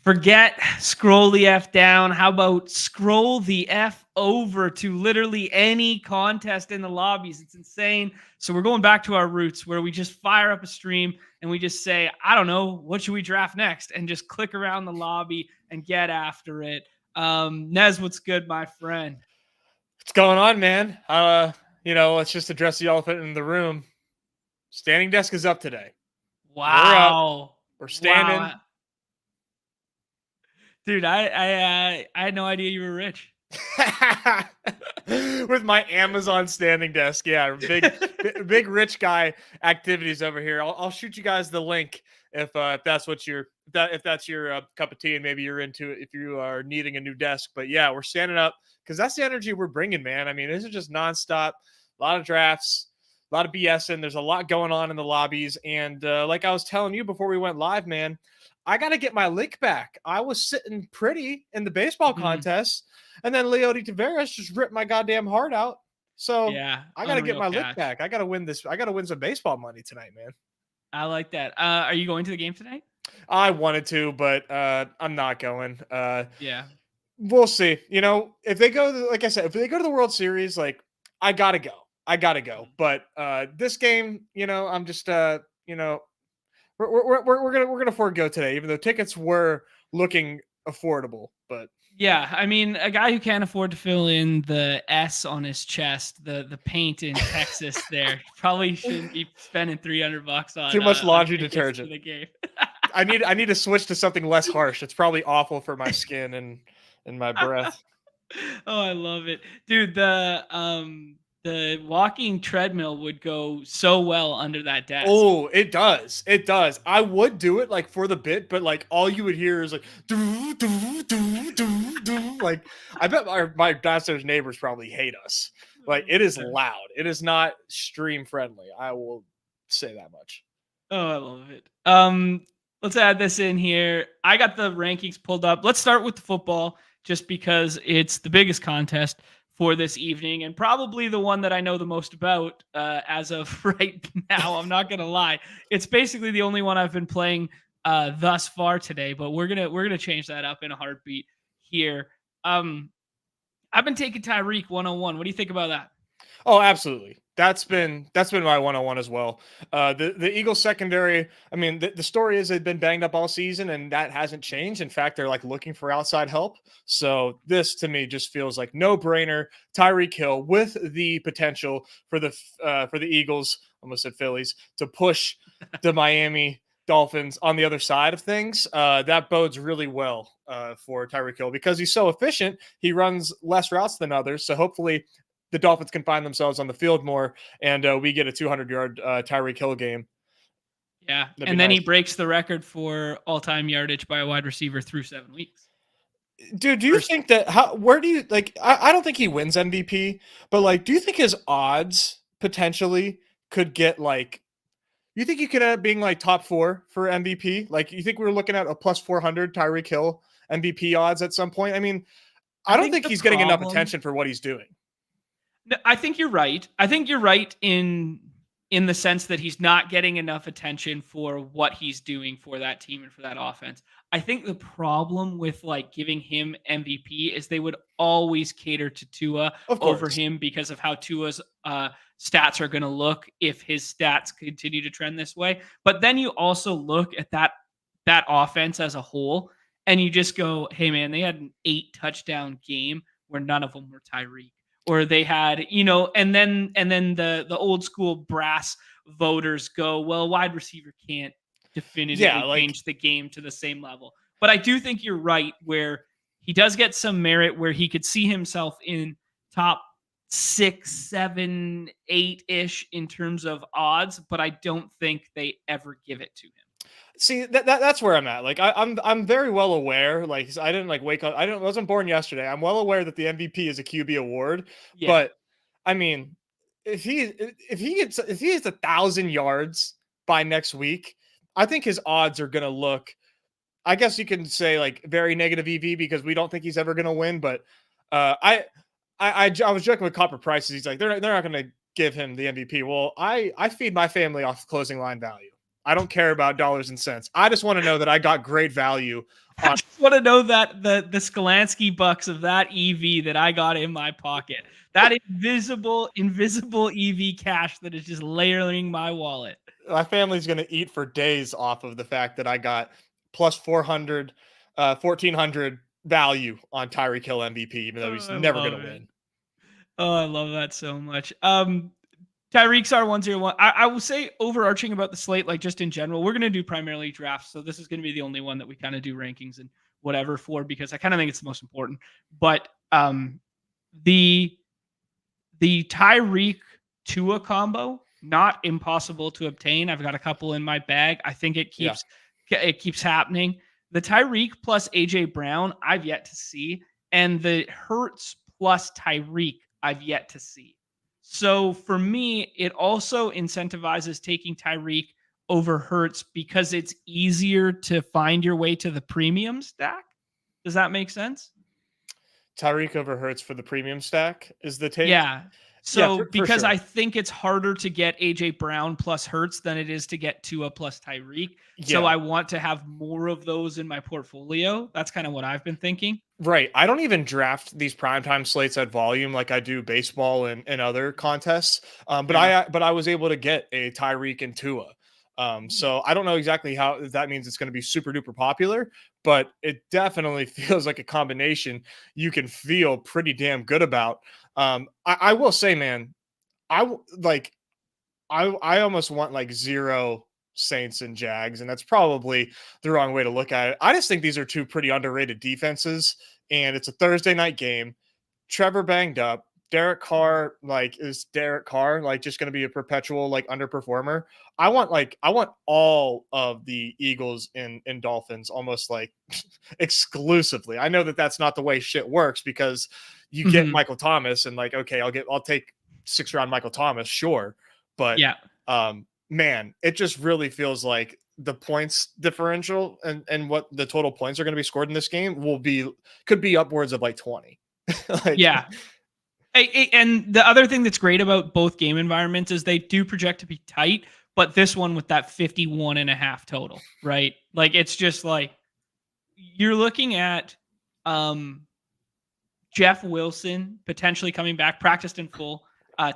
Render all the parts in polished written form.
Forget scroll the F down. How about scroll the F over to literally any contest in the lobbies? It's insane. So we're going back to our roots where we just fire up a stream and we just say, I don't know, what should we draft next? And just click around the lobby and get after it. Nez, what's good, my friend? What's going on, man? Let's just address the elephant in the room. Standing desk is up today. We're up. Wow. We're standing. Wow. Dude, I had no idea you were rich. With my Amazon standing desk. Yeah, big rich guy activities over here. I'll shoot you guys the link if that's what if that's your cup of tea and maybe you're into it if you are needing a new desk. But yeah, we're standing up because that's the energy we're bringing, man. I mean, this is just nonstop. A lot of drafts, a lot of BSing. There's a lot going on in the lobbies, and like I was telling you before we went live, man, I got to get my lick back. I was sitting pretty in the baseball contest, and then Leody Taveras just ripped my goddamn heart out. So yeah, I got to get my lick back. I got to win this. I got to win some baseball money tonight, man. I like that. Are you going to the game tonight? I wanted to, but I'm not going. Yeah. We'll see. You know, if they go, like I said, if they go to the World Series, like I got to go. But this game, you know, I'm just, you know, we're gonna forego today, even though tickets were looking affordable. But yeah, I mean, a guy who can't afford to fill in the S on his chest, the paint in Texas, there probably shouldn't be spending $300 on too much laundry detergent. The game. I need to switch to something less harsh. It's probably awful for my skin and my breath. Oh, I love it, dude. The walking treadmill would go so well under that desk. Oh, it does. It does. I would do it like for the bit, but like all you would hear is like doo, doo, doo, doo, doo. Like I bet my downstairs neighbors probably hate us. Like it is loud. It is not stream friendly. I will say that much. Oh, I love it. Let's add this in here. I got the rankings pulled up. Let's start with the football just because it's the biggest contest for this evening and probably the one that I know the most about as of right now. I'm not gonna lie, it's basically the only one I've been playing thus far today. But we're gonna change that up in a heartbeat here. I've been taking Tyreek 101. What do you think about that? Oh, absolutely. That's been my 101 as well. The Eagles secondary, I mean, the story is they've been banged up all season, and that hasn't changed. In fact, they're like looking for outside help. So this to me just feels like no brainer. Tyreek Hill with the potential for the Eagles, almost said Phillies, to push the Miami Dolphins on the other side of things. That bodes really well for Tyreek Hill because he's so efficient. He runs less routes than others. So hopefully the Dolphins can find themselves on the field more, and we get a 200-yard Tyreek Hill game. Yeah, and then he breaks the record for all-time yardage by a wide receiver through 7 weeks. Dude, do you think that where do you like I don't think he wins MVP, but like do you think his odds potentially could get like you think you could end up being like top 4 for MVP? Like you think we were looking at a plus 400 Tyreek Hill MVP odds at some point? I mean, I don't think he's getting enough attention for what he's doing. I think you're right. I think you're right in the sense that he's not getting enough attention for what he's doing for that team and for that offense. I think the problem with like giving him MVP is they would always cater to Tua over him because of how Tua's stats are going to look if his stats continue to trend this way. But then you also look at that offense as a whole and you just go, hey man, they had an 8 touchdown game where none of them were Tyreek. Or they had, you know, and then the old school brass voters go, well, wide receiver can't definitively change the game to the same level. But I do think you're right where he does get some merit where he could see himself in top 6, 7, 8-ish in terms of odds, but I don't think they ever give it to him. See, that's where I'm at. Like I'm very well aware. Like I didn't like wake up. I wasn't born yesterday. I'm well aware that the MVP is a QB award. Yeah. But I mean, if he hits 1,000 yards by next week, I think his odds are gonna look. I guess you can say like very negative EV because we don't think he's ever gonna win. But I was joking with Copper Prices. He's like they're not gonna give him the MVP. Well, I feed my family off closing line value. I don't care about dollars and cents. I just want to know that I got great value. I just want to know that the Skolansky bucks of that EV that I got in my pocket, that invisible EV cash that is just layering my wallet. My family's going to eat for days off of the fact that I got plus 400, 1,400 value on Tyreek Hill MVP, even though he's Oh, I never going love to it. win. Oh, I love that so much. Tyreek's our 101. I will say overarching about the slate, like just in general, we're gonna do primarily drafts. So this is gonna be the only one that we kind of do rankings and whatever for because I kind of think it's the most important. But the Tyreek Tua combo, not impossible to obtain. I've got a couple in my bag. I think Yeah. it keeps happening. The Tyreek plus AJ Brown, I've yet to see, and the Hurts plus Tyreek, I've yet to see. So for me, it also incentivizes taking Tyreek over Hurts because it's easier to find your way to the premium stack. Does that make sense? Tyreek over Hurts for the premium stack is the take. Yeah. Yeah, So for because sure. I think it's harder to get AJ Brown plus Hurts than it is to get Tua plus Tyreek. So Yeah. I want to have more of those in my portfolio. That's kind of what I've been thinking. Right. I don't even draft these primetime slates at volume like I do baseball and other contests. But Yeah. I was able to get a Tyreek and Tua. Hmm. So I don't know exactly how if that means it's going to be super duper popular, but it definitely feels like a combination you can feel pretty damn good about. I will say, man, like I almost want like zero Saints and Jags, and that's probably the wrong way to look at it. I just think these are two pretty underrated defenses, and it's a Thursday night game. Trevor banged up. Derek Carr, like, is Derek Carr like just going to be a perpetual like underperformer? I want all of the Eagles and Dolphins almost like exclusively. I know that that's not the way shit works because you get Hmm. Michael Thomas and like okay, I'll take 6th round Michael Thomas, sure, but Yeah. man, it just really feels like the points differential and what the total points are going to be scored in this game could be upwards of like 20. Like Yeah. And the other thing that's great about both game environments is they do project to be tight, but this one with that 51.5 total, right? Like it's just like you're looking at um Jeff Wilson potentially coming back, practiced in full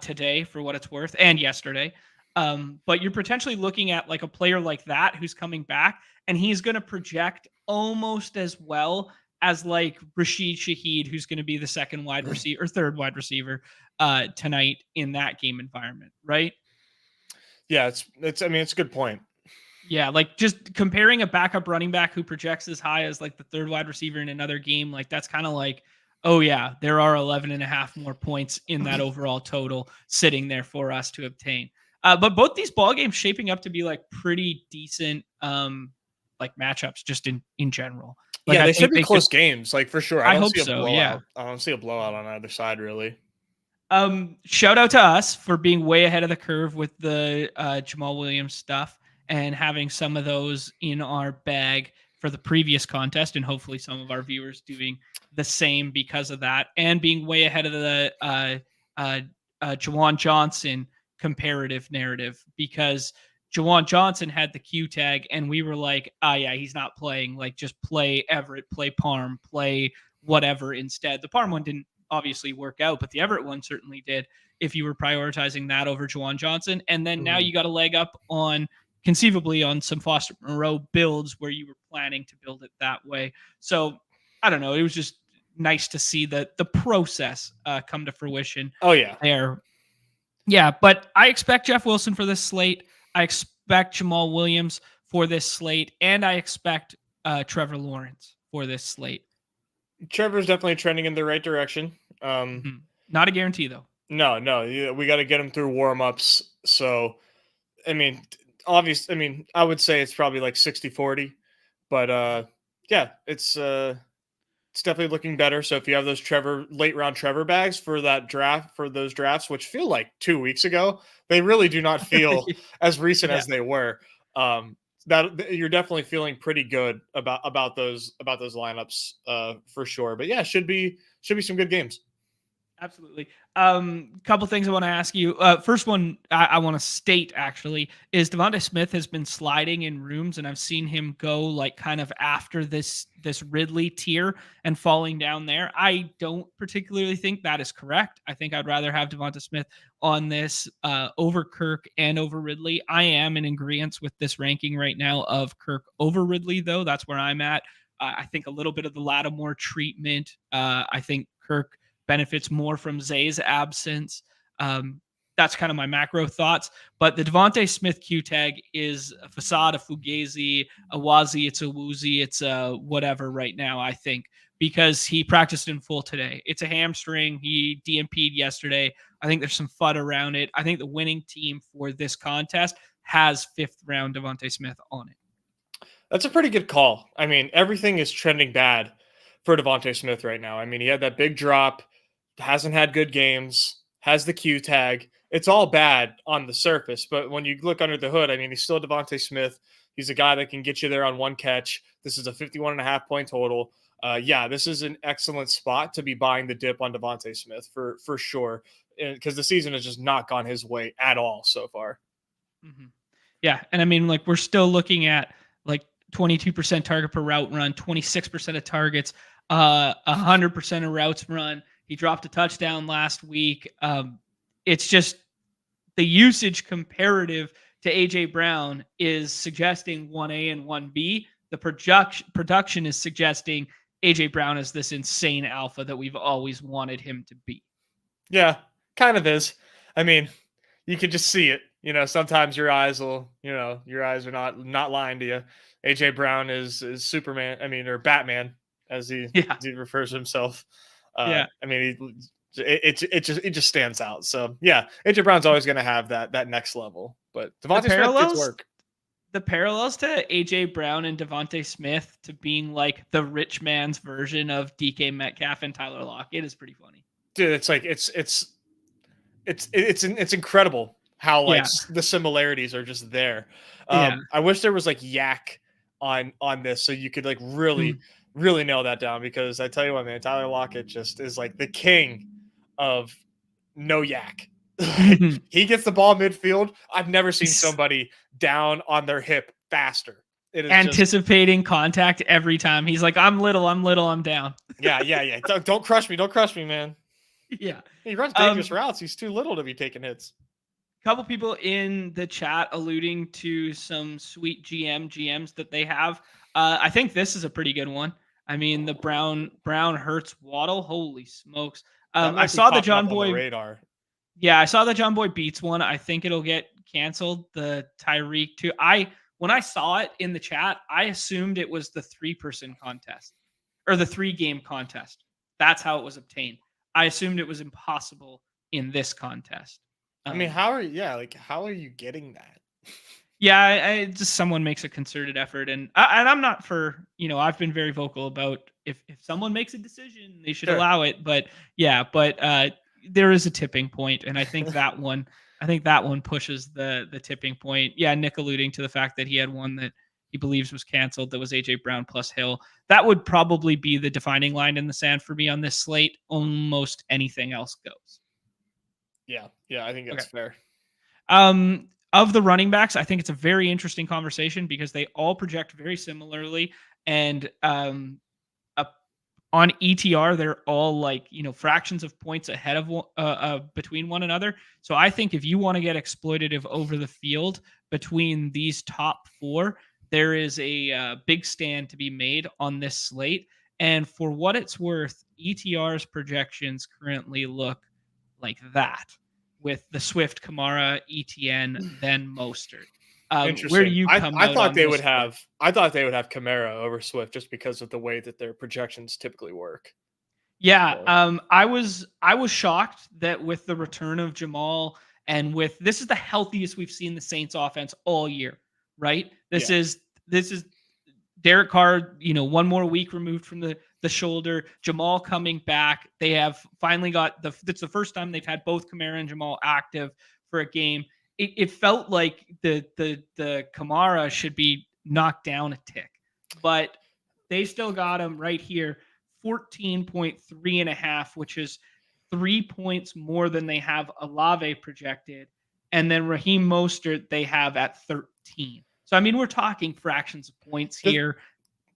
today for what it's worth, and yesterday. But you're potentially looking at like a player like that who's coming back, and he's going to project almost as well as like Rashid Shaheed, who's going to be the second wide receiver or third wide receiver tonight in that game environment, right? yeah, it's I mean it's a good point. Yeah, like just comparing a backup running back who projects as high as like the third wide receiver in another game, like that's kind of like, oh yeah, there are 11 and a half more points in that overall total sitting there for us to obtain. But both these ball games shaping up to be like pretty decent like matchups just in general. Like Yeah, I they should think be they could close games, like for sure. I I don't hope see a so, yeah. blowout. I don't see a blowout on either side really. Shout out to us for being way ahead of the curve with the Jamal Williams stuff and having some of those in our bag for the previous contest, and hopefully some of our viewers doing the same because of that, and being way ahead of the Jawan Johnson comparative narrative because Jawan Johnson had the Q tag, and we were like, ah, yeah, he's not playing. Like, just play Everett, play Parm, play whatever instead. The Parm one didn't obviously work out, but the Everett one certainly did if you were prioritizing that over Jawan Johnson. And then now Mhm. you got a leg up on conceivably on some Foster Moreau builds where you were planning to build it that way. So I don't know. It was just nice to see the process come to fruition Oh yeah. there. Yeah, but I expect Jeff Wilson for this slate. I expect Jamal Williams for this slate, and I expect Trevor Lawrence for this slate. Trevor's definitely trending in the right direction. Mhm. Not a guarantee though. No, no, yeah, we got to get him through warm-ups. So, I mean, I mean, I would say it's probably like 60-40, but yeah, it's definitely looking better. So if you have those Trevor late round Trevor bags for that draft for those drafts, which feel like 2 weeks ago, they really do not feel as recent Yeah. as they were. That you're definitely feeling pretty good about those lineups for sure. But yeah, should be some good games. Absolutely. Couple things I want to ask you. First one I want to state actually is Devonta Smith has been sliding in rooms, and I've seen him go like kind of after this Ridley tier and falling down there. I don't particularly think that is correct. I think I'd rather have Devonta Smith on this over Kirk and over Ridley. I am in agreement with this ranking right now of Kirk over Ridley, though. That's where I'm at. I think a little bit of the Lattimore treatment. I think Kirk benefits more from Zay's absence. That's kind of my macro thoughts. But the Devontae Smith Q tag is a facade, a fugazi, a wazi, it's a woozy, it's a whatever right now, I think, because he practiced in full today. It's a hamstring. He DNP'd yesterday. I think there's some FUD around it. I think the winning team for this contest has 5th round Devontae Smith on it. That's a pretty good call. I mean, everything is trending bad for Devontae Smith right now. I mean, he had that big drop, hasn't had good games, has the Q tag. It's all bad on the surface, but when you look under the hood, I mean, he's still Devontae Smith. He's a guy that can get you there on one catch. This is a 51.5 point total. Yeah, this is an excellent spot to be buying the dip on Devontae Smith for sure, because the season has just not gone his way at all so far. Mm-hmm. Yeah, and I mean, like we're still looking at like 22% target per route run, 26% of targets, 100% of routes run. He dropped a touchdown last week. It's just the usage comparative to AJ Brown is suggesting 1A and 1B. The production is suggesting AJ Brown is this insane alpha that we've always wanted him to be. Yeah, kind of is. I mean, you can just see it. You know, sometimes your eyes will, your eyes are not lying to you. AJ Brown is Superman. I mean, or Batman, as he refers to himself. Yeah. I mean, it just stands out. So yeah, AJ Brown's always going to have that next level. But Devontae Smith gets work. The parallels to AJ Brown and Devontae Smith to being like the rich man's version of DK Metcalf and Tyler Lockett is pretty funny. Dude, it's like it's incredible how like the similarities are just there. I wish there was like yak on this so you could like really nail that down, because I tell you what, man, Tyler Lockett just is like the king of no yak. He gets the ball midfield. I've never seen somebody down on their hip faster. It is anticipating contact every time. He's like, I'm little, I'm down. Yeah. Don't crush me, man. Yeah. He runs dangerous routes. He's too little to be taking hits. A couple people in the chat alluding to some sweet GMs that they have. I think this is a pretty good one. I mean, the Brown Hurts Waddle. Holy smokes. I saw the John Boy radar. Yeah, I saw the John Boy Beats one. I think it'll get canceled. The Tyreek too. When I saw it in the chat, I assumed it was the 3-person contest or the 3-game contest. That's how it was obtained. I assumed it was impossible in this contest. I mean, how are you getting that? Yeah, I just someone makes a concerted effort, and I'm not for, I've been very vocal about if someone makes a decision, they should allow it. But yeah, there is a tipping point, and I think that one pushes the tipping point. Yeah, Nick alluding to the fact that he had one that he believes was canceled that was AJ Brown plus Hill. That would probably be the defining line in the sand for me on this slate. Almost anything else goes. Yeah, I think that's fair. Of the running backs, I think it's a very interesting conversation because they all project very similarly, and on ETR, they're all like, fractions of points ahead of between one another. So I think if you want to get exploitative over the field between these top 4, there is a big stand to be made on this slate. And for what it's worth, ETR's projections currently look like that, with the Swift, Kamara, ETN, then Mostert. Interesting. Where do you come I thought they would have Kamara over Swift just because of the way that their projections typically work. Yeah, I was shocked that with the return of Jamal and with this is the healthiest we've seen the Saints offense all year, right? This is Derek Carr, one more week removed from the shoulder, Jamal coming back. They have finally got it's the first time they've had both Kamara and Jamal active for a game. It felt like the Kamara should be knocked down a tick, but they still got him right here, 14.3.5, which is 3 points more than they have Olave projected. And then Raheem Mostert, they have at 13. So, I mean, we're talking fractions of points The here.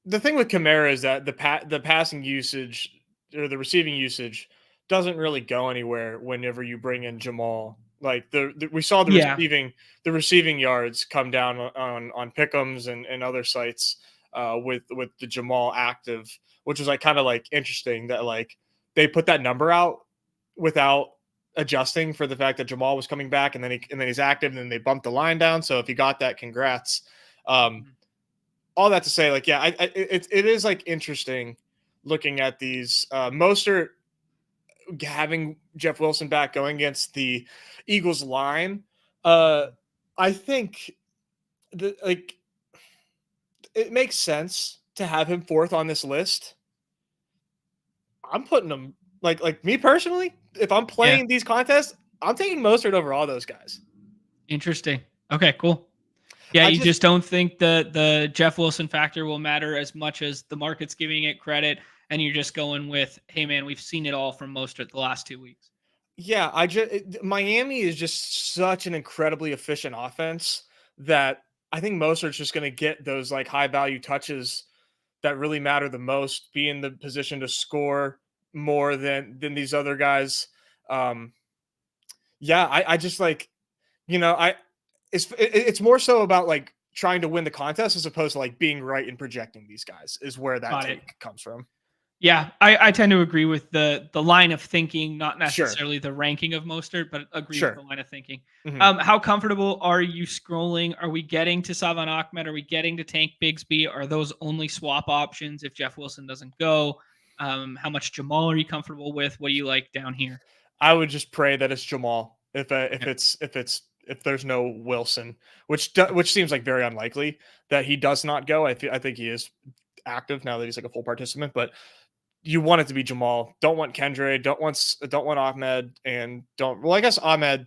the thing with Kamara is that the passing usage or the receiving usage doesn't really go anywhere whenever you bring in Jamal. Like we saw Yeah. the receiving yards come down on Pick'ems and other sites with the Jamal active, which was like kind of like interesting that like they put that number out without adjusting for the fact that Jamal was coming back and then he's active and then they bumped the line down. So if you got that, congrats. All that to say, like, yeah, it is like interesting looking at these. Mostert having Jeff Wilson back going against the Eagles line. I think that like it makes sense to have him fourth on this list. I'm putting him like me personally. If I'm playing these contests, I'm taking Mostert over all those guys. Interesting. Okay, cool. Yeah, you just don't think the Jeff Wilson factor will matter as much as the market's giving it credit, and you're just going with, hey man, we've seen it all from Mostert the last 2 weeks. Yeah, Miami is just such an incredibly efficient offense that I think Mostert's just going to get those like high value touches that really matter the most, be in the position to score more than these other guys. Yeah, I just like, it's more so about like trying to win the contest as opposed to like being right in projecting these guys is where that take comes from. Yeah, I tend to agree with the line of thinking, not necessarily the ranking of Mostert, but agree with the line of thinking. How comfortable are you scrolling? Are we getting to Salvon Ahmed? Are we getting to Tank Bigsby? Are those only swap options if Jeff Wilson doesn't go? How much Jamal are you comfortable with? What do you like down here? I would just pray that it's Jamal if there's no Wilson, which seems like very unlikely that he does not go. I think he is active now that he's like a full participant, but you want it to be Jamal. Don't want Kendre. Don't want Ahmed, and I guess Ahmed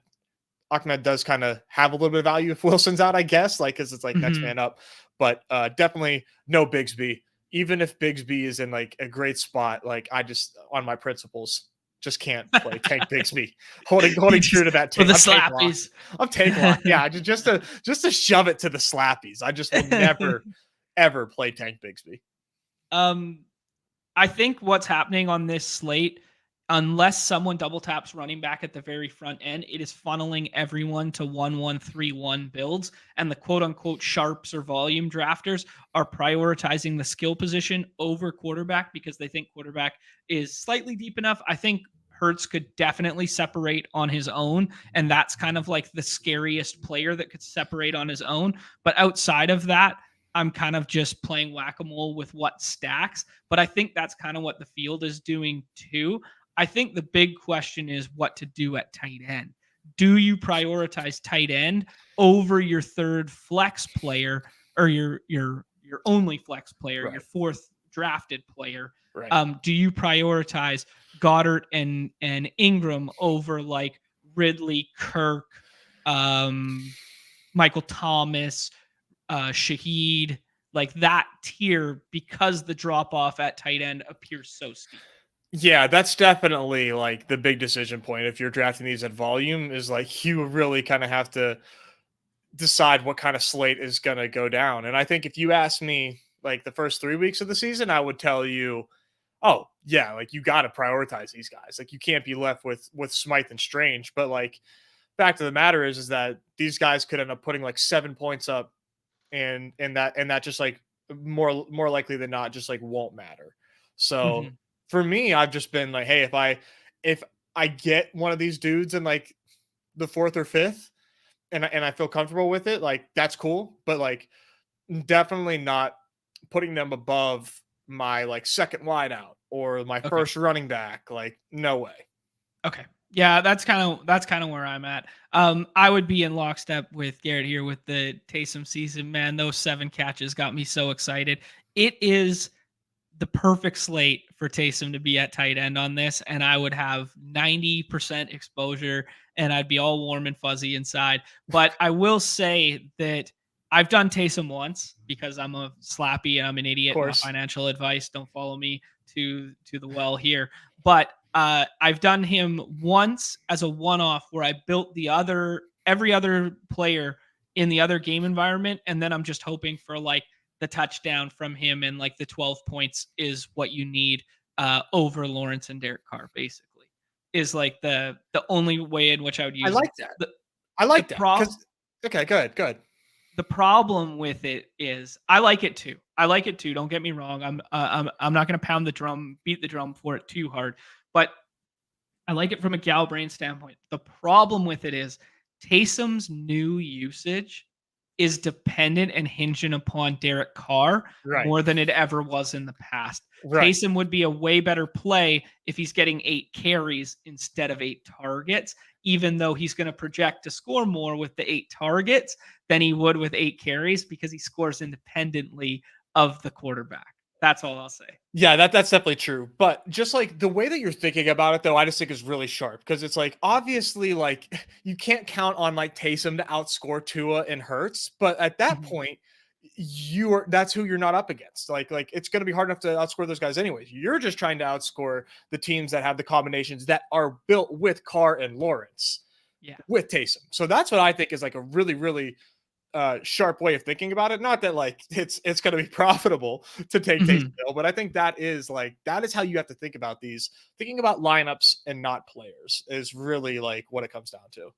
does kind of have a little bit of value if Wilson's out, I guess, like because it's like next man up. But definitely no Bigsby. Even if Bigsby is in like a great spot, like I just on my principles just can't play Tank Bigsby. Holding true to that take. The slappies. I'm take lock. Yeah, just to shove it to the slappies. I just will never ever play Tank Bigsby. I think what's happening on this slate, unless someone double taps running back at the very front end, it is funneling everyone to 1-1-3-1 builds. And the quote unquote sharps or volume drafters are prioritizing the skill position over quarterback because they think quarterback is slightly deep enough. I think Hurts could definitely separate on his own. And that's kind of like the scariest player that could separate on his own. But outside of that, I'm kind of just playing whack-a-mole with what stacks, but I think that's kind of what the field is doing too. I think the big question is what to do at tight end. Do you prioritize tight end over your third flex player or your only flex player, your fourth drafted player? Do you prioritize Goddard and Ingram over like Ridley, Kirk, Michael Thomas, Shaheed, like that tier, because the drop off at tight end appears so steep? Yeah, that's definitely like the big decision point. If you're drafting these at volume, is like you really kind of have to decide what kind of slate is going to go down. And I think if you ask me like the first 3 weeks of the season, I would tell you, oh yeah, like you got to prioritize these guys. Like you can't be left with Smythe and Strange. But like fact of the matter is that these guys could end up putting like 7 points up and that just like more likely than not just like won't matter. So for me, I've just been like, hey, if I get one of these dudes in like the fourth or fifth and I feel comfortable with it, like that's cool, but like definitely not putting them above my like second wideout or my first running back. Like no way. Okay. Yeah, that's kind of where I'm at. I would be in lockstep with Garrett here with the Taysom season. Man, those 7 catches got me so excited. It is the perfect slate for Taysom to be at tight end on this, and I would have 90% exposure, and I'd be all warm and fuzzy inside. But I will say that I've done Taysom once because I'm a slappy and I'm an idiot. Not financial advice. Don't follow me to the well here. But I've done him once as a one-off where I built every other player in the other game environment, and then I'm just hoping for like the touchdown from him, and like the 12 points is what you need over Lawrence and Derek Carr, basically. Is like the only way in which I would I use him. like that. The I the like that pro because okay, go ahead, go ahead. the problem with it is I like it too. I like it too. Don't get me wrong. I'm not going to beat the drum for it too hard, but I like it from a gal brain standpoint. The problem with it is Taysom's new usage is dependent and hinging upon Derek Carr Right, more than it ever was in the past. right. Taysom would be a way better play if he's getting 8 carries instead of 8 targets, even though he's going to project to score more with the 8 targets than he would with 8 carries because he scores independently of the quarterback. That's all I'll say. Yeah, that's definitely true. But just like the way that you're thinking about it, though, I just think is really sharp because it's like obviously, like you can't count on like Taysom to outscore Tua and Hurts, but at that Mhm. point, that's who you're not up against. Like it's going to be hard enough to outscore those guys anyways. You're just trying to outscore the teams that have the combinations that are built with Carr and Lawrence Yeah. with Taysom. So that's what I think is like a really, really sharp way of thinking about it. Not that like it's going to be profitable to take Taysom Mhm. Hill, but I think that is how you have to think about these. Thinking about lineups and not players is really like what it comes down to.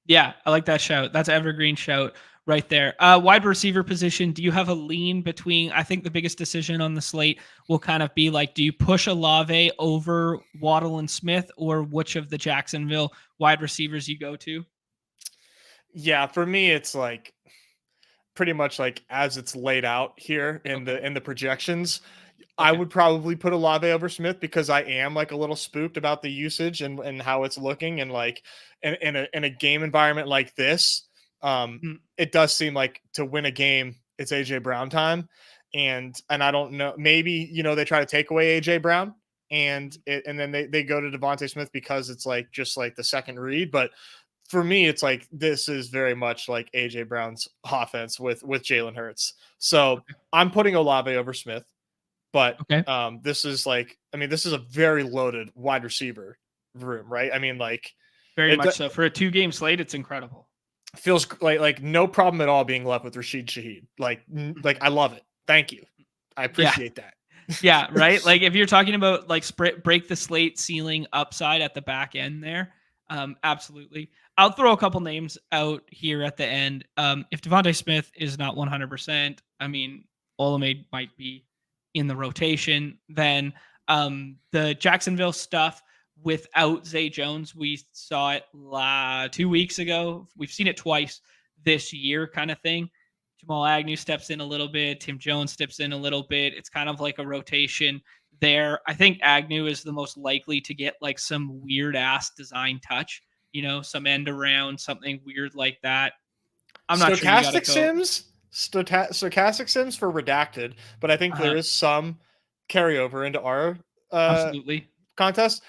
Yeah, I like that shout. That's evergreen shout right there. Wide receiver position. Do you have a lean between? I think the biggest decision on the slate will kind of be like, do you push Olave over Waddle and Smith, or which of the Jacksonville wide receivers you go to? Yeah, for me, it's like pretty much like as it's laid out here Okay. in the projections. I Okay. would probably put Olave over Smith because I am like a little spooked about the usage and how it's looking and like in a game environment like this, Mm, it does seem like to win a game it's AJ Brown time, and I don't know, maybe they try to take away AJ Brown and then they go to Devontae Smith because it's like just like the second read, but for me, it's like this is very much like AJ Brown's offense with Jalen Hurts. So okay. I'm putting Olave over Smith, but Okay. this is like, I mean, this is a very loaded wide receiver room, right? I mean, like Very it much so. For a 2-game slate, it's incredible. feels like no problem at all being left with Rashid Shaheed. Like Mhm. I love it. Thank you. I Yeah. appreciate that. Yeah, right? Like if you're talking about like break the slate ceiling upside at the back end there, absolutely. I'll throw a couple names out here at the end. If Devontae Smith is not 100%, I mean, Olamide might be in the rotation. Then the Jacksonville stuff without Zay Jones, we saw it 2 weeks ago. We've seen it twice this year, kind of thing. Jamal Agnew steps in a little bit. Tim Jones steps in a little bit. It's kind of like a rotation there. I think Agnew is the most likely to get like some weird ass design touch, some end around, something weird like that. I'm not sure you got to Stochastic go. Sims, Stochastic Sims for redacted, but I think there Uh, is some carryover into our uh absolutely. contest.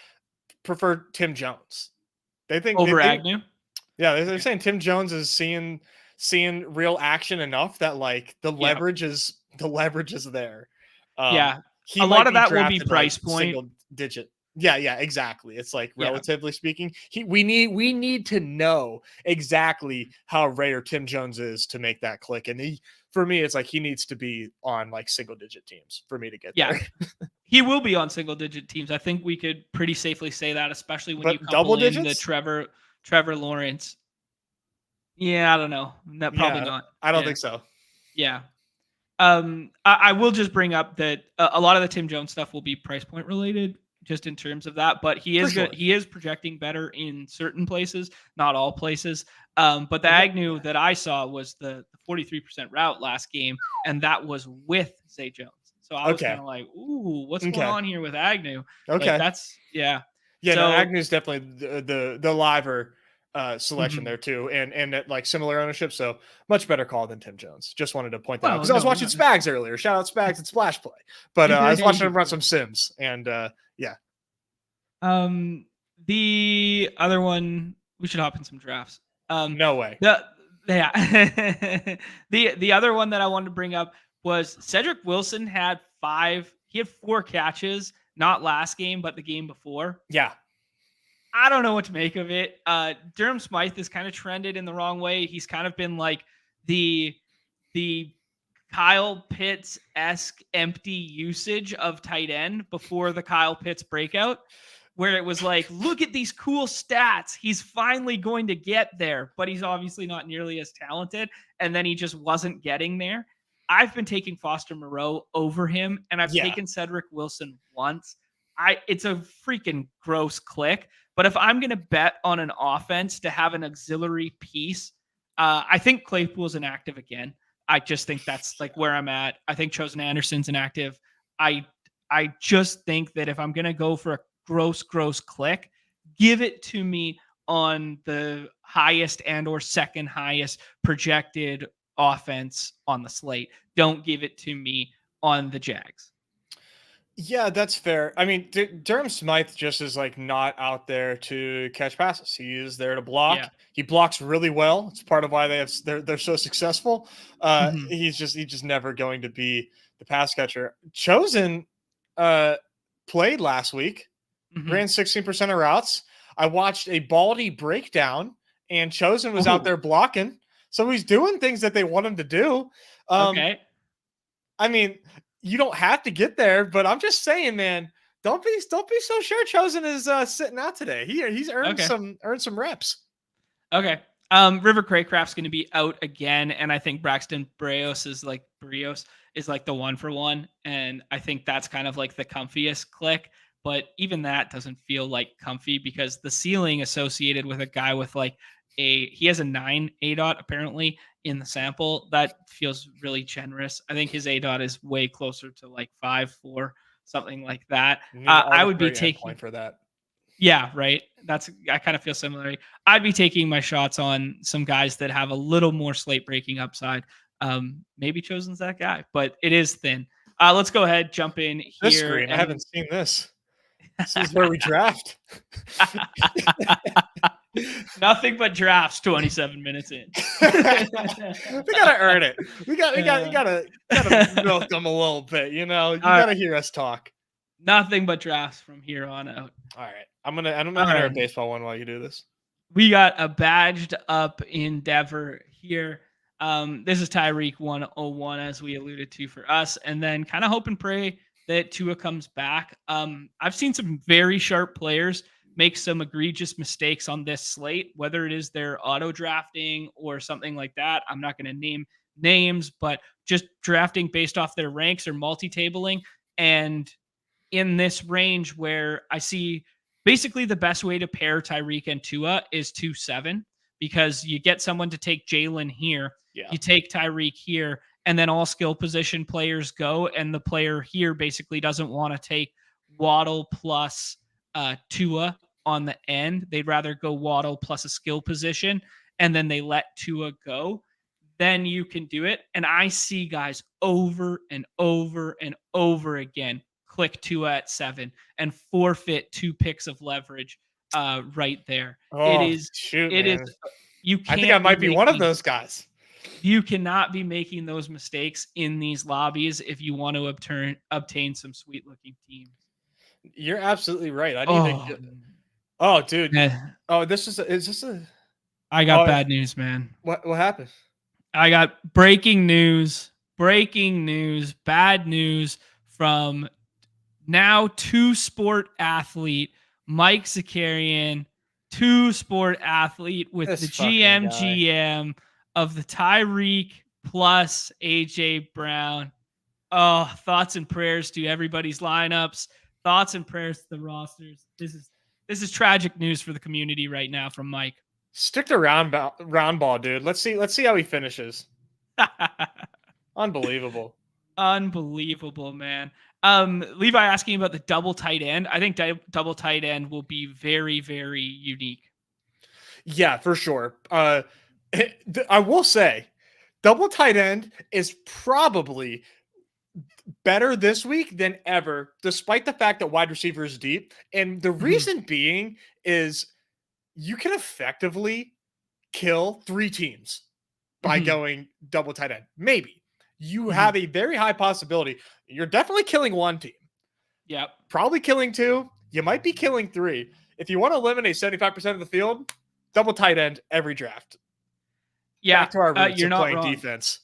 Prefer Tim Jones. They Over think Agnew. Yeah, they're Okay. saying Tim Jones is seeing real action enough that like Yeah. the leverage is there. Yeah. He A lot might of be that will be drafted like price point. single digit. Yeah, yeah, exactly. It's like Yeah. relatively speaking, we need to know exactly how rare Tim Jones is to make that click. And for me, it's like he needs to be on like single digit teams for me to get Yeah. there. He will be on single digit teams. I think we could pretty safely say that, especially when you But double couple in the digits? Trevor Lawrence. Yeah, I don't know. No, probably Yeah, not. I don't Yeah. think so. Yeah. I will just bring up that a lot of the Tim Jones stuff will be price point related, just in terms of that. But he For is good. sure. He is projecting better in certain places, not all places. But the And Agnew that I saw was the 43% route last game, and that was with Zay Jones. So I was kind okay. of like, ooh, what's going Okay. on here with Agnew? Like Okay. that's yeah. Yeah, no, So Agnew's definitely the liver selection mhm. there too, and at like similar ownership, so much better call than Tim Jones. Just wanted to point that out Well, because I was no, watching not Spags earlier. Shout out Spags and Splash Play, but I was watching him run some Sims, and yeah, Um, the other one, we should hop in some drafts. no way. The yeah, the other one that I wanted to bring up was Cedric Wilson had 4 catches, not last game, but the game before. Yeah. I don't know what to make of it. Durham Smythe has kind of trended in the wrong way. He's kind of been like the the Kyle Pitts-esque empty usage of tight end before the Kyle Pitts breakout, where it was like, look at these cool stats. He's finally going to get there, but he's obviously not nearly as talented. And then he just wasn't getting there. I've been taking Foster Moreau over him, and I've Yeah. taken Cedric Wilson once. It's a freaking gross click. But if I'm going to bet on an offense to have an auxiliary piece, I think Claypool's inactive again. I just think that's like where I'm at. I think Chosen Anderson's inactive. I just think that if I'm going to go for a gross click, give it to me on the highest and or second highest projected offense on the slate. Don't give it to me on the Jags. Yeah, that's fair. I mean, Durham Smythe just is like not out there to catch passes. He is there to block. Yeah. He blocks really well. It's part of why they're so successful. Mhm. He's just never going to be the pass catcher. Chosen played last week, ran 16% of routes. I watched a Baldy breakdown, and Chosen was out there blocking. So he's doing things that they want him to do. Okay. I mean, you don't have to get there, but I'm just saying, man, don't be so sure Chosen is sitting out today. He's earned some reps. Okay. River Craycraft's going to be out again, and I think Braxton Berrios is like the 1-for-1, and I think that's kind of like the comfiest click. But even that doesn't feel like comfy because the ceiling associated with a guy with like he has a 9 ADOT apparently in the sample that feels really generous. I think his ADOT is way closer to like 5.4, something like that. I would be taking for that. Yeah, right. I kind of feel similarly. I'd be taking my shots on some guys that have a little more slate breaking upside. Maybe Chosen's that guy, but it is thin. Let's go ahead, jump in here. This screen, I haven't seen this. This is where we draft. Nothing but drafts 27 minutes in. We gotta earn it. You gotta milk them a little bit, you know. You gotta hear us talk. Nothing but drafts from here on out. All right. I'm gonna enter a baseball one while you do this. We got a badged up endeavor here. This is Tyreek 101, as we alluded to for us, and then kind of hope and pray that Tua comes back. I've seen some very sharp players make some egregious mistakes on this slate, whether it is their auto drafting or something like that. I'm not going to name names, but just drafting based off their ranks or multi-tabling. And in this range where I see basically the best way to pair Tyreek and Tua is 2-7, because you get someone to take Jalen here, you take Tyreek here, and then all skill position players go, and the player here basically doesn't want to take Waddle plus Tua on the end. They'd rather go Waddle plus a skill position, and then they let Tua go. Then you can do it. And I see guys over and over and over again click Tua at 7 and forfeit 2 picks of leverage right there. Oh, it is you can't I think I might be one of those guys. You cannot be making those mistakes in these lobbies if you want to obtain some sweet looking teams. You're absolutely right. I need to Oh, dude. Oh, I got bad news, man. What happened? I got breaking news, bad news from now 2-sport athlete, Mike Zakarian, 2-sport athlete with the GM of the Tyreek plus AJ Brown. Oh, thoughts and prayers to everybody's lineups. Thoughts and prayers to the rosters. This is tragic news for the community right now from Mike. Stick to round ball, dude. Let's see how he finishes. Unbelievable. Unbelievable, man. Levi asking about the double tight end. I think double tight end will be very, very unique. Yeah, for sure. I will say, double tight end is probably better this week than ever, despite the fact that wide receiver is deep. And the reason being is you can effectively kill 3 teams by going double tight end. Maybe you have a very high possibility. You're definitely killing 1 team. Yep. Probably killing 2. You might be killing 3. If you want to eliminate 75% of the field, double tight end every draft. Yeah, Back to our roots you're of not playing wrong. defense.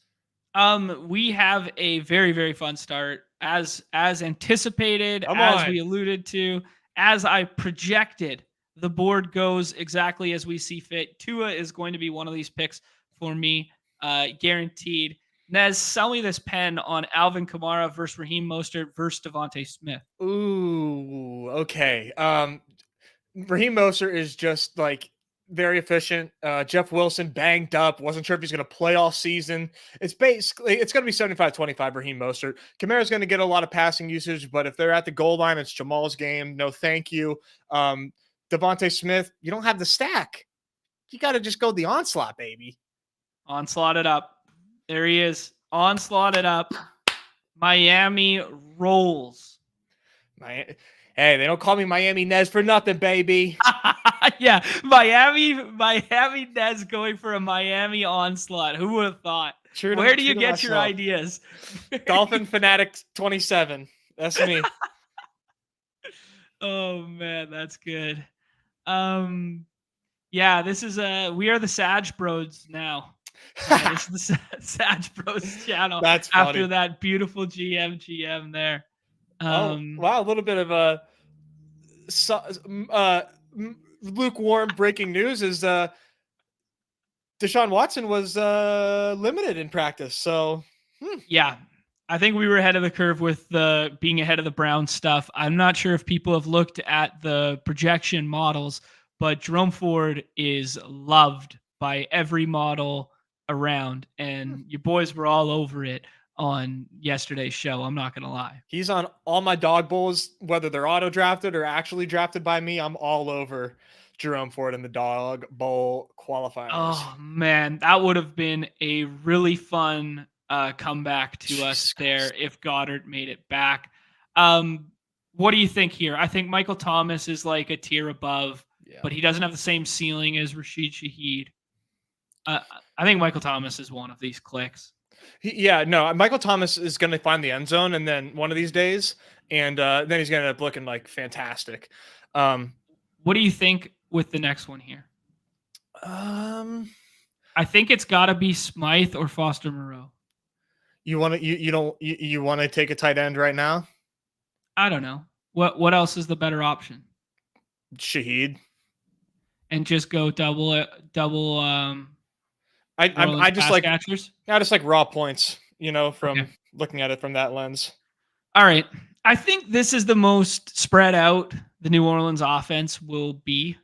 We have a very, very fun start as anticipated, Come as on. we alluded to, as I projected. The board goes exactly as we see fit. Tua is going to be one of these picks for me, guaranteed. Nez, sell me this pen on Alvin Kamara versus Raheem Mostert versus Devontae Smith. Ooh, okay. Raheem Mostert is just like very efficient. Jeff Wilson banged up. Wasn't sure if he's going to play all season. It's going to be 75-25 Raheem Mostert. Kamara's going to get a lot of passing usage, but if they're at the goal line, it's Jamal's game. No, thank you. Devontae Smith, you don't have the stack. You got to just go the onslaught, baby. Onslaught it up. There he is. Onslaught it up. Miami rolls. Hey, they don't call me Miami Nez for nothing, baby. Yeah, Miami Nez going for a Miami onslaught. Who would have thought? Where do you get your ideas? Dolphin Fanatic 27. That's me. Oh man, that's good. Yeah, this is we are the BadgeBros now. This is the BadgeBros channel. That's funny. After that beautiful GM there. Wow, a little bit of lukewarm breaking news is Deshaun Watson was limited in practice. So yeah, I think we were ahead of the curve with the being ahead of the Browns stuff. I'm not sure if people have looked at the projection models, but Jerome Ford is loved by every model around, and your boys were all over it on yesterday's show. I'm not gonna lie. He's on all my dog bowls, whether they're auto drafted or actually drafted by me. I'm all over Jerome Ford in the dog bowl qualifiers. Oh man, that would have been a really fun comeback to us there if Goddard made it back. What do you think here? I think Michael Thomas is like a tier above, but he doesn't have the same ceiling as Rashid Shaheed. I think Michael Thomas is one of these clicks. Michael Thomas is going to find the end zone, and then one of these days, and then he's going to end up looking like fantastic. What do you think with the next one here? I think it's got to be Smythe or Foster Moreau. You want to take a tight end right now? I don't know. What else is the better option? Shaheed. And just go double. I just like catchers. I just like raw points, from looking at it from that lens. All right. I think this is the most spread out the New Orleans offense will be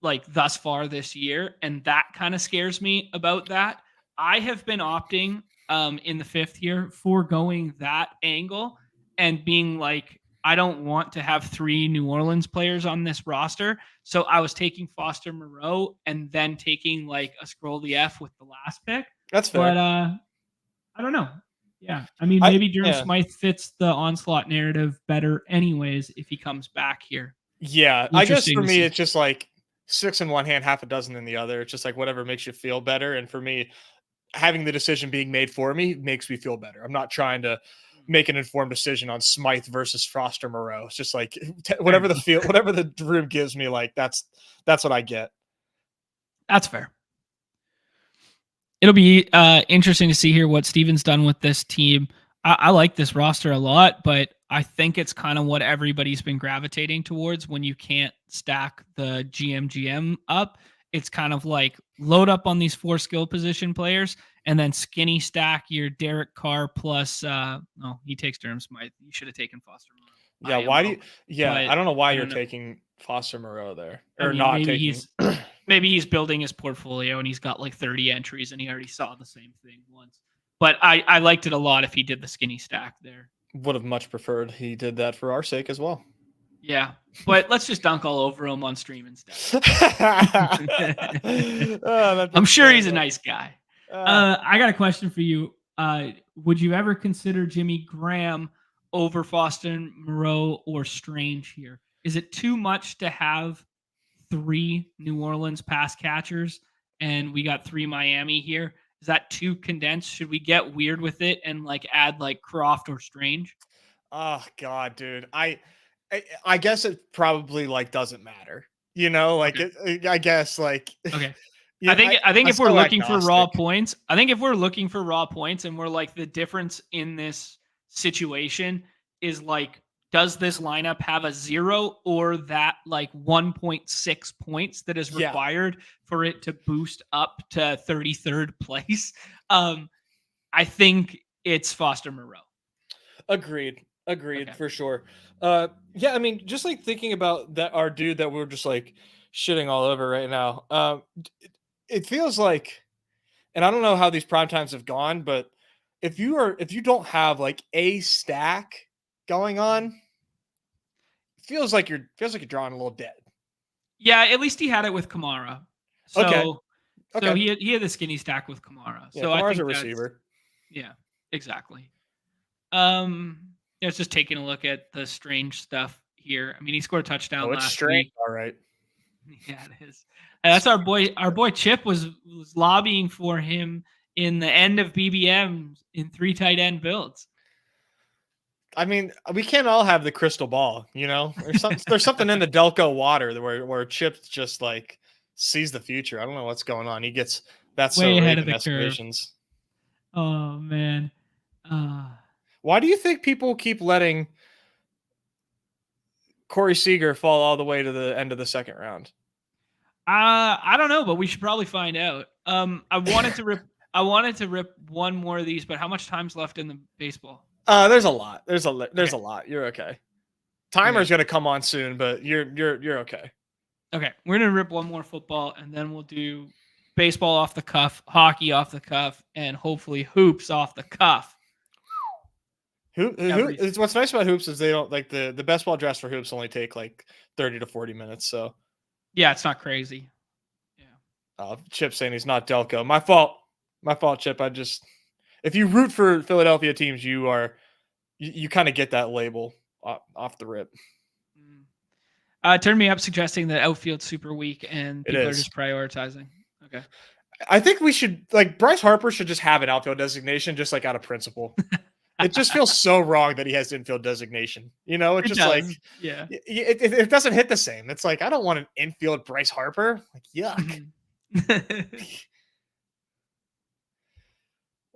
like thus far this year. And that kind of scares me about that. I have been opting in the 5th year foregoing that angle and being like, I don't want to have 3 New Orleans players on this roster. So I was taking Foster Moreau and then taking like a scroll the F with the last pick. That's fair. But I don't know. Yeah. I mean, maybe Jerome Smythe fits the onslaught narrative better anyways if he comes back here. Yeah. I guess for me, it's just like 6 in one hand, half a dozen in the other. It's just like whatever makes you feel better. And for me, having the decision being made for me makes me feel better. I'm not trying to make an informed decision on Smythe versus Foster Moreau. It's just like whatever the room gives me, like that's what I get. That's fair. It'll be interesting to see here what Steven's done with this team. I like this roster a lot, but I think it's kind of what everybody's been gravitating towards when you can't stack the GM up. It's kind of like load up on these 4 skill position players and then skinny stack your Derek Carr plus he takes Durham Smythe. You should have taken Foster Moreau. I don't know why you're taking Foster Moreau there. Or not taking maybe he's building his portfolio and he's got like 30 entries and he already saw the same thing once. But I liked it a lot if he did the skinny stack there. Would have much preferred he did that for our sake as well. Yeah, but let's just dunk all over him on stream instead. I'm sure he's a nice guy. I got a question for you. Would you ever consider Jimmy Graham over Foster Moreau or Strange here? Is it too much to have 3 New Orleans pass catchers and we got 3 Miami here? Is that too condensed? Should we get weird with it and like add like Croft or Strange? Oh God, dude. I guess it probably like doesn't matter. You know, like Okay. I guess like Okay. yeah, I think I'm if we're so looking for raw agnostic. points, I think if we're looking for raw points and we're like the difference in this situation is like does this lineup have a 0 or that like 1.6 points that is Yeah, required for it to boost up to 33rd place? Um I think it's Foster Moreau. agreed. Agreed Okay. for sure. Yeah, I mean, just like thinking about that our dude that we're just like shitting all over right now. It feels like, and I don't know how these prime times have gone, but if you don't have like a stack going on, feels like you're drawing a little dead. Yeah, at least he had it with Kamara. Okay. So Okay. he had the skinny stack with Kamara. Yeah, So I Kamara's a think that's receiver. yeah, exactly. Um, yeah, it's just taking a look at the strange stuff here. I mean, he scored a touchdown Oh, it's last strange. week. All right. Yeah, it is. And that's our boy. Our boy Chip was lobbying for him in the end of BBM in 3 tight end builds. I mean, we can't all have the crystal ball, you know. There's something in the Delco water where Chip just like sees the future. I don't know what's going on. He gets that's so Way ahead of Raven the curve. estimations. Oh man. Uh Why do you think people keep letting Corey Seager fall all the way to the end of the second round? I don't know, but we should probably find out. I wanted to rip one more of these, but how much time's left in the baseball? There's a lot. There's Okay. a lot. You're okay. Okay. Timer's gonna come on soon, but you're okay. Okay. We're gonna rip one more football and then we'll do baseball off the cuff, hockey off the cuff, and hopefully hoops off the cuff. Every It's what's nice about hoops is they don't like the best ball drafts for hoops only take like 30 to 40 minutes. So Yeah, it's not crazy. Yeah. Chip saying he's not Delco. My fault, Chip. I just if you root for Philadelphia teams, you kind of get that label off the rip. Turn me up suggesting that outfield's super weak and It people are is. just prioritizing. Okay. I think we should like Bryce Harper should just have an outfield designation, just like out of principle. It just feels so wrong that he has infield designation. You know, it's It just like does. Yeah. it doesn't hit the same. It's like I don't want an infield Bryce Harper. Like yuck.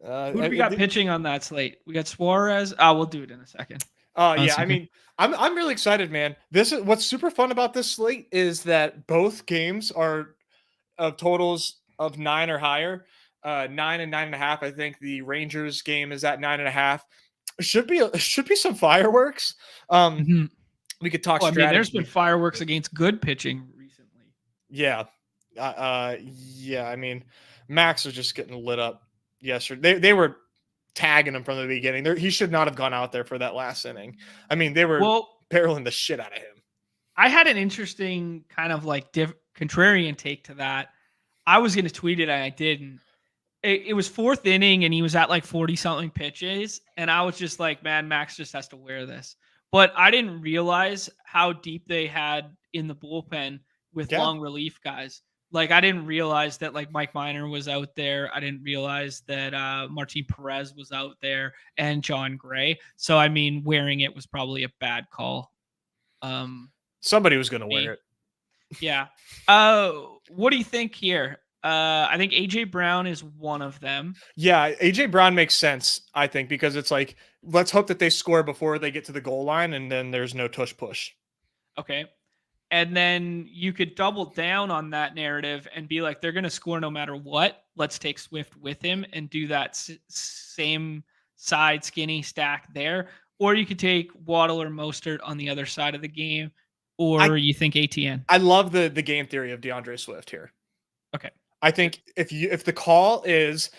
Who do we got pitching on that slate? We got Suarez. We'll do it in a second. Yeah, I mean, I'm really excited, man. This is what's super fun about this slate is that both games are of totals of 9 or higher. 9 and 9.5. I think the Rangers game is at 9.5. Should be some fireworks. Mhm. We could talk Oh, I mean, there's been strategy. fireworks against good pitching recently. Yeah. Yeah, I mean, Max was just getting lit up yesterday. They were tagging him from the beginning. He should not have gone out there for that last inning. I mean, they were Well, barreling the shit out of him. I had an interesting kind of like contrarian take to that. I was going to tweet it and I didn't. It was 4th inning and he was at like 40 something pitches. And I was just like, man, Max just has to wear this. But I didn't realize how deep they had in the bullpen with Yeah. long relief guys. Like I didn't realize that like Mike Minor was out there. I didn't realize that Martin Perez was out there and John Gray. So I mean, wearing it was probably a bad call. Somebody was going to wear it. Yeah. What do you think here? I think AJ Brown is one of them. Yeah, AJ Brown makes sense, I think, because it's like let's hope that they score before they get to the goal line, and then there's no tush push. Okay. And then you could double down on that narrative and be like, they're going to score no matter what. Let's take Swift with him and do that same side skinny stack there. Or you could take Waddle or Mostert on the other side of the game. Or you think ATN. I love the game theory of DeAndre Swift here. Okay. I think if the call is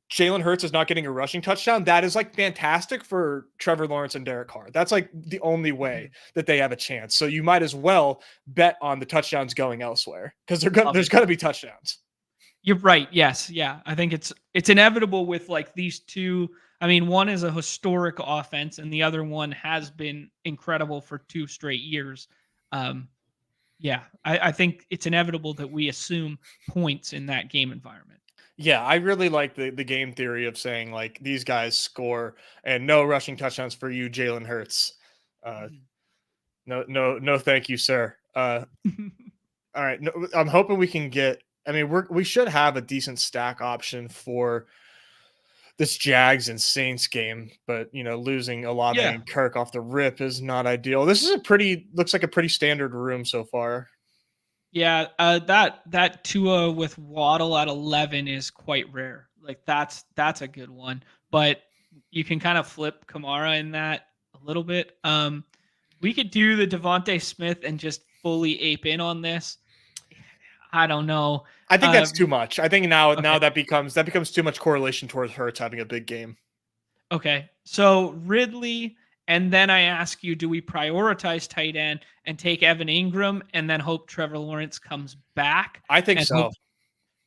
Jalen Hurts is not getting a rushing touchdown, that is like fantastic for Trevor Lawrence and Derek Carr. That's like the only way that they have a chance. So you might as well bet on the touchdowns going elsewhere because there's going to be touchdowns. You're right. Yes. Yeah. I think it's inevitable with like these two. I mean, one is a historic offense and the other one has been incredible for 2 straight years. Yeah, I think it's inevitable that we assume points in that game environment. Yeah, I really like the game theory of saying like these guys score and no rushing touchdowns for you, Jalen Hurts. Uh, no, thank you, sir. All right, no, I'm hoping we can get. I mean, we should have a decent stack option for this Jags and Saints game, but losing Olave Yeah. and Kirk off the rip is not ideal. This is looks like a pretty standard room so far. Yeah, that Tua with Waddle at 11 is quite rare. Like that's a good one, but you can kind of flip Kamara in that a little bit. We could do the Devontae Smith and just fully ape in on this. I don't know. I think that's too much. I think now Okay. that becomes too much correlation towards Hurts having a big game. Okay. So Ridley, and then I ask you, do we prioritize tight end and take Evan Ingram and then hope Trevor Lawrence comes back? I think And so.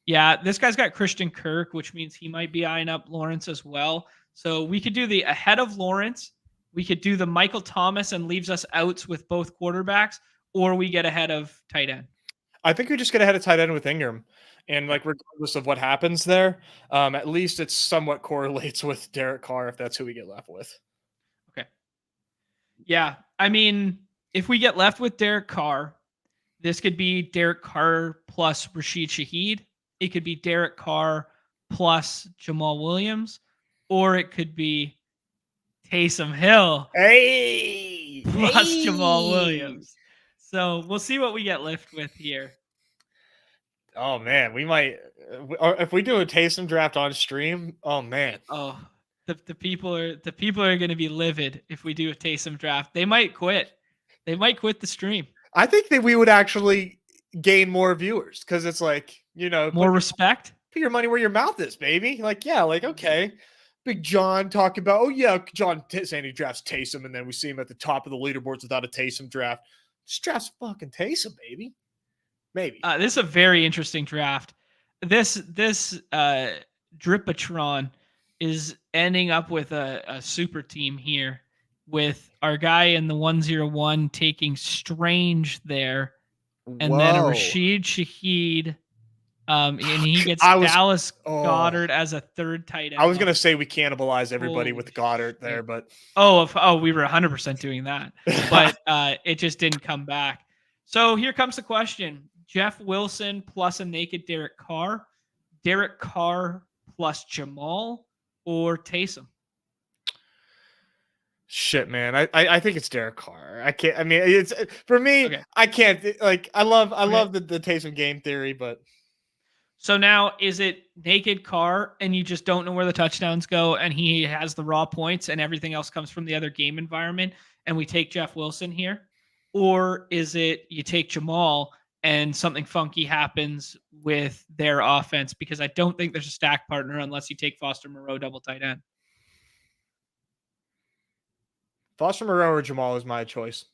Yeah, this guy's got Christian Kirk, which means he might be eyeing up Lawrence as well. So we could do the ahead of Lawrence. We could do the Michael Thomas and leaves us outs with both quarterbacks, or we get ahead of tight end. I think we just get ahead of tight end with Ingram. And Okay. like regardless of what happens there, at least it somewhat correlates with Derek Carr if that's who we get left with. Okay. Yeah. I mean, if we get left with Derek Carr, this could be Derek Carr plus Rashid Shaheed. It could be Derek Carr plus Jamal Williams, or it could be Taysom Hill plus Jamal Williams. So we'll see what we get left with here. Oh man, we might if we do a Taysom draft on stream. Oh man. Oh, the people are going to be livid if we do a Taysom draft. They might quit. They might quit the stream. I think that we would actually gain more viewers because it's like more respect. Put your money where your mouth is, baby. Like okay. Big John talking about, oh yeah, John saying he drafts Taysom, and then we see him at the top of the leaderboards without a Taysom draft. Just drafts fucking Taysom, baby. Maybe. This is a very interesting draft. This Dripatron is ending up with a super team here with our guy in the 101 taking Strange there, and then a Rashid Shaheed. And he gets Dallas Goddard as a third tight end. I was gonna say we cannibalize everybody with Goddard there, but we were 100% doing that, but it just didn't come back. So here comes the question: Jeff Wilson plus a naked Derek Carr plus Jamal, or Taysom? Shit, man. I think it's Derek Carr. I can't. I mean, it's for me. Okay. I can't. Like, I love the Taysom game theory, but. So now is it naked Carr and you just don't know where the touchdowns go and he has the raw points and everything else comes from the other game environment and we take Jeff Wilson here? Or is it you take Jamal and something funky happens with their offense? Because I don't think there's a stack partner unless you take Foster Moreau double tight end. Foster Moreau or Jamal is my choice.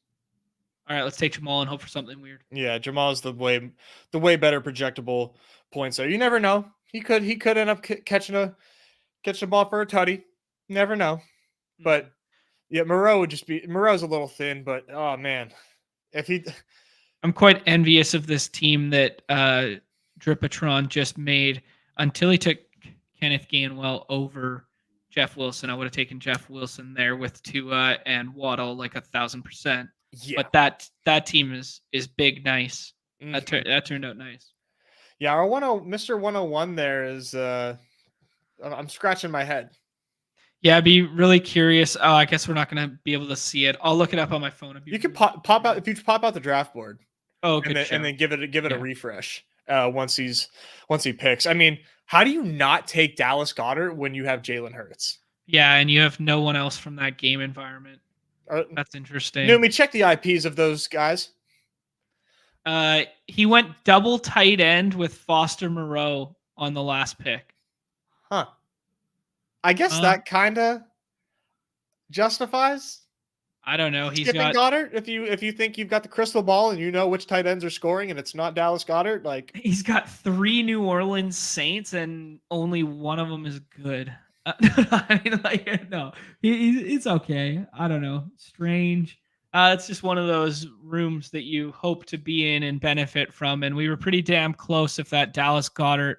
All right, let's take Jamal and hope for something weird. Yeah, Jamal is the way better projectable points there. You never know. He could end up catching a ball for a tutty. Never know. But yeah, Moreau's a little thin, but oh man. I'm quite envious of this team that Dripatron just made. Until he took Kenneth Gainwell over Jeff Wilson, I would have taken Jeff Wilson there with Tua and Waddle like 1,000%. Yeah. But that team is big, nice. Mm-hmm. That turned out nice. Yeah, our Mr. 101 there is I'm scratching my head. Yeah, I'd be really curious. Oh, I guess we're not going to be able to see it. I'll look it up on my phone. You can pop out if you pop out the draft board. Oh, and then give it a refresh once he picks. I mean, how do you not take Dallas Goedert when you have Jalen Hurts? Yeah, and you have no one else from that game environment. That's interesting. Neumy, check the IPs of those guys. He went double tight end with Foster Moreau on the last pick. Huh. I guess that kind of justifies. I don't know. He's got Goddard. If you think you've got the crystal ball and you know which tight ends are scoring and it's not Dallas Goedert, like he's got 3 New Orleans Saints and only one of them is good. I mean, like, no, it's okay. I don't know. Strange. It's just one of those rooms that you hope to be in and benefit from. And we were pretty damn close if that Dallas Goedert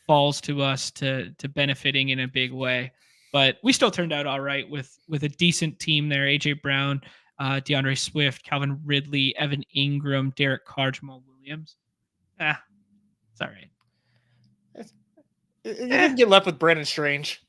falls to us to benefiting in a big way. But we still turned out all right with a decent team there. AJ Brown, DeAndre Swift, Calvin Ridley, Evan Ingram, Derek Carr, Jamal Williams. It's all right. You didn't get left with Brandon Strange.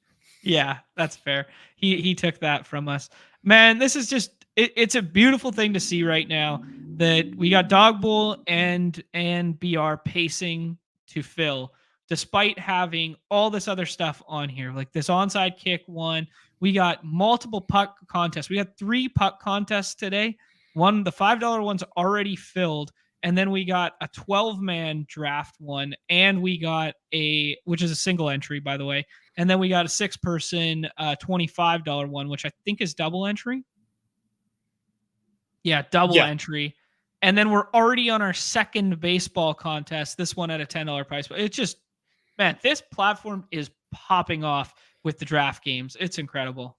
Yeah, that's fair. He took that from us. Man, this is just it's a beautiful thing to see right now that we got Dog Bowl and BR pacing to fill despite having all this other stuff on here. Like this onside kick one. We got multiple puck contests. We got 3 puck contests today. One, the $5 one's already filled. And then we got a 12-man draft one, and we got which is a single entry, by the way. And then we got a 6-person $25 one, which I think is double entry. Yeah, double entry. And then we're already on our second baseball contest, this one at a $10 price. But it's just, man, this platform is popping off with the draft games. It's incredible.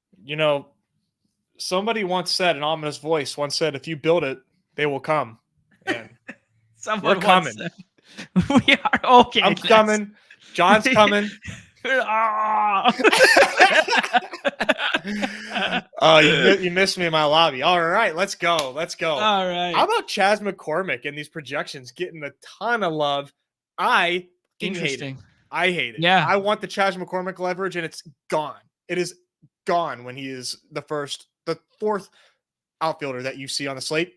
Somebody once said, an ominous voice once said, if you build it, they will come. And we're coming. We are okay. I'm coming. John's coming. Oh, you missed me in my lobby. All right, let's go. All right. How about Chas McCormick and these projections getting a ton of love? I hate it. Yeah. I want the Chas McCormick leverage, and it's gone. It is gone when he is the 4th outfielder that you see on the slate.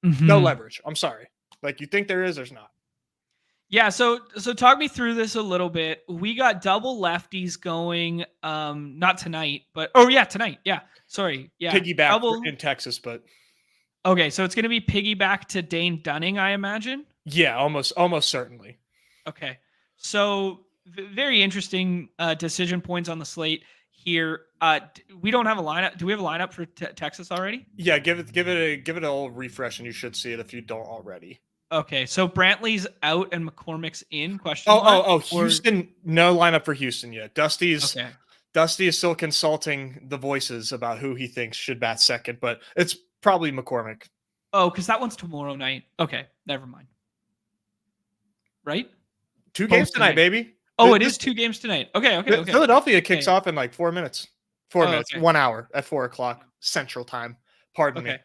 Mm-hmm. No leverage. I'm sorry. Like, you think there is, there's not. Yeah, so talk me through this a little bit. We got double lefties going, not tonight, but tonight. Yeah, sorry. Yeah, piggyback in Texas, but okay, so it's going to be piggyback to Dane Dunning, I imagine. Yeah, almost certainly. Okay, so very interesting decision points on the slate here. We don't have a lineup. Do we have a lineup for Texas already? Yeah, give it a little refresh, and you should see it if you don't already. Okay, so Brantley's out and McCormick's in? Houston, no lineup for Houston yet. Dusty is still consulting the voices about who he thinks should bat second, but it's probably McCormick. Oh, because that one's tomorrow night. Okay, never mind. Right? 2 games tonight, baby. Oh, it is 2 games tonight. Okay. Philadelphia kicks off in like 4 minutes. 4 minutes, okay. 1 hour at 4:00 Central Time. Pardon me.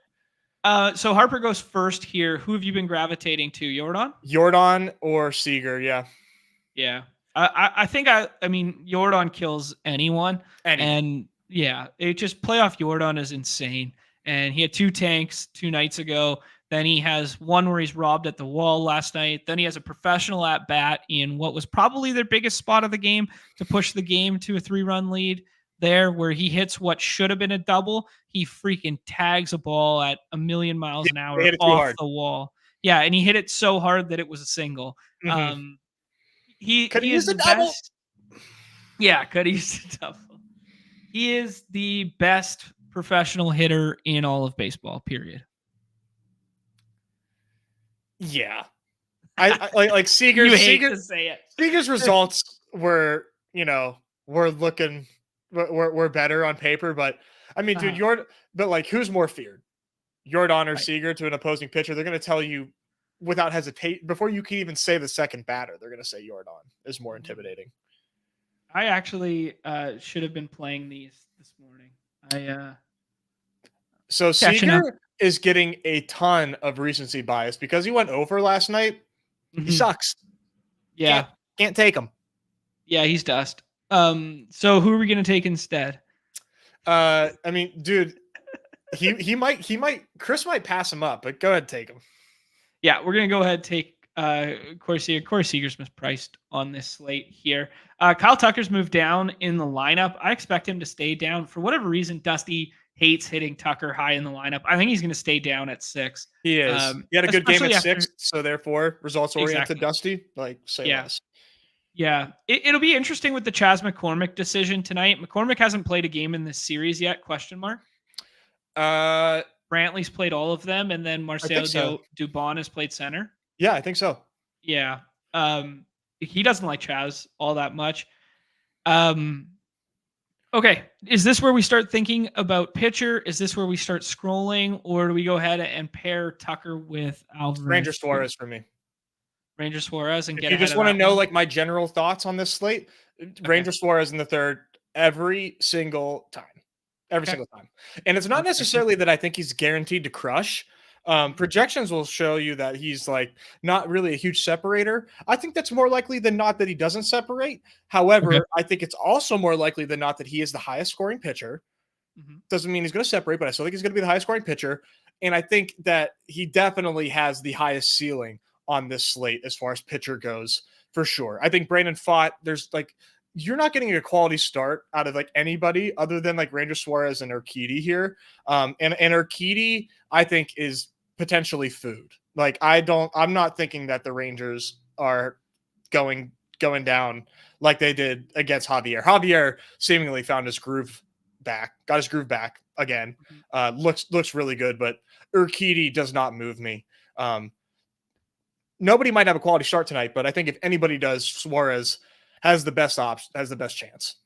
So Harper goes first here. Who have you been gravitating to? Jordan or Seager? Yeah. Yeah. I think Jordan kills anyone. And yeah, it just playoff Jordan is insane. And he had 2 tanks 2 nights ago. Then he has one where he's robbed at the wall last night. Then he has a professional at bat in what was probably their biggest spot of the game to push the game to a 3-run lead. There where he hits what should have been a double, he freaking tags a ball at 1,000,000 miles an hour off the wall. Yeah, and he hit it so hard that it was a single. Mm-hmm. He is the best. Yeah, could he use a double? He is the best professional hitter in all of baseball, period. Yeah. I like Seager's. You hate to say it. Seager's results were looking we're better on paper, but I mean, dude, who's more feared? Jordan or Seager to an opposing pitcher? They're going to tell you without hesitation before you can even say the second batter. They're going to say Jordan is more intimidating. I actually should have been playing these this morning. So Seager is getting a ton of recency bias because he went over last night. Mm-hmm. He sucks. Yeah, can't take him. Yeah, he's dust. So who are we going to take instead? I mean, dude, he might Chris might pass him up, but go ahead and take him. Yeah, we're going to go ahead and take Corey Seager. Corey Seager's mispriced on this slate here. Kyle Tucker's moved down in the lineup. I expect him to stay down. For whatever reason, Dusty hates hitting Tucker high in the lineup. I think he's going to stay down at 6. He is. He had a good game at 6, so therefore results-oriented Dusty. Say less. Yeah, it'll be interesting with the Chas McCormick decision tonight. McCormick hasn't played a game in this series yet, ? Brantley's played all of them, and then Marcelo Dubon has played center. Yeah, I think so. Yeah. He doesn't like Chas all that much. Okay, is this where we start thinking about pitcher? Is this where we start scrolling, or do we go ahead and pair Tucker with Alvarez? Ranger Suarez for me. Ranger Suarez and If get you ahead just of want to that know one? like my general thoughts on this slate, Okay. Ranger Suarez in the third every single time. Every Okay. single time. And it's not Sounds fair to me. necessarily that I think he's guaranteed to crush. Mhm. Projections will show you that he's like not really a huge separator. I think that's more likely than not that he doesn't separate. Okay. However, I think it's also more likely than not that he is the highest scoring pitcher. Mhm. Doesn't mean he's going to separate, but I still think he's going to be the highest scoring pitcher. And I think that he definitely has the highest ceiling on this slate as far as pitcher goes, for sure. I think Brandon Pfaadt, there's like, you're not getting a quality start out of like anybody other than like Ranger Suarez and Urquidy here. And Urquidy, I think, is potentially food. Like, I'm not thinking that the Rangers are going down like they did against Javier. Javier seemingly found his groove got his groove back again. Mhm. Looks really good, but Urquidy does not move me. Nobody might have a quality start tonight, but I think if anybody does, Suarez has the best option, has the best chance.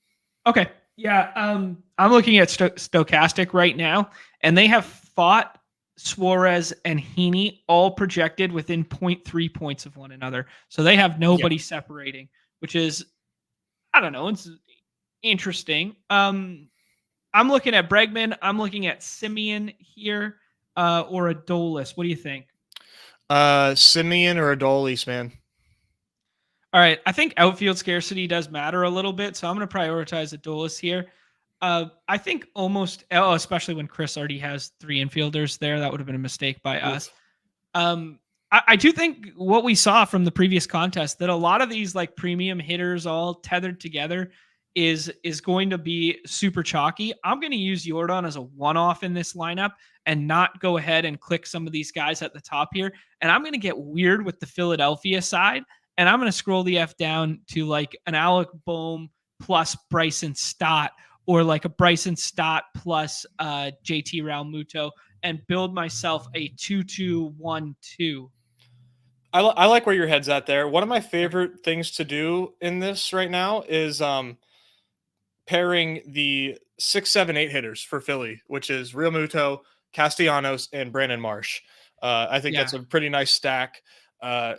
Okay. Yeah. I'm looking at Stochastic right now, and they have fought Suarez and Heaney all projected within 0.3 points of one another. So they have Yeah, nobody separating, which is, I don't know, it's interesting. I'm looking at Bregman. I'm looking at Simeon here, or Adolis. What do you think? Simeon or Adolis, man. All right, I think outfield scarcity does matter a little bit, so I'm going to prioritize Adolis here. I think especially when Chris already has 3 infielders there, that would have been a mistake by us. Oof. I do think what we saw from the previous contest, that a lot of these like premium hitters all tethered together is going to be super chalky. I'm going to use Jordan as a one-off in this lineup and not go ahead and click some of these guys at the top here. And I'm going to get weird with the Philadelphia side, and I'm going to scroll the F down to like an Alec Boehm plus Bryson Stott, or like a Bryson Stott plus JT Realmuto, and build myself a 2-2-1-2. I like where your head's at there. One of my favorite things to do in this right now is pairing the 6, 7, 8 hitters for Philly, which is Real Muto, Castellanos, and Brandon Marsh. I think Yeah. that's a pretty nice stack. Going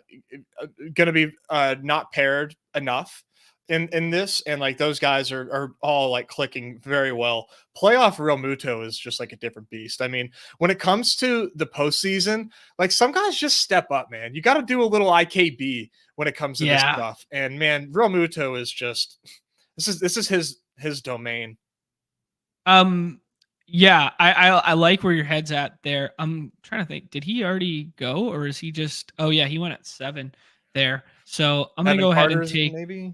to be not paired enough in this, and like those guys are all like clicking very well. Playoff Real Muto is just like a different beast. I mean, when it comes to the postseason, like some guys just step up, man. You got to do a little IKB when it comes to this Yeah. stuff. And man, Real Muto is just this is his domain. Yeah, I like where your head's at there. I'm trying to think. Did he already go, or is he just? Oh yeah, he went at 7 there. So I'm gonna Evan go ahead and Carter's take. maybe.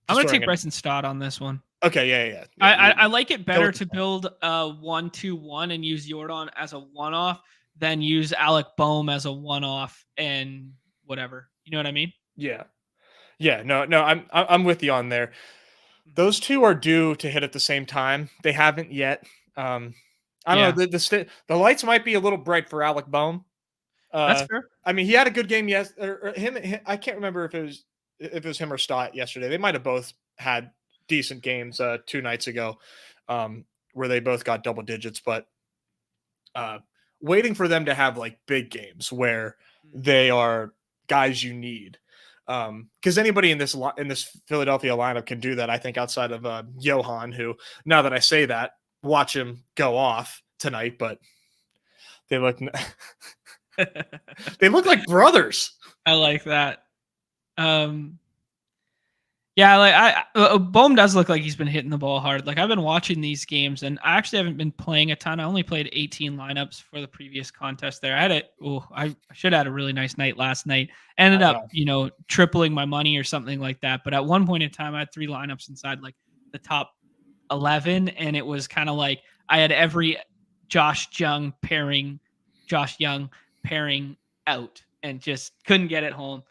I'm Just gonna throwing take it. Bryson Stott on this one. Okay, yeah. I like it Go better with to the plan. build a 1-2-1 and use Jordan as a one-off than use Alec Boehm as a one-off and whatever. You know what I mean? Yeah. No. I'm with you on there. Mhm. Those two are due to hit at the same time. They haven't yet. I don't Yeah, know. The lights might be a little bright for Alec Boehm. that's Uh, fair. I mean, he had a good game. Yes, or him. I can't remember if it was him or Stott yesterday. They might have both had decent games 2 nights ago, where they both got double digits. But uh, waiting for them to have like big games where Mhm. they are guys you need. Because anybody in this Philadelphia lineup can do that. I think outside of Johan, who now that I say that, watch him go off tonight, but they look they look like brothers. I like that. Um, Yeah, like Bohm does look like he's been hitting the ball hard. Like I've been watching these games, and I actually haven't been playing a ton. I only played 18 lineups for the previous contest. There, I had it. Oh, I should have had a really nice night last night. Ended I up, know. tripling my money or something like that. But at one point in time, I had 3 lineups inside like the top 11, and it was kind of like I had every Josh Young pairing, Josh Young pairing out, and just couldn't get it home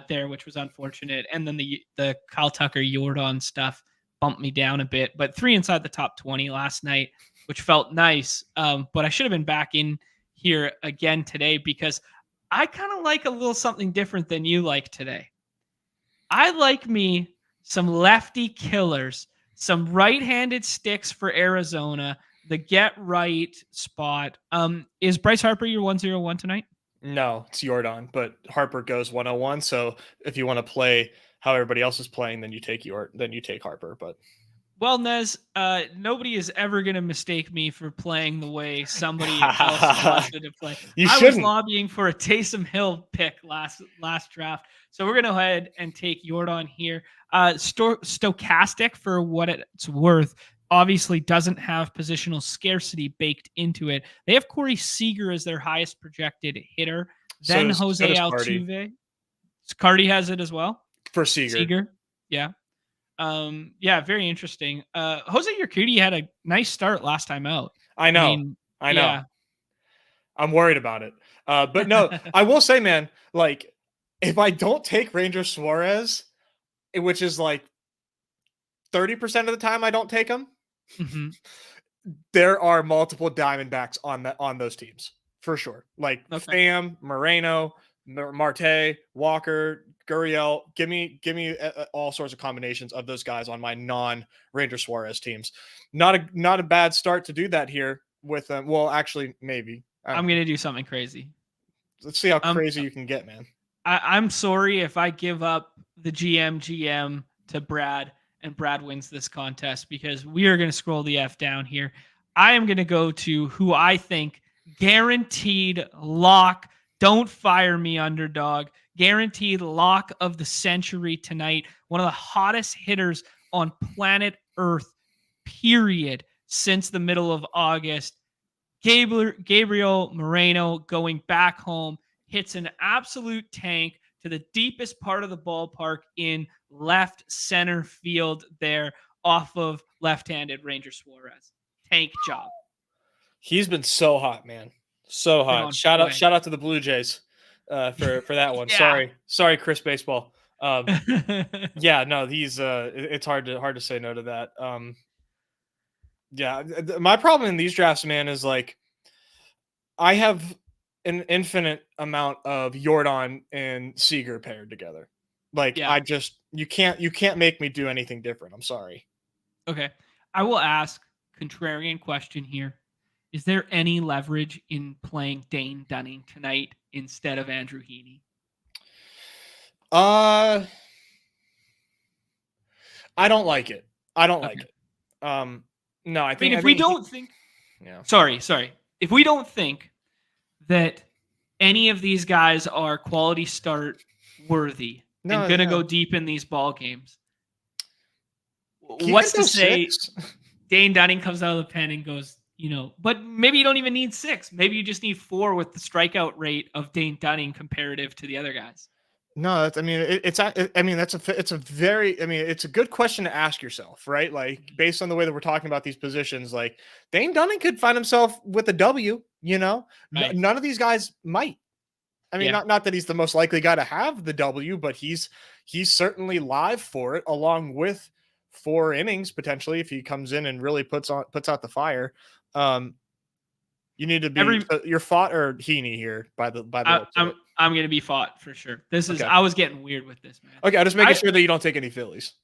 there, which was unfortunate. And then the Kyle Tucker Jordan stuff bumped me down a bit, but 3 inside the top 20 last night, which felt nice. But I should have been back in here again today because I kind of like a little something different than you like today. I like me some lefty killers, some right-handed sticks for Arizona, the get right spot. Is Bryce Harper your 101 tonight? No, it's Jordan, but Harper goes 101. So if you want to play how everybody else is playing, then you take Harper. But Well, Nez, nobody is ever going to mistake me for playing the way somebody else wants me to play. you I was shouldn't. lobbying for a Taysom Hill pick last draft, so we're going to go ahead and take Jordan here. Stochastic, for what it's worth, obviously doesn't have positional scarcity baked into it. They have Corey Seager as their highest projected hitter, then So Jose does Cardi Altuve. Cardi has it as well. for Seager. Seager, yeah. Yeah, very interesting. Jose Urquidy had a nice start last time out. I know. I know. Yeah. I'm worried about it. But no, I will say, man, like if I don't take Ranger Suarez, which is like 30% of the time I don't take him, Mm-hmm. there are multiple Diamondbacks on those teams for sure. Like Okay. Pham, Moreno, Marte, Walker, Gurriel. Give me all sorts of combinations of those guys on my non-Ranger Suarez teams. Not a bad start to do that here with them. Well, actually, maybe. I'm gonna do something crazy. Let's see how crazy you can get, man. I'm sorry if I give up the GM to Brad and Brad wins this contest, because we are going to scroll the F down here. I am going to go to who I think guaranteed lock. Don't fire me, underdog. Guaranteed lock of the century tonight. One of the hottest hitters on planet Earth, period, since the middle of August. Gabriel Moreno going back home, hits an absolute tank to the deepest part of the ballpark in left center field there off of left-handed Ranger Suarez. Tank job. He's been so hot, man. So hot. Shout out to the Blue Jays for that one. Yeah. Sorry, Chris Baseball. Yeah, no, he's it's hard to say no to that. Yeah, my problem in these drafts, man, is like I have an infinite amount of Jordan and Seager paired together. Like Yeah. you can't make me do anything different. I'm sorry. Okay. I will ask contrarian question here. Is there any leverage in playing Dane Dunning tonight instead of Andrew Heaney? I don't like it. I don't like it. No, I think if we don't think, yeah. Sorry. If we don't think that any of these guys are quality start worthy and going to go deep in these ball games, what's to say Dane Dunning comes out of the pen and goes, but maybe you don't even need 6. Maybe you just need 4 with the strikeout rate of Dane Dunning comparative to the other guys. No, it's a good question to ask yourself, right? Like based on the way that we're talking about these positions, like Dane Dunning could find himself with a W, right. None of these guys might. I mean, not that he's the most likely guy to have the W, but he's certainly live for it, along with 4 innings potentially if he comes in and really puts out the fire. You need to be you're Fought or Heaney here by the I'm going to be Fought for sure. This is I was getting weird with this, man. Okay, I'm just making sure that you don't take any Phillies.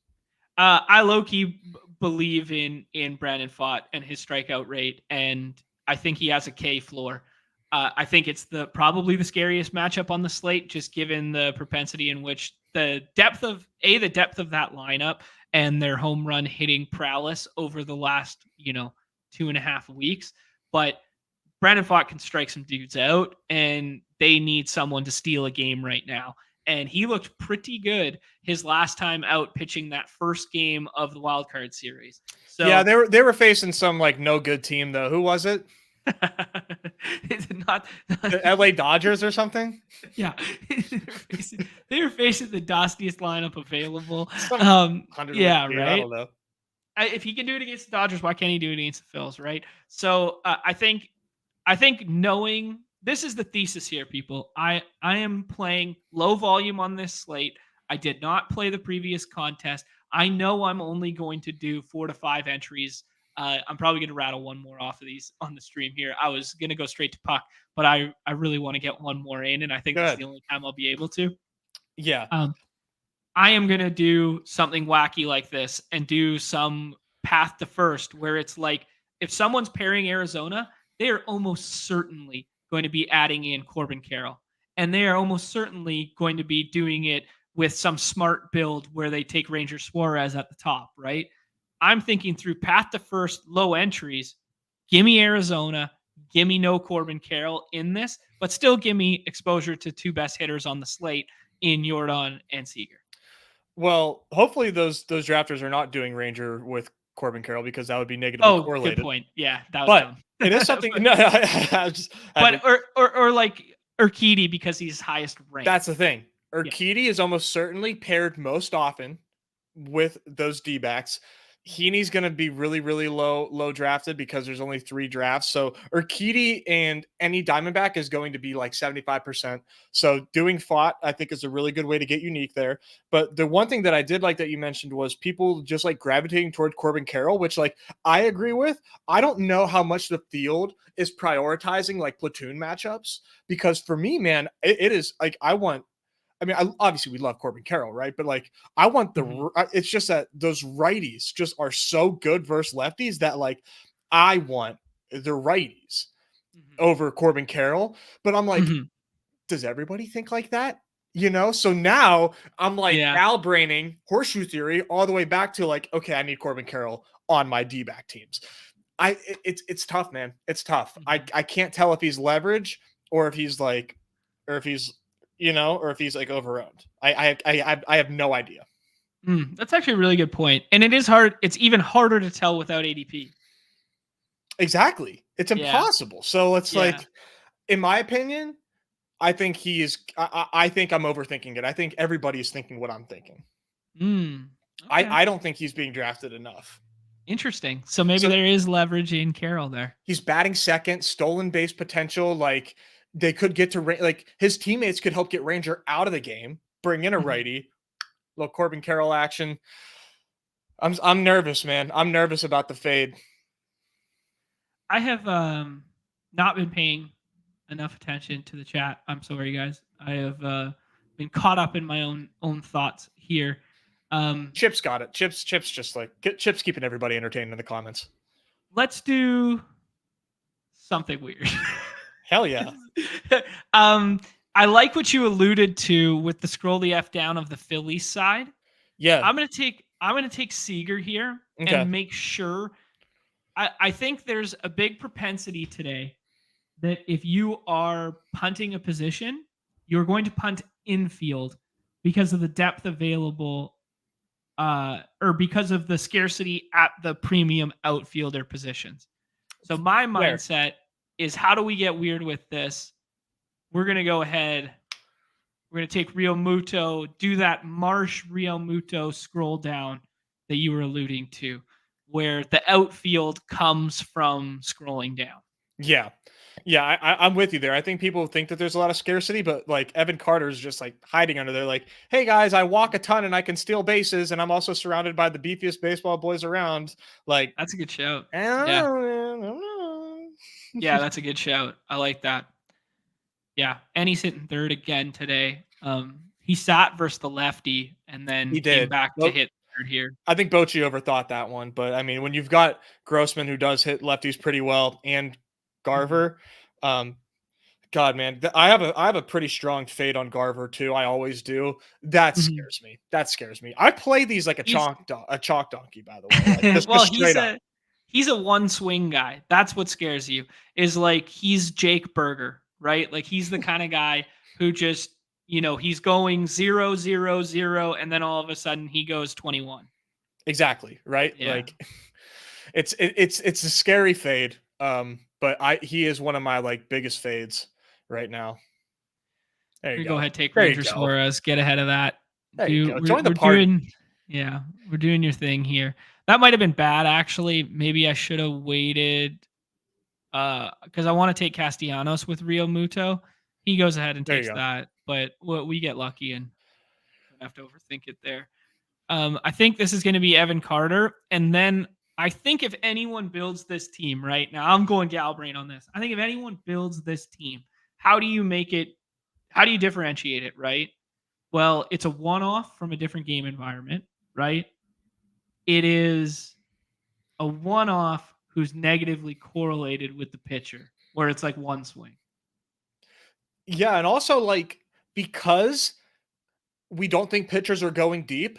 I low-key believe in Brandon Fought and his strikeout rate, and I think he has a K floor. I think it's probably the scariest matchup on the slate, just given the propensity in which the depth of that lineup and their home run hitting prowess over the last 2.5 weeks. But Brandon Fought can strike some dudes out, and they need someone to steal a game right now. And he looked pretty good his last time out pitching that first game of the wild card series. So yeah, they were facing some like no good team though. Who was it? Is it not the LA Dodgers or something? Yeah, they were facing the dustiest lineup available. Yeah, right. I don't know. If he can do it against the Dodgers, why can't he do it against the Phils, right? So I think knowing this is the thesis here, people. I am playing low volume on this slate. I did not play the previous contest. I know I'm only going to do 4 to 5 entries. I'm probably going to rattle one more off of these on the stream here. I was going to go straight to puck, but I really want to get one more in, and I think that's the only time I'll be able to. Yeah. I am going to do something wacky like this and do some path to first, where it's like if someone's pairing Arizona, they are almost certainly going to be adding in Corbin Carroll. and they are almost certainly going to be doing it with some smart build where they take Ranger Suarez at the top, right? I'm thinking through path to first, low entries. Give me Arizona. Give me no Corbin Carroll in this, but still give me exposure to two best hitters on the slate in Jordan and Seager. Well, hopefully those drafters are not doing Ranger with Corbin Carroll because that would be negatively Oh, good correlated. point. Yeah, that was But dumb. it is something. No, I just had but to. or like Urquidy because he's highest ranked. That's the thing. Yeah. Urquidy is almost certainly paired most often with those D backs. Heaney's going to be really, really low drafted because there's only 3 drafts. So Urquidy and any Diamondback is going to be like 75%. So doing Fought, I think, is a really good way to get unique there. But the one thing that I did like that you mentioned was people just like gravitating toward Corbin Carroll, which like I agree with. I don't know how much the field is prioritizing like platoon matchups because for me, man, it is like obviously we love Corbin Carroll, right? But like, I want it's just that those righties just are so good versus lefties that like, I want the righties over Corbin Carroll. But I'm like, does everybody think like that? So now I'm like Al braining horseshoe theory all the way back to like, okay, I need Corbin Carroll on my D-back teams. It's tough, man. It's tough. I can't tell if he's leverage or if he's like, or if he's or if he's like overowned. I have no idea. That's actually a really good point. And it is hard. It's even harder to tell without ADP. Exactly. It's impossible. So it's like, in my opinion, I think he is. I think I'm overthinking it. I think everybody is thinking what I'm thinking. Okay. I don't think he's being drafted enough. Interesting. So maybe there is leverage in Carroll there. He's batting second, stolen base potential. Like they could get to like his teammates could help get Ranger out of the game, bring in a righty, little Corbin Carroll action. I'm nervous, man. I'm nervous about the fade. I have not been paying enough attention to the chat. I'm sorry, guys. I have been caught up in my own thoughts here. Chip's got it. Chip's just like Chip's keeping everybody entertained in the comments. Let's do something weird. Hell yeah. I like what you alluded to with the scroll the F down of the Phillies side. Yeah. I'm gonna take Seager here and make sure. I think there's a big propensity today that if you are punting a position, you're going to punt infield because of the depth available, or because of the scarcity at the premium outfielder positions. So my mindset is, how do we get weird with this? We're going to go ahead. We're going to take Real Muto, do that Marsh Real Muto scroll down that you were alluding to, where the outfield comes from scrolling down. Yeah. Yeah, I'm with you there. I think people think that there's a lot of scarcity, but like Evan Carter is just like hiding under there. Like, hey guys, I walk a ton and I can steal bases, and I'm also surrounded by the beefiest baseball boys around. Like, that's a good shout. Yeah, that's a good shout. I like that. Yeah, and he's hitting third again today. He sat versus the lefty and then came back to hit third here. I think Bochy overthought that one, but I mean, when you've got Grossman who does hit lefties pretty well and Garver, God, man, I have a pretty strong fade on Garver too. I always do. That scares me. That scares me. I play these like a chalk donkey, by the way. Like, well, he's a one swing guy. That's what scares you. Is like he's Jake Berger, right? Like he's the kind of guy who just he's going 0, 0, 0, and then all of a sudden he goes 21. Exactly, right? Yeah. Like it's a scary fade. But he is one of my like biggest fades right now. There you go. Go ahead, take Ranger Suarez, get ahead of that. There you go. Join the party. We're doing your thing here. That might have been bad, actually. Maybe I should have waited because I want to take Castellanos with Rio Muto. He goes ahead and takes that, but we get lucky and don't have to overthink it there. I think this is going to be Evan Carter, and then I think if anyone builds this team right now, I'm going Galbrain on this. I think if anyone builds this team, how do you make it? How do you differentiate it, right? Well, it's a one-off from a different game environment, right? It is a one-off who's negatively correlated with the pitcher, where it's like one swing. Yeah, and also like because we don't think pitchers are going deep,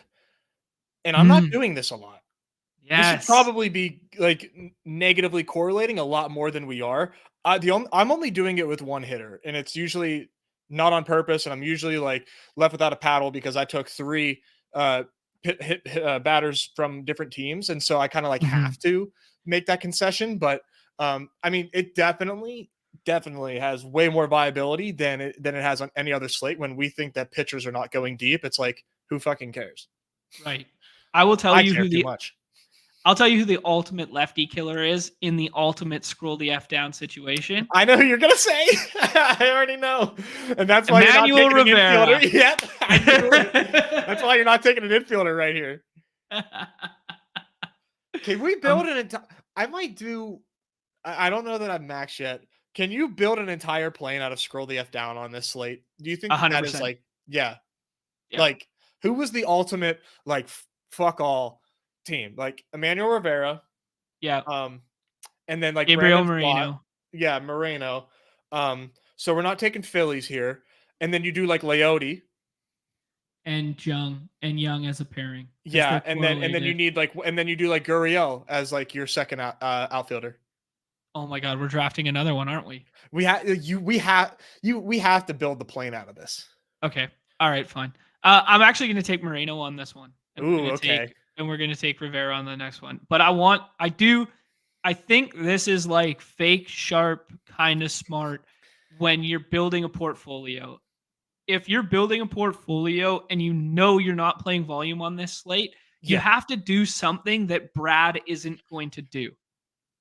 and I'm not Mm, doing this a lot. We should yes. probably be like negatively correlating a lot more than we are. I'm only doing it with one hitter, and it's usually not on purpose. And I'm usually like left without a paddle because I took three uh, batters from different teams, and so I kind of like Mhm. have to make that concession. But I mean, it definitely has way more viability than it has on any other slate. When we think that pitchers are not going deep, it's like who fucking cares? Right. I will tell I you care who too the much. I'll tell you who the ultimate lefty killer is in the ultimate scroll the F down situation. I know who you're gonna say. I already know, and that's why you're not Emmanuel taking an infielder. Rivera. Yep, I knew it. That's why you're not taking an infielder right here. Can we build um, an entire? I might do. I don't know that I'm max yet. Can you build an entire plane out of scroll the F down on this slate? Do you think that that is 100%. like, yeah, Yeah. like who was the ultimate like fuck all team? Like Emmanuel Rivera, Yeah. um, and then like Gabriel Brandon Flott, Moreno yeah, Moreno. So we're not taking Phillies here, and then you do like Leote, and Young as a pairing because yeah, they're and then you correlated. need like and then you do like Gurriel as like your second outfielder. Oh my God, we're drafting another one, aren't we? We have to build the plane out of this. Okay. All right, fine. I'm actually going to take Moreno on this one, and Ooh, okay. we're going to take Rivera on the next one. But I think this is like fake sharp, kind of smart when you're building a portfolio. If you're building a portfolio and you know you're not playing volume on this slate, you Yeah, have to do something that Brad isn't going to do.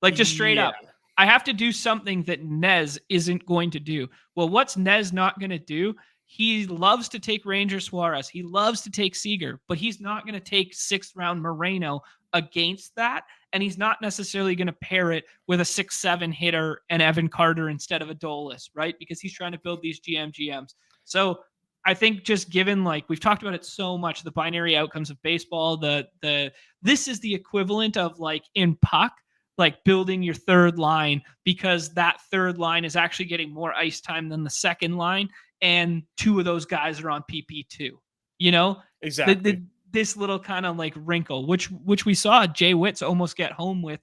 Like just straight yeah, up. I have to do something that Nez isn't going to do. Well, what's Nez not going to do? He loves to take Ranger Suarez. He loves to take Seager, but he's not going to take 6th round Moreno against that. And he's not necessarily going to pair it with a 6-7 hitter and Evan Carter instead of a Dolis, right? Because he's trying to build these GMs. So I think just given like we've talked about it so much, the binary outcomes of baseball, this is the equivalent of like in puck like building your third line because that third line is actually getting more ice time than the second line. And two of those guys are on PP2. You know, exactly. this little kind of like wrinkle, which we saw Jay Witz almost get home with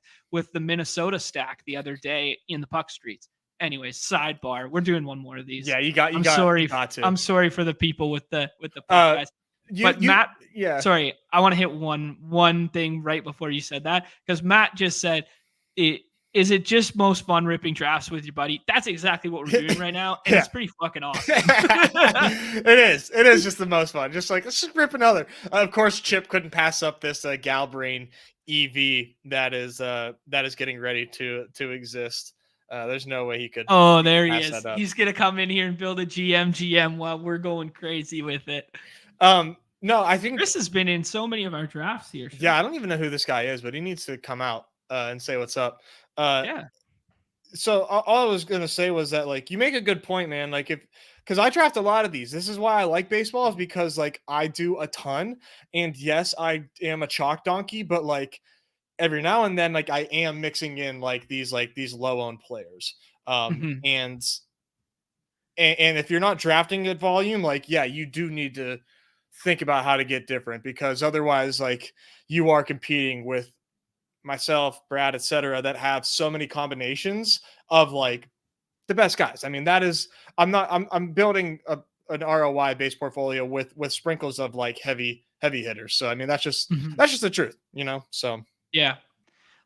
the Minnesota stack the other day in the puck streets. Anyways, sidebar. We're doing one more of these. Yeah, you got to. I'm sorry for the people with the puck Uh, guys. you But you Matt, yeah. sorry, I want to hit one thing right before you said that because Matt just said, "Is it just most fun ripping drafts with your buddy?" That's exactly what we're doing right now, and Yeah. it's pretty fucking awesome. It is. It is just the most fun. Just like let's just rip another. Of course, Chip couldn't pass up this Galbrain EV that is getting ready to exist. There's no way Oh, he could there he pass is. that up. He's gonna come in here and build a GM while we're going crazy with it. No, I think Chris has been in so many of our drafts here. yeah, I don't even know who this guy is, but he needs to come out and say what's up. Uh, Yeah. so all I was gonna say was that like you make a good point, man. Like if because I draft a lot of these. This is why I like baseball is because like I do a ton, and yes, I am a chalk donkey, but like every now and then, like I am mixing in like these low owned players. Mhm. And if you're not drafting at volume, like yeah, you do need to think about how to get different because otherwise, like you are competing with myself, Brad, etc., that have so many combinations of like the best guys. I mean, that is I'm building an ROI based portfolio with sprinkles of like heavy hitters. So I mean Mhm. that's just the truth, you know. So Yeah.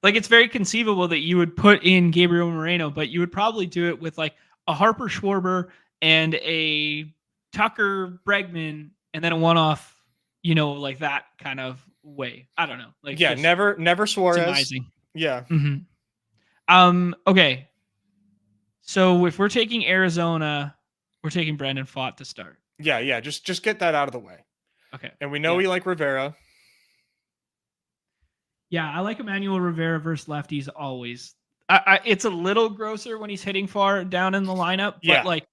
Like it's very conceivable that you would put in Gabriel Moreno, but you would probably do it with like a Harper Schwarber and a Tucker Bregman and then a one-off, like that kind of way. I don't know. Like yeah, just never Suarez. surmising. Yeah. Hmm. Okay. So if we're taking Arizona, we're taking Brandon Pfaadt to start. Yeah. Just get that out of the way. Okay. And we know Yeah. we like Rivera. Yeah, I like Emmanuel Rivera versus lefties always. It's a little grosser when he's hitting far down in the lineup, but Yeah. like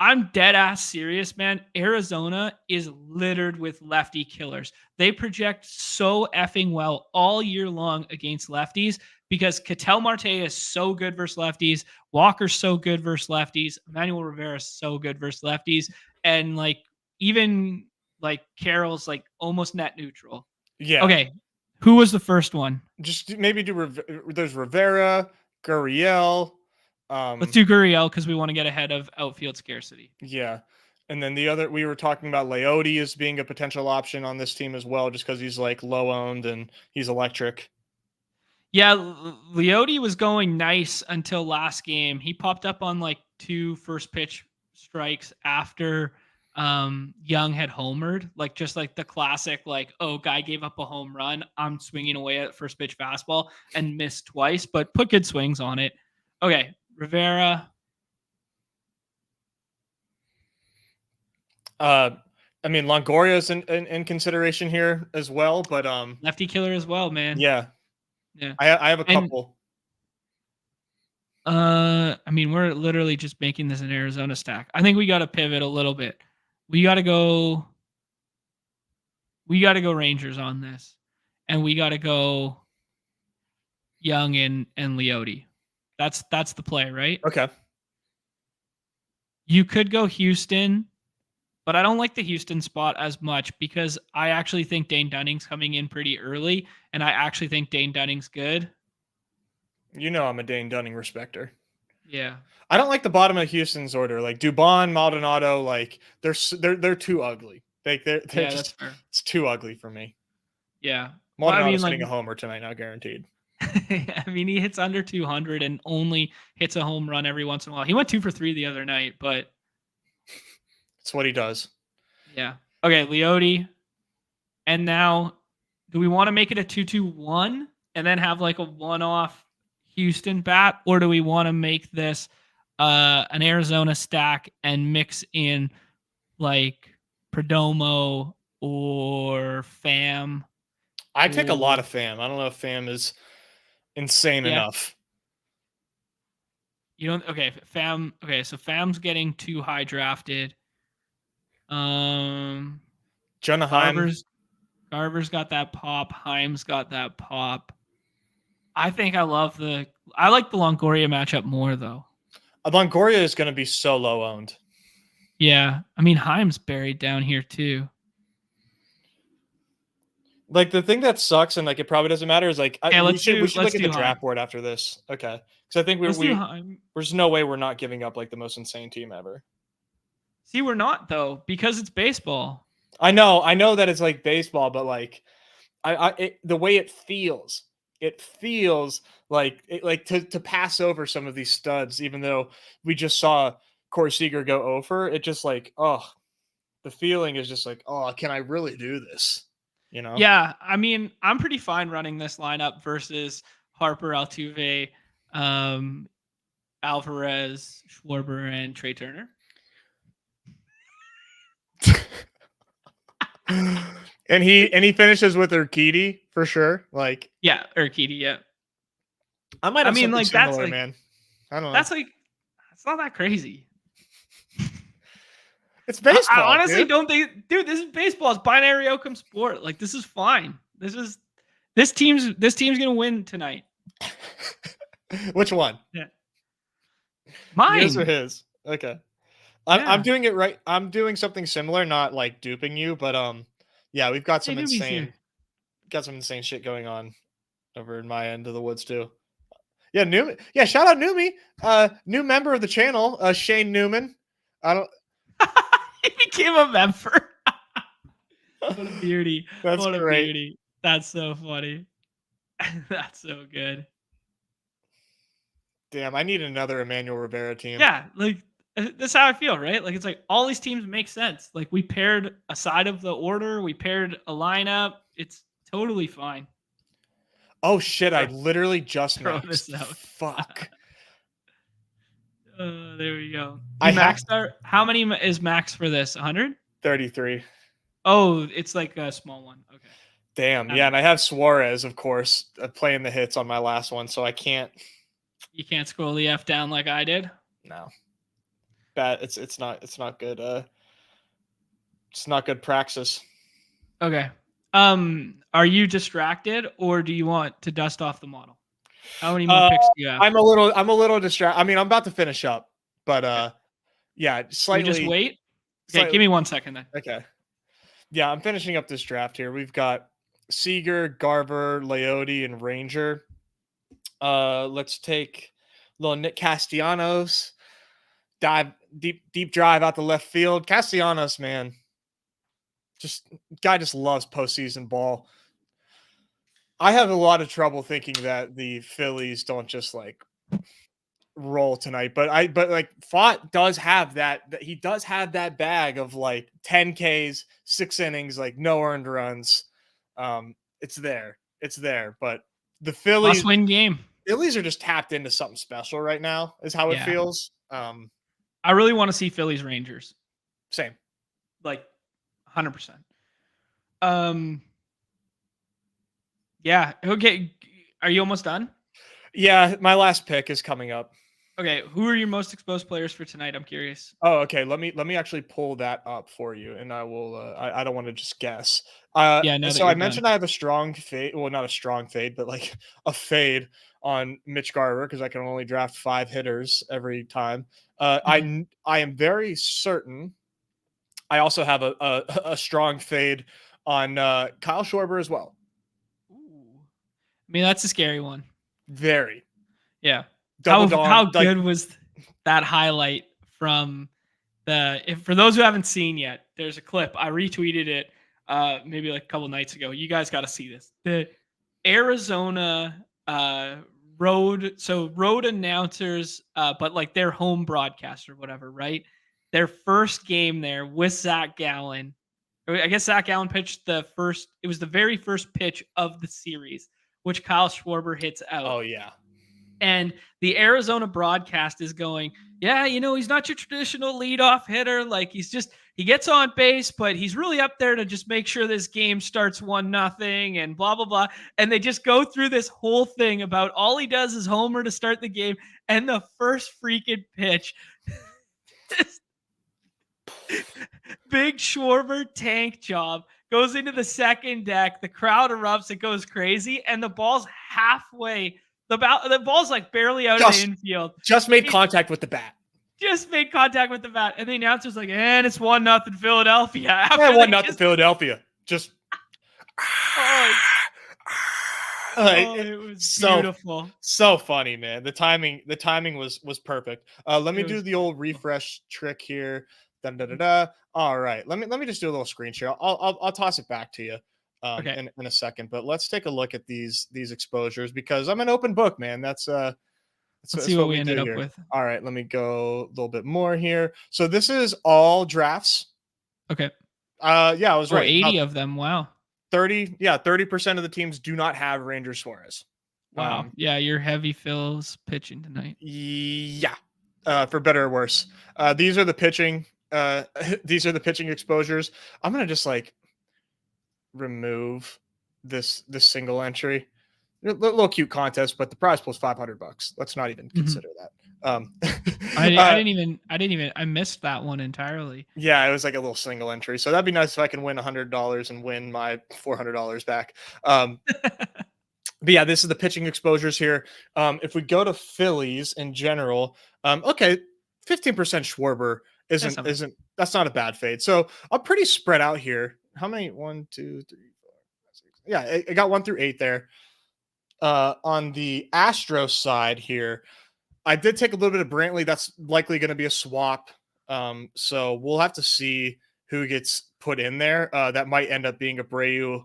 I'm dead ass serious, man. Arizona is littered with lefty killers. They project so effing well all year long against lefties because Ketel Marte is so good versus lefties. Walker's so good versus lefties. Emmanuel Rivera is so good versus lefties. And like even like Carroll's like almost net neutral. Yeah. Okay. Who was the first one? Just maybe there's Rivera, Gurriel. Let's do Gurriel because we want to get ahead of outfield scarcity. Yeah. And then the other, we were talking about Leote as being a potential option on this team as well, just because he's like low owned and he's electric. Yeah, Leote was going nice until last game. He popped up on like 2 first pitch strikes after Young had homered, like just like the classic, like, oh, guy gave up a home run. I'm swinging away at first pitch fastball and missed twice, but put good swings on it. Okay, Rivera. I mean, Longoria's in consideration here as well, but Lefty killer as well, man. Yeah. Yeah. I have a couple. I mean, we're literally just making this an Arizona stack. I think we got to pivot a little bit. We got to go Rangers on this. And we got to go Young and Leote. That's the play, right? Okay. You could go Houston, but I don't like the Houston spot as much because I actually think Dane Dunning's coming in pretty early, and I actually think Dane Dunning's good. You know I'm a Dane Dunning respecter. Yeah. I don't like the bottom of Houston's order. Like Dubon, Maldonado, like they're too ugly. Like they're Yeah, just, that's fair. it's too ugly for me. Yeah. Maldonado's hitting a homer tonight, now guaranteed. I mean, he hits under 200 and only hits a home run every once in a while. He went 2 for 3 the other night, but it's what he does. Yeah. Okay, Leote. And now, do we want to make it a 2-2-1 and then have like a one-off Houston bat, or do we want to make this an Arizona stack and mix in like Perdomo or Pham? I take a lot of Pham. I don't know if Pham is insane enough. You don't. Okay, Pham. Okay, so Pham's getting too high drafted. Jonah Garver's got that pop. Heim's got that pop. I think I like the Longoria matchup more though. Longoria is going to be so low owned. Yeah, I mean Heim's buried down here too. Like the thing that sucks and like it probably doesn't matter is like we should look at the draft board after this. Okay, because I think there's no way we're not giving up like the most insane team ever. See, we're not though because it's baseball. I know that it's like baseball, but like the way it feels like to pass over some of these studs, even though we just saw Corey Seager go over. It just like the feeling is just like can I really do this? You know? Yeah, I mean, I'm pretty fine running this lineup versus Harper, Altuve, Alvarez, Schwarber, and Trey Turner. and he finishes with Urquidy for sure. Like Urquidy, yeah. I might have something like similar, that's like, man. I don't know. That's like it's not that crazy. It's baseball. I honestly don't think, dude, this is baseball. It's binary outcome sport. Like this is fine. This team's gonna win tonight. Which one? Yeah. Mine. Yours or his? Okay. I'm doing it right. I'm doing something similar, not like duping you, but yeah, we've got some insane shit going on over in my end of the woods too. Yeah, Newman. Yeah, shout out Neumy. New member of the channel, Shane Newman. He became a member. What a beauty. That's what great. A beauty. That's so funny. That's so good. Damn, I need another Emmanuel Rivera team. Yeah, like that's how I feel, right? Like it's like all these teams make sense. Like we paired a side of the order, we paired a lineup. It's totally fine. Oh shit! I literally just throw this out. Fuck. There we go. How many is max for this? 100? 33. Oh, it's like a small one. Okay. Damn. Yeah, and I have Suarez, of course, playing the hits on my last one, so I can't. You can't scroll the F down like I did. No. Bad. It's not good. It's not good praxis. Okay. Are you distracted or do you want to dust off the model? How many more picks do you have? I'm a little distracted. I mean, I'm about to finish up, but Okay. yeah, Can we just wait? Okay, give slightly. me 1 second then. Okay. Yeah, I'm finishing up this draft here. We've got Seager, Garver, Leote, and Ranger. Let's take little Nick Castellanos. Dive deep drive out the left field. Castellanos, man, just loves postseason ball. I have a lot of trouble thinking that the Phillies don't just like roll tonight, but like Fott does have that he does have that bag of like 10 Ks, 6 innings, like no earned runs. It's there. It's there, but the Must win game. Phillies are just tapped into something special right now, is how it Yeah. feels. I really want to see Phillies Rangers. Same. Like 100%. Yeah. Okay. Are you almost done? Yeah, my last pick is coming up. Okay. Who are your most exposed players for tonight? I'm curious. Oh, okay. Let me actually pull that up for you, and I will. I don't want to just guess. Yeah. Now that So I you're done. mentioned I have a strong fade. Well, not a strong fade, but like a fade on Mitch Garver because I can only draft 5 hitters every time. I am very certain. I also have a strong fade on Kyle Schwarber as well. Ooh. I mean, that's a scary one. Very Yeah. double How down. Like, good was that highlight from for those who haven't seen yet, there's a clip. I retweeted it maybe like a couple nights ago. You guys got to see this. The Arizona road announcers, but like their home broadcast or whatever, right? Their first game there with Zach Gallen. I guess Zach Gallen pitched it was the very first pitch of the series, which Kyle Schwarber hits out. oh yeah. And the Arizona broadcast is going, yeah, he's not your traditional leadoff hitter. Like he gets on base, but he's really up there to just make sure this game starts 1-0 and blah, blah, blah. And they just go through this whole thing about all he does is homer to start the game. And the first freaking pitch, big Schwarber tank job goes into the second deck. The crowd erupts. It goes crazy. And the ball's halfway. The ball's like barely out of the infield. Just made contact with the bat. Just made contact with the bat. And the announcer's like, and it's 1-0 Philadelphia. Yeah, 1-0 Philadelphia. Just it was beautiful. So funny, man. The timing was perfect. Let me do the old refresh trick here. All right. Let me just do a little screen share. I'll toss it back to you in a second. But let's take a look at these exposures because I'm an open book, man. Let's see what we ended up with. All right, let me go a little bit more here. So this is all drafts. Okay. Yeah, I was right. 80 of them. Wow. 30% of the teams do not have Ranger Suarez. Wow. Yeah, your heavy fills pitching tonight. Yeah. For better or worse. These are the pitching. These are the pitching exposures. I'm gonna just like remove this single entry. A little cute contest, but the prize pool's $500. Let's not even consider that. I missed that one entirely. Yeah, it was like a little single entry. So that'd be nice if I can win $100 and win my $400 back. But yeah, this is the pitching exposures here. If we go to Phillies in general, okay, 15% Schwarber isn't that's not a bad fade. So I'm pretty spread out here. How many? 1, 2, 3, 4, 5, 6. Yeah, I got 1 through 8 there. On the Astros side here, I did take a little bit of Brantley. That's likely going to be a swap. So we'll have to see who gets put in there. That might end up being Abreu.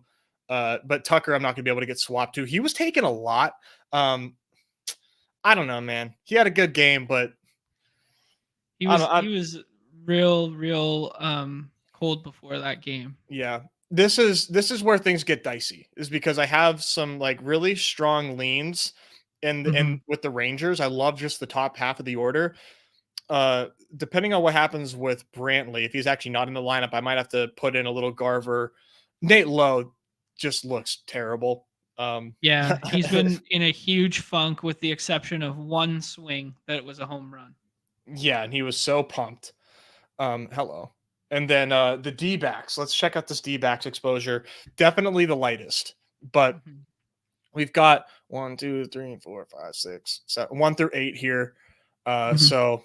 But Tucker, I'm not going to be able to get swapped to. He was taking a lot. I don't know, man. He had a good game, but he was real cold before that game. Yeah. This is where things get dicey, is because I have some like really strong leans and with the Rangers. I love just the top half of the order. Depending on what happens with Brantley, if he's actually not in the lineup, I might have to put in a little Garver. Nate Lowe just looks terrible. Yeah, he's been in a huge funk with the exception of one swing that was a home run. Yeah, and he was so pumped. Hello. And then the D-backs. Let's check out this D-backs exposure. Definitely the lightest, but we've got 1, 2, 3, 4, 5, 6, 7, 1 through 8 here. So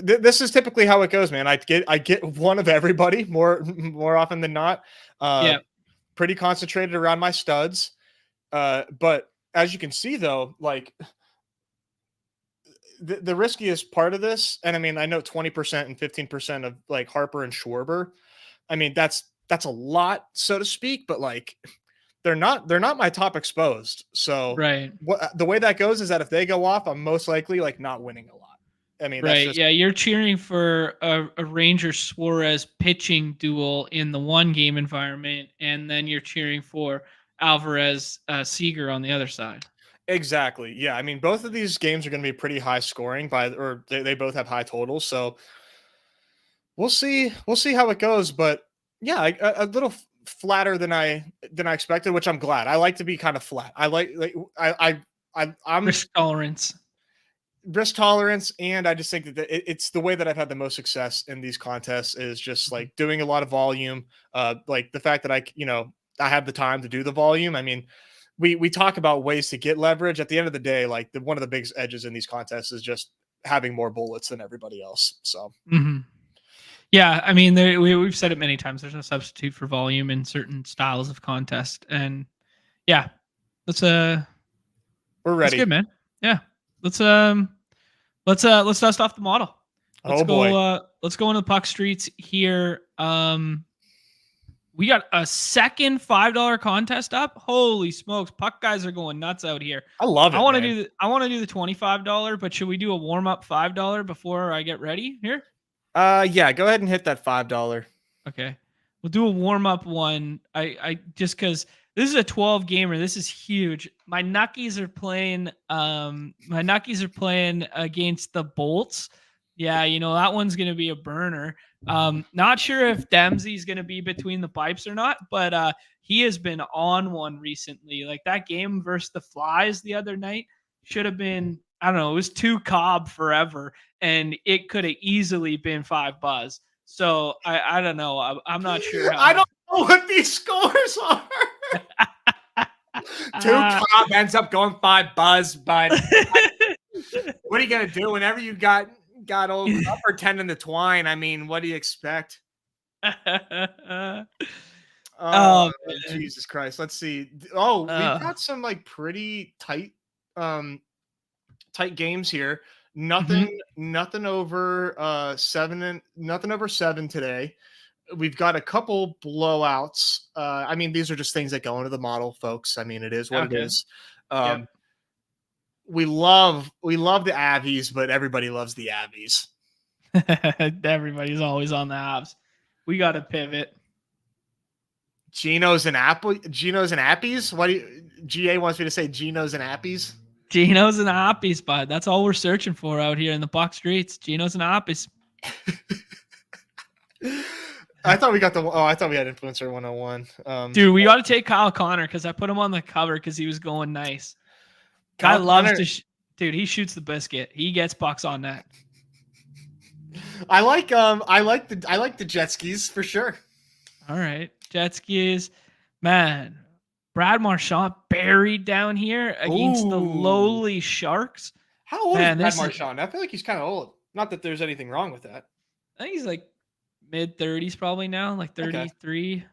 this is typically how it goes, man. I get one of everybody more often than not. Yeah. Pretty concentrated around my studs. But as you can see, though, like the riskiest part of this, and I mean, I know 20% and 15% of like Harper and Schwarber. I mean, that's a lot, so to speak, but like they're not my top exposed. So Right. the way that goes is that if they go off, I'm most likely like not winning a lot. I mean, that's Right. just Yeah. You're cheering for a Ranger Suarez pitching duel in the one game environment, and then you're cheering for Alvarez Seager on the other side. exactly. Yeah. I mean, both of these games are going to be pretty high scoring or they both have high totals. So we'll see. We'll see how it goes. But yeah, a little flatter than I expected, which I'm glad. I like to be kind of flat. I like I'm Risk tolerance. risk tolerance, and I just think that it's the way that I've had the most success in these contests is just Mhm. like doing a lot of volume. Like the fact that I have the time to do the volume. I mean, we talk about ways to get leverage. At the end of the day, like one of the biggest edges in these contests is just having more bullets than everybody else. So Yeah, I mean, we've said it many times. There's no substitute for volume in certain styles of contest, and yeah, let's we're that's ready. good, man. Yeah, let's let's dust off the model. Oh boy. Let's go into the puck streets here. We got a second $5 contest up. Holy smokes, puck guys are going nuts out here. I love it, man. I want to do the $25, but should we do a warm up $5 before I get ready here? Yeah, go ahead and hit that $5. Okay. We'll do a warm up one. I just because this is a 12 gamer. This is huge. My Nuckies are playing against the Bolts. Yeah, that one's gonna be a burner. Not sure if Dempsey's gonna be between the pipes or not, but he has been on one recently. Like that game versus the Flies the other night should have been, I don't know, it was 2 Cobb forever, and it could have easily been 5 Buzz. So I don't know. I'm not sure how. I don't know what these scores are. 2 Cobb ends up going 5 Buzz, but what are you gonna do whenever you got old upper 10 in the twine? I mean, what do you expect? Oh, Jesus Christ. Let's see. Oh, we've got some like pretty tight games here. Nothing over 7 today. We've got a couple blowouts. I mean, these are just things that go into the model, folks. I mean, it is what it is. Yep. We love the Avies, but everybody loves the Avies. Everybody's always on the Avs. We got to pivot. Geno's and Appies. What do GA wants me to say? Geno's and Appies. Geno's and Appies, bud. That's all we're searching for out here in the puck streets. Geno's and Appies. I thought we got I thought we had Influencer 101. Dude, we got to take Kyle Connor because I put him on the cover because he was going nice. Guy loves to dude, he shoots the biscuit. He gets pucks on net. I like the jet skis for sure. All right. Jet skis. Man, Brad Marchand buried down here against the lowly Sharks. How old is Brad Marchand? I feel like he's kind of old. Not that there's anything wrong with that. I think he's like mid-30s probably now, like 33. Okay.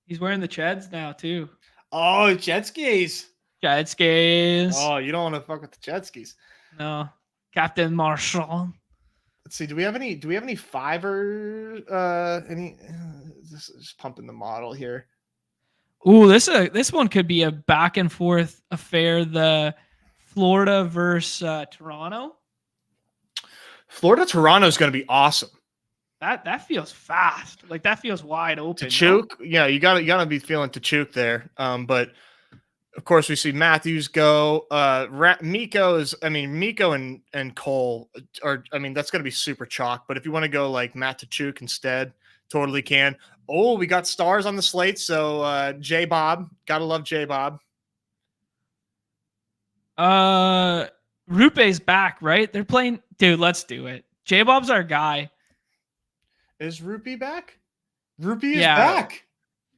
He's wearing the Cheds now too. Oh, jet skis. Jet skis. Oh, you don't want to fuck with the jet skis. No. Captain Marchand. Let's see. Do we have any fiver? This is pumping the model here. Ooh, this one could be a back and forth affair. The Florida versus Toronto. Toronto is going to be awesome. That feels fast. Like that feels wide open. Tachuk, yeah, you gotta be feeling Tachuk there. But of course we see Matthews go. Miko and Cole are. I mean, that's gonna be super chalk. But if you want to go like Matt Tachuk instead, totally can. Oh, we got stars on the slate. So J Bob, gotta love J Bob. Rupe's back, right? They're playing. Dude, let's do it. J Bob's our guy. Is Rupee back? Rupee is back.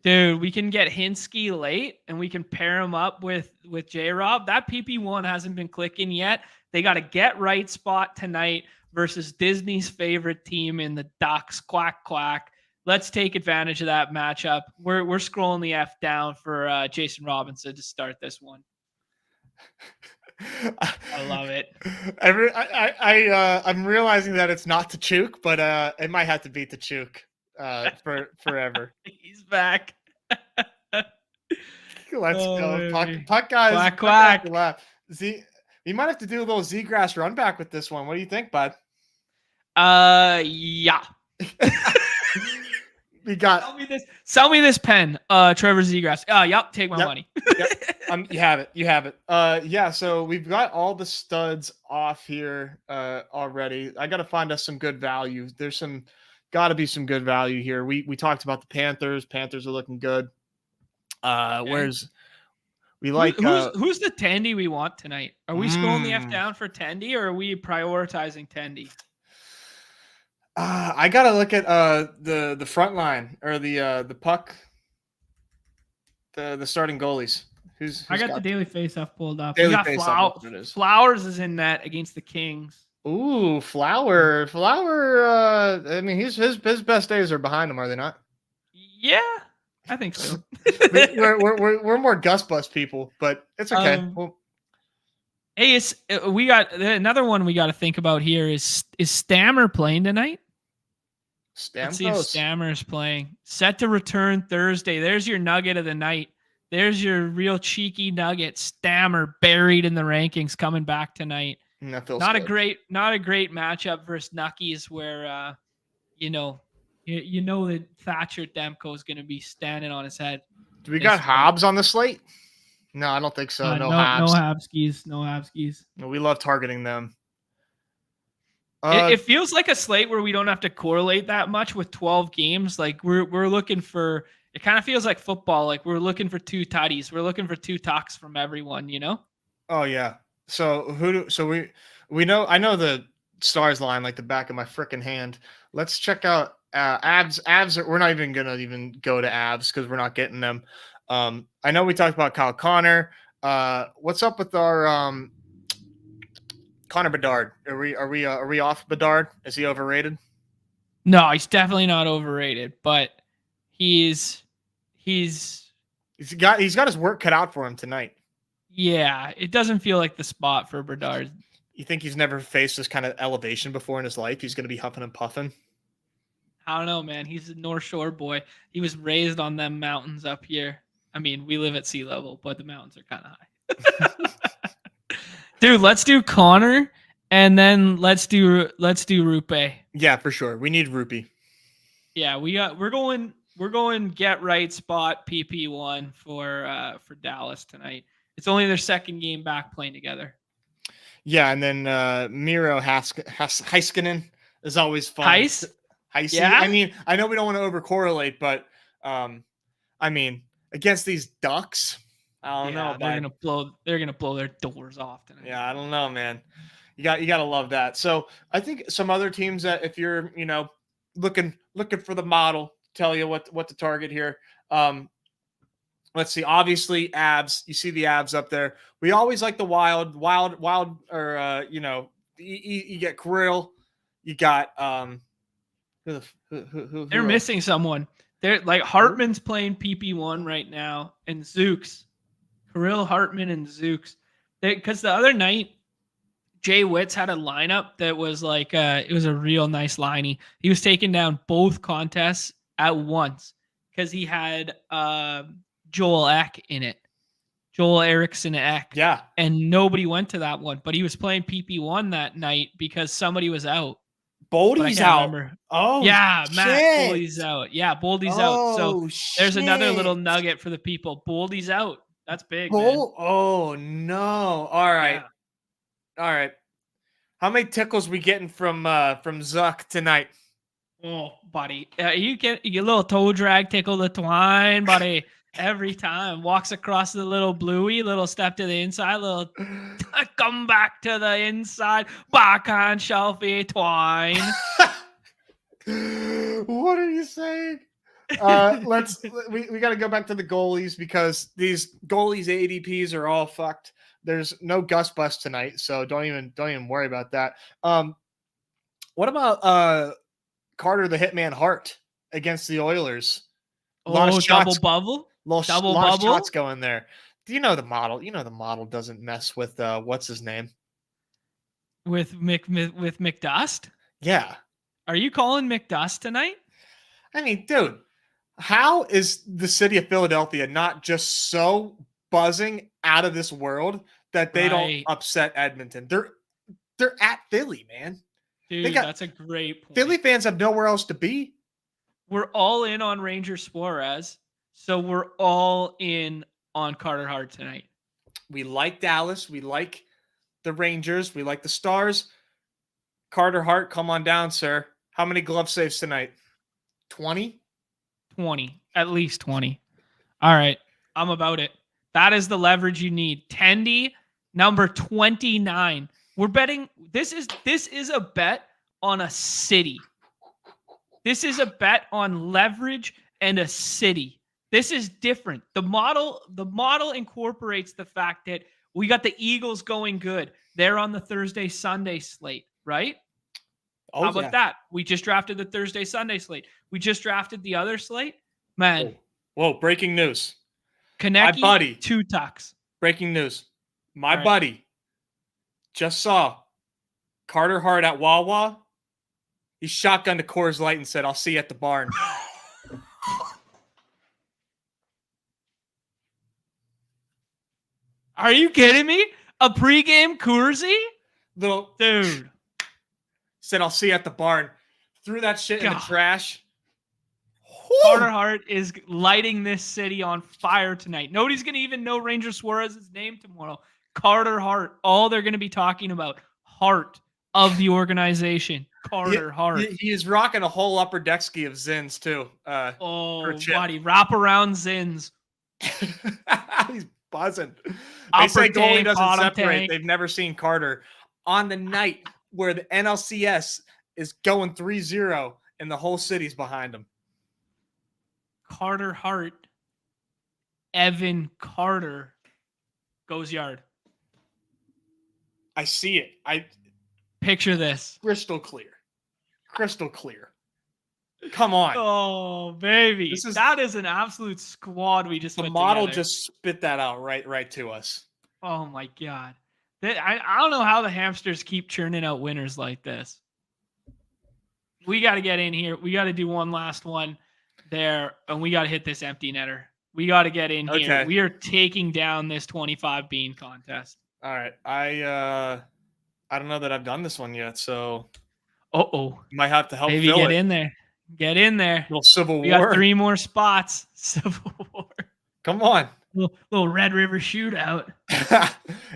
Dude, we can get Hinsky late, and we can pair him up with J-Rob. That PP1 hasn't been clicking yet. They got a get right spot tonight versus Disney's favorite team in the Ducks. Quack, quack. Let's take advantage of that matchup. We're scrolling the F down for Jason Robinson to start this one. I love it. I'm realizing that it's not Tachuk, but it might have to be Tachuk for forever. He's back. Let's go. Puck guys. Quack, quack. You might have to do a little Z-Grass run back with this one. What do you think, bud? Yeah. We got sell me this pen, Trevor Zegras. Yep, take my money. You have it. Yeah, so we've got all the studs off here already. I gotta find us some good value. There's gotta be some good value here. We talked about the Panthers. Panthers are looking good. Where's we like who's the Tandy we want tonight? Are we scrolling the F down for Tandy, or are we prioritizing Tandy? I gotta look at the front line or the puck, the starting goalies. Who's I got the daily face-off pulled up. Daily we got Flowers is in net against the Kings. Ooh, Flower. I mean, his best days are behind him, are they not? Yeah, I think so. we're more Gus Bus people, but it's okay. Hey, we got another one we got to think about here. Is Stammer playing tonight? Let's see if Stammer's playing. Set to return Thursday. There's your nugget of the night. There's your real cheeky nugget. Stammer buried in the rankings coming back tonight. That feels not good. a great matchup versus Nuckies where you know that Thatcher Demko is going to be standing on his head. Do we got Hobbs on the slate? No, I don't think so. No Habskis. No Habskis. No, we love targeting them. It feels like a slate where we don't have to correlate that much with 12 games. Like we're looking for. It kind of feels like football. Like we're looking for two tutties. We're looking for two tucks from everyone. You know. Oh yeah. So we know. I know the Stars line like the back of my freaking hand. Let's check out abs. We're not even gonna go to abs because we're not getting them. I know we talked about Kyle Connor. What's up with our Connor Bedard? Are we off Bedard? Is he overrated? No, he's definitely not overrated, but he's got his work cut out for him tonight. Yeah, it doesn't feel like the spot for Bedard. You think he's never faced this kind of elevation before in his life? He's going to be huffing and puffing. I don't know, man. He's a North Shore boy. He was raised on them mountains up here. I mean, we live at sea level, but the mountains are kind of high. Dude, let's do Connor, and then let's do Rupe. Yeah, for sure. We need Rupe. Yeah, we're going get right spot PP1 for Dallas tonight. It's only their second game back playing together. Yeah, and then Miro Heiskanen is always fun. Heis? Yeah. I mean, I know we don't want to overcorrelate, but I mean, against these Ducks, I don't know. They're gonna blow their doors off tonight. Yeah, I don't know, man. You gotta love that. So I think some other teams that if you're looking for the model, tell you what to target here. Let's see. Obviously, abs. You see the abs up there. We always like the wild, or you get Kirill. You got who they're missing someone. They're like Hartman's playing PP1 right now, and Zooks, Kirill, Hartman, and Zooks. Because the other night, Jay Witz had a lineup that was like it was a real nice liney. He was taking down both contests at once because he had Joel Eck in it. Joel Eriksson Eck. Yeah. And nobody went to that one, but he was playing PP1 that night because somebody was out. Boldy's out. Remember. Oh, yeah, shit. Matt Boldy's out. Yeah, Boldy's out. So there's another little nugget for the people. Boldy's out. That's big. Man. Oh no! All right, all right. How many tickles we getting from Zuck tonight? Oh, buddy, you get a little toe drag tickle the twine, buddy. Every time walks across the little bluey, little step to the inside, little come back to the inside, back on shelfie twine. What are you saying? We got to go back to the goalies because these goalies ADPs are all fucked. There's no Gus Bus tonight, so don't even worry about that. What about Carter the Hitman Hart against the Oilers? A lot of shots, double bubble. lot of shots going there. Do you know the model? You know the model doesn't mess with what's his name? With McDust? Yeah. Are you calling McDust tonight? I mean, dude, how is the city of Philadelphia not just so buzzing out of this world that they don't upset Edmonton? They're at Philly, man. Dude, that's a great point. Philly fans have nowhere else to be. We're all in on Ranger Suarez, so we're all in on Carter Hart tonight. We like Dallas. We like the Rangers. We like the Stars. Carter Hart, come on down, sir. How many glove saves tonight? 20? 20. At least 20. All right. I'm about it. That is the leverage you need. Tendy, number 29. We're betting. This is a bet on a city. This is a bet on leverage and a city. This is different. The model incorporates the fact that we got the Eagles going good. They're on the Thursday, Sunday slate, right? Oh, how about that? We just drafted the Thursday, Sunday slate. We just drafted the other slate. Man. Whoa, breaking news. Konecny, my buddy. 2 tucks. Breaking news. My buddy just saw Carter Hart at Wawa. He shotgunned to Coors Light and said, "I'll see you at the barn." Are you kidding me? A pregame Coorsy? Little dude. Said, "I'll see you at the barn." Threw that shit in the trash. Carter Hart is lighting this city on fire tonight. Nobody's going to even know Ranger Suarez's name tomorrow. Carter Hart. All they're going to be talking about. Heart of the organization. Carter Hart. He is rocking a whole upper deck ski of Zins, too. Buddy. Wrap around Zins. He's buzzing. They say goalie doesn't separate. They've never seen Carter on the night where the NLCS is going 3-0 and the whole city's behind him. Carter Hart, Evan Carter goes yard. I see it. I picture this. Crystal clear. Crystal clear. Come on. Oh, baby. That is an absolute squad we just the put model together. Just spit that out right to us. Oh my God. I don't know how the hamsters keep churning out winners like this. We got to get in here. We got to do one last one there, and we got to hit this empty netter. We got to get in here. We are taking down this 25 bean contest. All right. I don't know that I've done this one yet, so might have to help. Maybe Phil get in there. Get in there. Little Civil War. We got 3 more spots. Civil War. Come on. Little Red River shootout.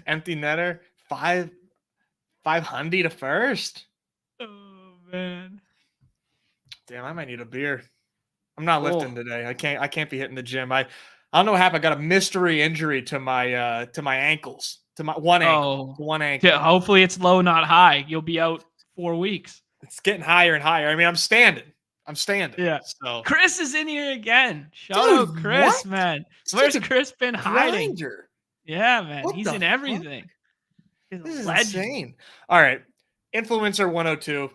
Empty netter. 500 to first. Oh man. Damn, I might need a beer. I'm not lifting today. I can't be hitting the gym. I don't know what happened. I got a mystery injury to my ankles. To my one ankle. One ankle. Yeah, hopefully it's low, not high. You'll be out 4 weeks. It's getting higher and higher. I mean, I'm standing. Yeah. So Chris is in here again. Shout out Chris, man. Where's Chris been hiding? Yeah, man. He's in everything. This is insane. All right. Influencer 102.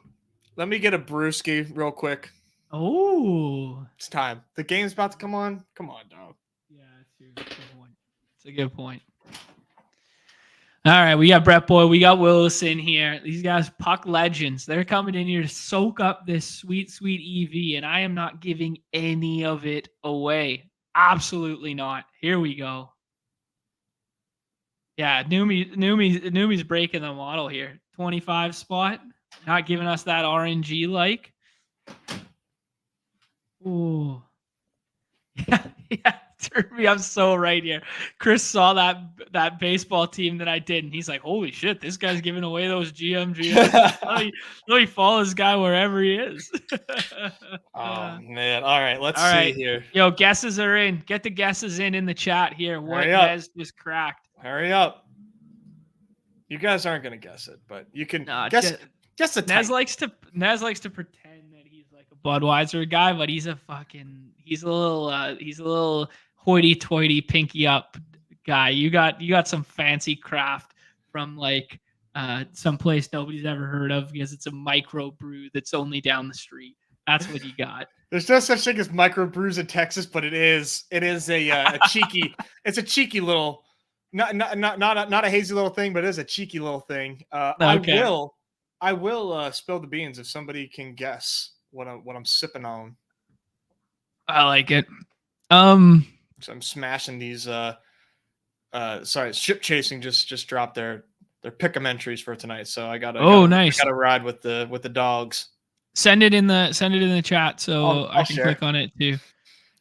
Let me get a brewski real quick. Oh. It's time. The game's about to come on. Come on, dog. Yeah, it's a good point. All right, we got Brett Boy, we got Willis in here. These guys, puck legends. They're coming in here to soak up this sweet, sweet EV, and I am not giving any of it away. Absolutely not. Here we go. Yeah, Neumy breaking the model here. 25 spot, not giving us that RNG like. Ooh. Yeah. Me, I'm so right here. Chris saw that baseball team that I did, and he's like, "Holy shit, this guy's giving away those GMGs." He follows this guy wherever he is. Oh man! All right, let's see here. Yo, guesses are in. Get the guesses in the chat here. What Nez just cracked? Hurry up! You guys aren't gonna guess it, but you can guess. Just a Nez likes to pretend that he's like a Budweiser guy, but he's a little hoity-toity, pinky up guy. You got some fancy craft from like someplace nobody's ever heard of because it's a micro brew that's only down the street. That's what you got. There's no such thing as microbrews in Texas, but it is a cheeky. It's a cheeky little, not a hazy little thing, but it is a cheeky little thing. Okay. I will spill the beans if somebody can guess what I'm sipping on. I like it. So I'm smashing these. Sorry, Ship Chasing just dropped their pick-em-entries for tonight, so I gotta nice. I gotta ride with the dogs. Send it in the chat so I can share. click on it too.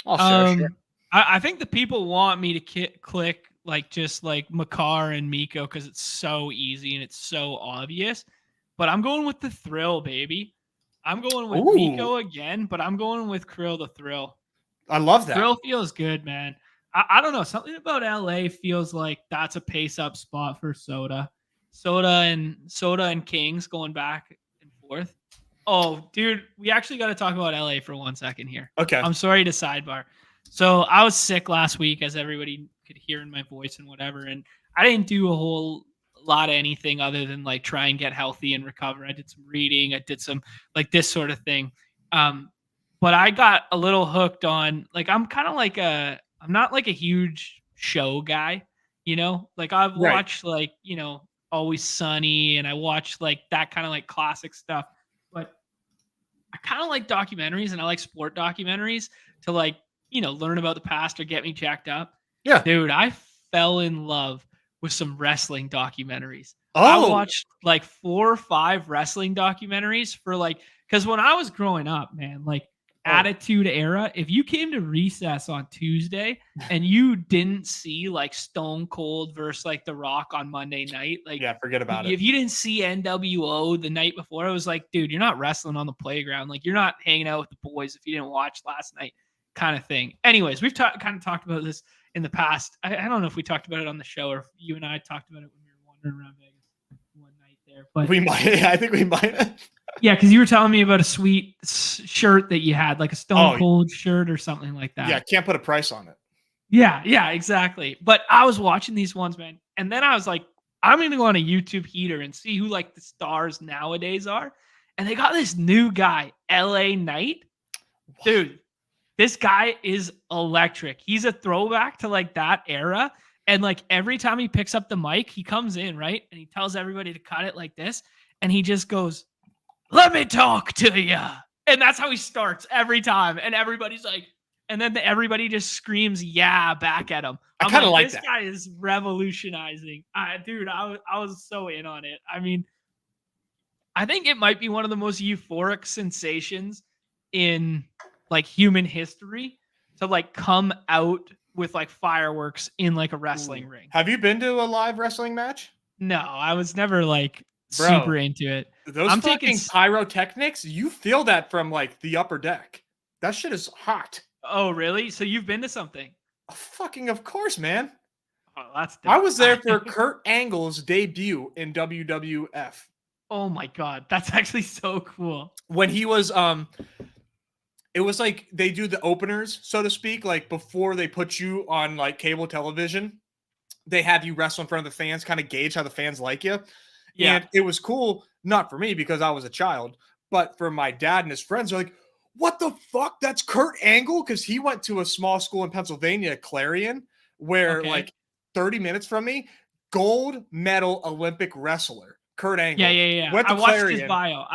I'll share. I think the people want me to click like just like Makar and Miko because it's so easy and it's so obvious. But I'm going with the Thrill, baby. I'm going with Miko again, but I'm going with Krill the Thrill. I love that. Thrill feels good, man. I don't know. Something about LA feels like that's a pace up spot for Soda. Soda and Kings going back and forth. Oh, dude, we actually got to talk about LA for 1 second here. Okay. I'm sorry to sidebar. So I was sick last week, as everybody could hear in my voice and whatever, and I didn't do a whole lot of anything other than like try and get healthy and recover. I did some reading. I did some like this sort of thing. But I got a little hooked on like I'm not like a huge show guy, you know? Like I've watched like, you know, Always Sunny and I watched like that kind of like classic stuff. But I kind of like documentaries and I like sport documentaries to like, you know, learn about the past or get me jacked up. Yeah. Dude, I fell in love with some wrestling documentaries. Oh. I watched like 4 or 5 wrestling documentaries for like, because when I was growing up, man, like Attitude Era, if you came to recess on Tuesday and you didn't see like Stone Cold versus like The Rock on Monday night, like forget about it. If you didn't see NWO the night before, it was like, dude, you're not wrestling on the playground. Like you're not hanging out with the boys if you didn't watch last night, kind of thing. Anyways, we've kind of talked about this in the past. I don't know if we talked about it on the show or if you and I talked about it when we were wandering around Vegas one night there. But we might. I think we might. Yeah, because you were telling me about a sweet shirt that you had, like a Stone Cold shirt or something like that. Yeah, can't put a price on it. Yeah, exactly. But I was watching these ones, man, and then I was like, I'm going to go on a YouTube heater and see who like the stars nowadays are. And they got this new guy, LA Knight. Dude, this guy is electric. He's a throwback to like that era. And like every time he picks up the mic, he comes in, right? And he tells everybody to cut it like this. And he just goes, "Let me talk to you." And that's how he starts every time. And everybody's like, and then everybody just screams, "Yeah," back at him. I kind of like this that. guy is revolutionizing. Dude, I was so in on it. I mean, I think it might be one of the most euphoric sensations in like human history to like come out with like fireworks in like a wrestling ring. Have you been to a live wrestling match? No, I was never like super into it. Those fucking pyrotechnics, you feel that from like the upper deck. That shit is hot. Oh, really? So you've been to something? Fucking of course, man. Oh, that's dope. I was there for Kurt Angle's debut in WWF. Oh my god, that's actually so cool. When he was it was like they do the openers, so to speak, like before they put you on like cable television. They have you wrestle in front of the fans, kind of gauge how the fans like you. Yeah. And it was cool, not for me because I was a child, but for my dad and his friends. They're like, "What the fuck? That's Kurt Angle?" Because he went to a small school in Pennsylvania, Clarion, where like 30 minutes from me, gold medal Olympic wrestler. Kurt Angle. Yeah. I watched his bio.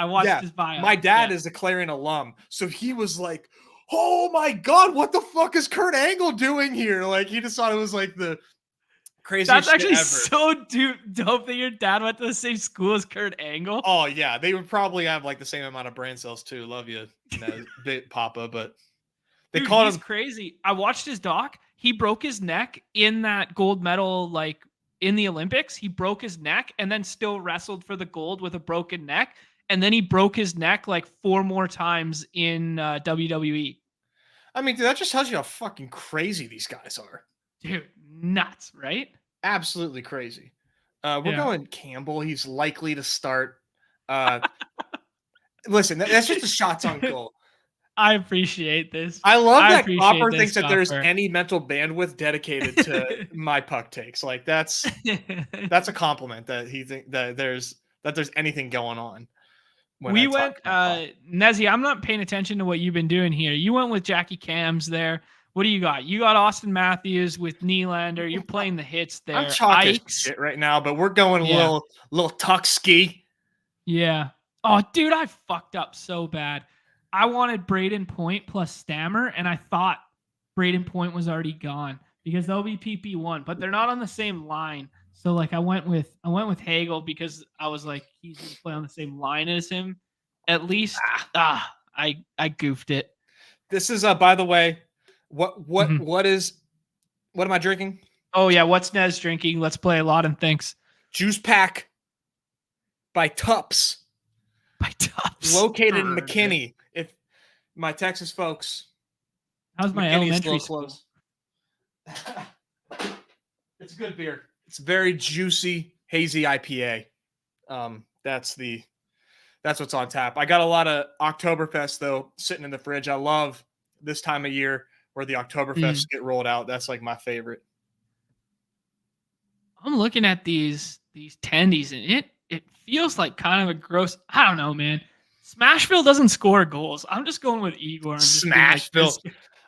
His bio. My dad is a Clarion alum. So he was like, "Oh my God, what the fuck is Kurt Angle doing here?" Like he just thought it was like the craziest That's actually shit ever. So dope that your dad went to the same school as Kurt Angle. Oh yeah, they would probably have like the same amount of brain cells too. Love you, bit Papa, but they called him crazy. I watched his doc. He broke his neck in that gold medal, like in the Olympics. He broke his neck and then still wrestled for the gold with a broken neck. And then he broke his neck like 4 more times in WWE. I mean, dude, that just tells you how fucking crazy these guys are. Dude, nuts, right? Absolutely crazy. We're going Campbell. He's likely to start. Listen, that's just the shots on goal. I appreciate this. I love that appreciate Copper this, thinks that there's Copper. any mental bandwidth dedicated to my puck takes. Like that's a compliment that he think that there's anything going on when I We talk went, about puck. Nezzy, I'm not paying attention to what you've been doing here. You went with Jackie Cams there. What do you got? You got Austin Matthews with Nylander. You're playing the hits there. I'm chalk as Ikes. shit right now, but we're going a Yeah. little tuck ski. Yeah. Oh, dude, I fucked up so bad. I wanted Braden Point plus Stammer, and I thought Braden Point was already gone because they'll be PP1, but they're not on the same line. So like I went with Hagel because I was like he's gonna play on the same line as him. At least I goofed it. This is by the way, what Mhm. what am I drinking? Oh yeah, what's Nez drinking? Let's play a lot and thanks. Juice Pack by Tups. By Tups. Located in McKinney. If my Texas folks. How's my McKinney's elementary school? It's a good beer. It's very juicy, hazy IPA. That's what's on tap. I got a lot of Oktoberfest though sitting in the fridge. I love this time of year where the Oktoberfests get rolled out. That's like my favorite. I'm looking at these tendies and it feels like kind of a gross. I don't know, man. Smashville doesn't score goals. I'm just going with Igor. Smashville.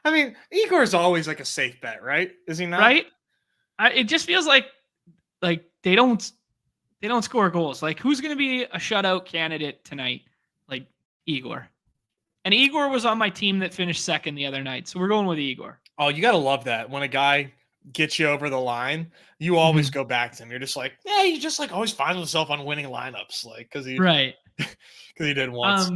I mean, Igor is always like a safe bet, right? Is he not? Right? It just feels like they don't score goals. Like who's going to be a shutout candidate tonight? Like Igor. And Igor was on my team that finished second the other night. So we're going with Igor. Oh, you got to love that. When a guy gets you over the line, you always go back to him. You're just like, yeah, he just like always finds himself on winning lineups. Like, cause he did once.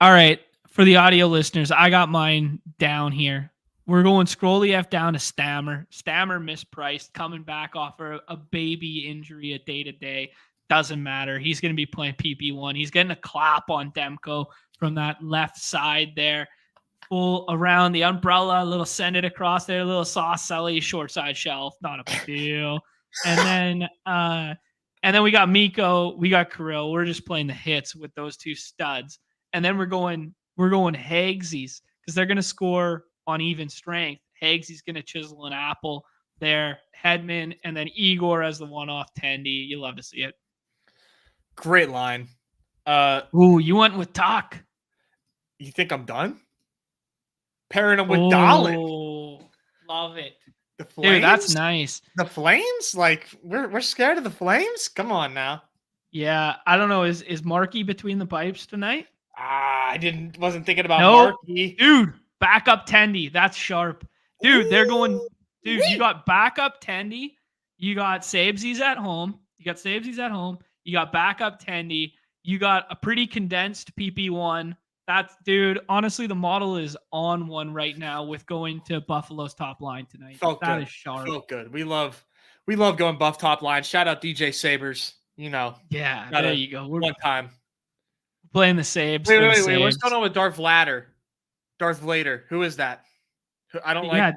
All right. For the audio listeners, I got mine down here. We're going Scroliev down to Stammer. Stammer mispriced, coming back off a baby injury a day to day. Doesn't matter. He's going to be playing PP1. He's getting a clap on Demko from that left side there. Full around the umbrella, a little send it across there, a little sauce celly, short side shelf. Not a big deal. And then we got Miko, we got Kirill. We're just playing the hits with those two studs. And then we're going Hagsies because they're going to score on even strength. Hagsy's going to chisel an apple there. Hedman, and then Igor as the one-off Tendy. You love to see it. Great line. You went with Tuck. You think I'm done? Pairing him with Dahlin. Love it. The Flames? Dude, that's nice. The Flames? Like, we're scared of the Flames? Come on now. Yeah, I don't know. Is Markey between the pipes tonight? Wasn't thinking about Markey. Dude, backup Tendy. That's sharp. Dude, they're going. Dude, you got backup Tendy. You got Sabesies at home. You got backup Tendy. You got a pretty condensed PP1. That's, dude, honestly, the model is on one right now with going to Buffalo's top line tonight. That is sharp. Felt good. We love going Buff top line. Shout out DJ Sabres. You know. Yeah, there you go. We're one time. Playing the Sabes. Wait. What's going on with Darth Vlader? Who is that? I don't like.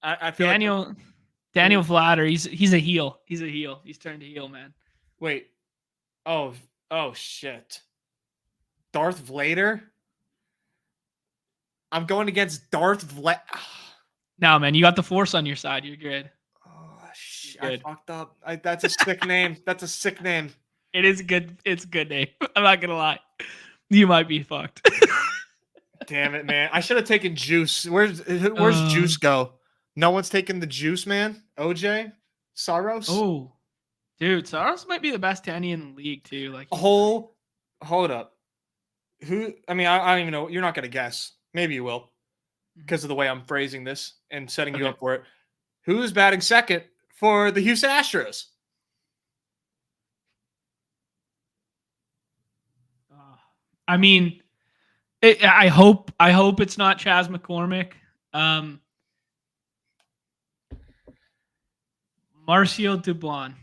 I feel Daniel Vlader. He's a heel. He's turned to heel, man. Wait. Oh shit. Darth Vlader? I'm going against Darth Vlader. No, man, you got the Force on your side. You're good. Oh shit! I fucked up. That's a sick name. That's a sick name. It is good. It's a good name. I'm not gonna lie. You might be fucked. Damn it, man! I should have taken Juice. Where's Juice go? No one's taking the Juice, man. OJ, Saros. Oh, dude, Saros might be the best Tenny in the league too. Like, hold up. Who? I mean, I don't even know. You're not gonna guess. Maybe you will, because of the way I'm phrasing this and setting you up for it. Who is batting second for the Houston Astros? I mean, I hope it's not Chas McCormick. Marcio Dubon.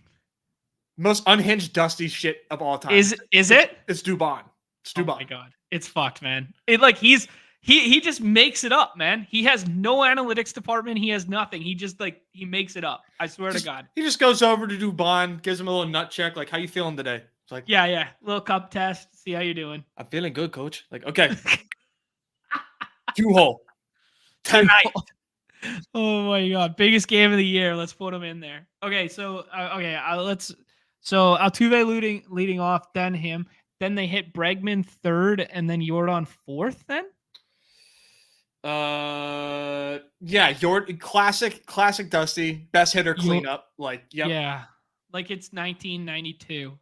Most unhinged, dusty shit of all time. Is it? It's Dubon. It's Dubon. Oh my god, it's fucked, man. He just makes it up, man. He has no analytics department. He has nothing. He just he makes it up. I swear to God. He just goes over to Dubon, gives him a little nut check, like, how you feeling today? It's like, yeah, little cup test. See how you doing. I'm feeling good, coach. Like, okay. 2-hole. Tonight. Oh my god, biggest game of the year. Let's put him in there. Okay, so so Altuve leading off, then him, then they hit Bregman third, and then Jordan fourth. Then Yeah, your classic Dusty, best hitter cleanup. Like, yep. Yeah, like it's 1992.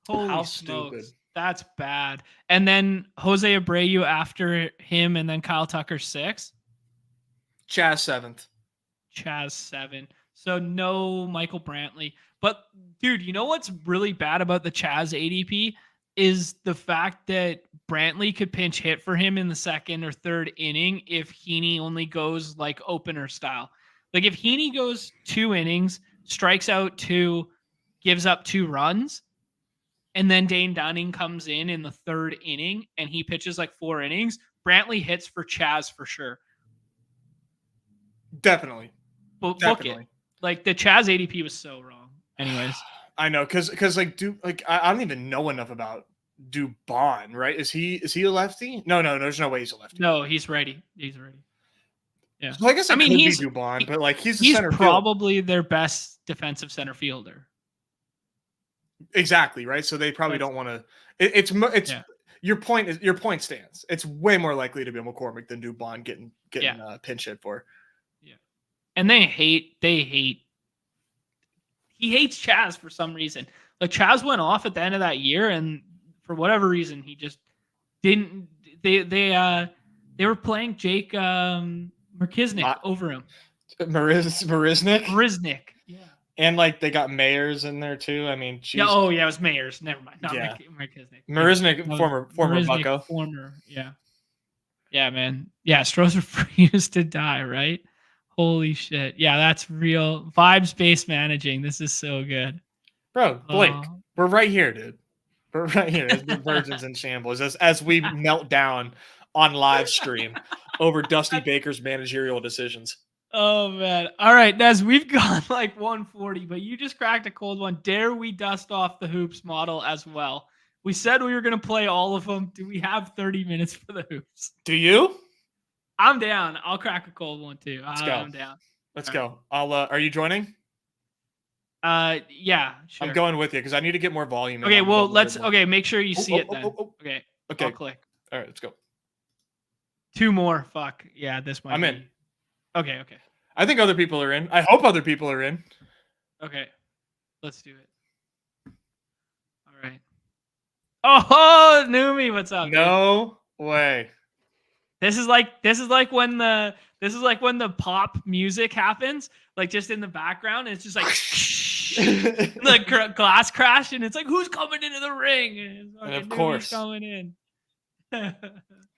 Holy How smokes. stupid. That's bad. And then Jose Abreu after him, and then Kyle Tucker 6. Chaz 7th. Chaz 7. So no Michael Brantley. But dude, you know what's really bad about the Chaz ADP is the fact that Brantley could pinch hit for him in the second or third inning if Heaney only goes like opener style. Like if Heaney goes 2 innings, strikes out 2, gives up 2 runs, and then Dane Dunning comes in the third inning and he pitches like 4 innings, Brantley hits for Chaz for sure. Definitely. Book it. Like the Chaz ADP was so wrong. Anyways, I know because like I don't even know enough about Dubon, right? Is he a lefty? No, there's no way he's a lefty. No, he's righty. Yeah. So I guess I mean he's Dubon, but like he's probably their best defensive center fielder. Exactly, right? So they probably don't want to. It's your point stands. It's way more likely to be McCormick than Dubon getting pinch hit for. Yeah, and he hates Chaz for some reason. Like Chaz went off at the end of that year, and for whatever reason, he just didn't. They were playing Jake Markiznik over him. Marisnik. Yeah. And like they got Mayers in there too. I mean, geez. Yeah, it was Mayers. Never mind. Not Markiznik. Marisnik, former Bucko. Yeah, man. Yeah, Strohs refused to die, right? Holy shit. Yeah, that's real vibes-based managing. This is so good. Bro, Blake, we're right here, dude. We're right here as the Virgins in shambles as we melt down on live stream over Dusty Baker's managerial decisions. Oh, man. All right, Nez, we've gone like 140, but you just cracked a cold one. Dare we dust off the hoops model as well? We said we were going to play all of them. Do we have 30 minutes for the hoops? Do you? I'm down. I'll crack a cold one too. Let's go. I'm down. Let's go. Are you joining? Yeah, sure. I'm going with you because I need to get more volume. Okay, well, make sure you see it then. Okay. I'll click. All right, let's go. 2 more. Fuck. Yeah, this might I'm in. Okay. I think other people are in. I hope other people are in. Okay. Let's do it. All right. Oh, Neumy, what's up? No way. This is like when the pop music happens, like just in the background, and it's just like the glass crash, and it's like, who's coming into the ring? And of course, coming in.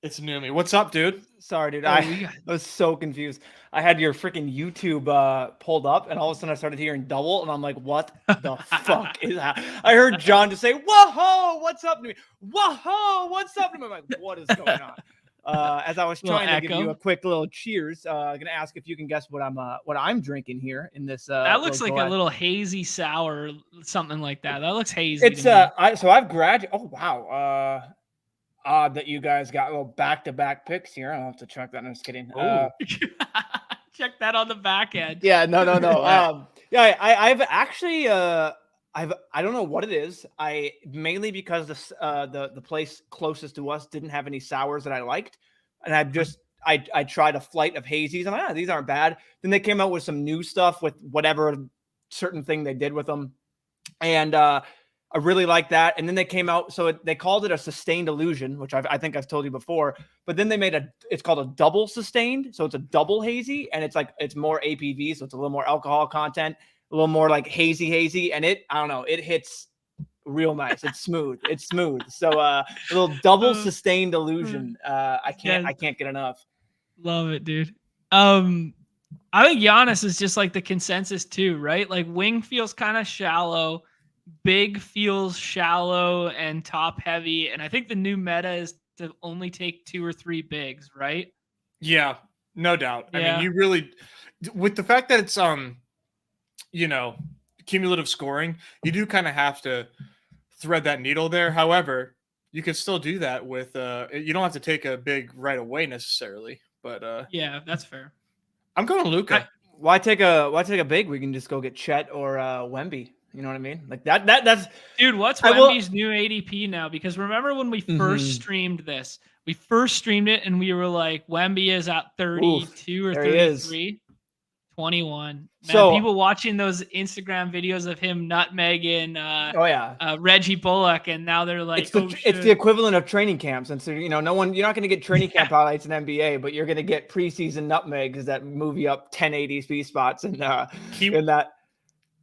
It's Neumy. What's up, dude? Sorry, dude. I was so confused. I had your freaking YouTube pulled up, and all of a sudden I started hearing double, and I'm like, what the fuck is that? I heard John just say, whoa, what's up to me? Whoa, what's up to me? I'm like, what is going on? As I was trying to give you a quick little cheers, I'm gonna ask if you can guess what I'm drinking here in this. That looks like a little hazy sour, something like that. That looks hazy. It's so I've graduated. Oh wow. Odd that you guys got little back-to-back picks here. I'll have to check that. I'm just kidding. Check that on the back end. Yeah, no. I've actually I don't know what it is. I mainly because the place closest to us didn't have any sours that I liked, and I tried a flight of hazies. I'm like, these aren't bad. Then they came out with some new stuff with whatever certain thing they did with them, and I really like that. And then they came out, so they called it a sustained illusion, which I think I've told you before. But then they made it's called a double sustained, so it's a double hazy, and it's more APV, so it's a little more alcohol content, a little more like hazy, and I don't know, it hits real nice. It's smooth. So a little double sustained illusion. I can't get enough. Love it, dude. I think Giannis is just like the consensus too, right? Like wing feels kind of shallow. Big feels shallow and top heavy, and I think the new meta is to only take 2 or 3 bigs, right? Yeah, no doubt. Yeah. I mean, you really, with the fact that it's cumulative scoring, you do kind of have to thread that needle there. However, you could still do that with you don't have to take a big right away necessarily, but Yeah, that's fair. I'm going Luka. Why take a big? We can just go get Chet or Wemby. You know what I mean? Like that's Dude, what's I will- Wemby's new ADP now? Because remember when we Mhm. first streamed this, we first streamed it and we were like, Wemby is at 32 or there he is. 33. 21. Man, So- people watching those Instagram videos of him nutmegging oh yeah. Reggie Bullock, and now they're like, It's the equivalent of training camps, and so you're not going to get training camp highlights in NBA, but you're going to get preseason nutmegs that move you up 1080p spots and in that.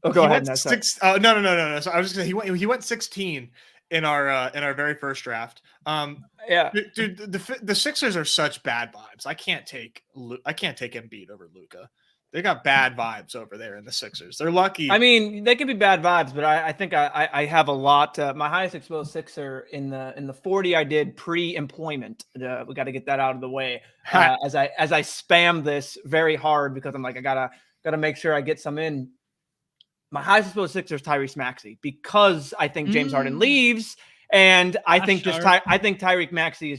Oh, go ahead. No. So I was just gonna he went 16 in our very first draft. Yeah, dude, the Sixers are such bad vibes. I can't take Embiid over Luka. They got bad vibes over there in the Sixers. They're lucky. I mean, they can be bad vibes, but I think I have a lot. My highest exposed Sixer in the 40 I did pre-employment. We got to get that out of the way as I spam this very hard because I'm like I gotta make sure I get some in. My highest exposed Sixer is Tyrese Maxey because I think James Harden leaves, and I think Tyrese Maxey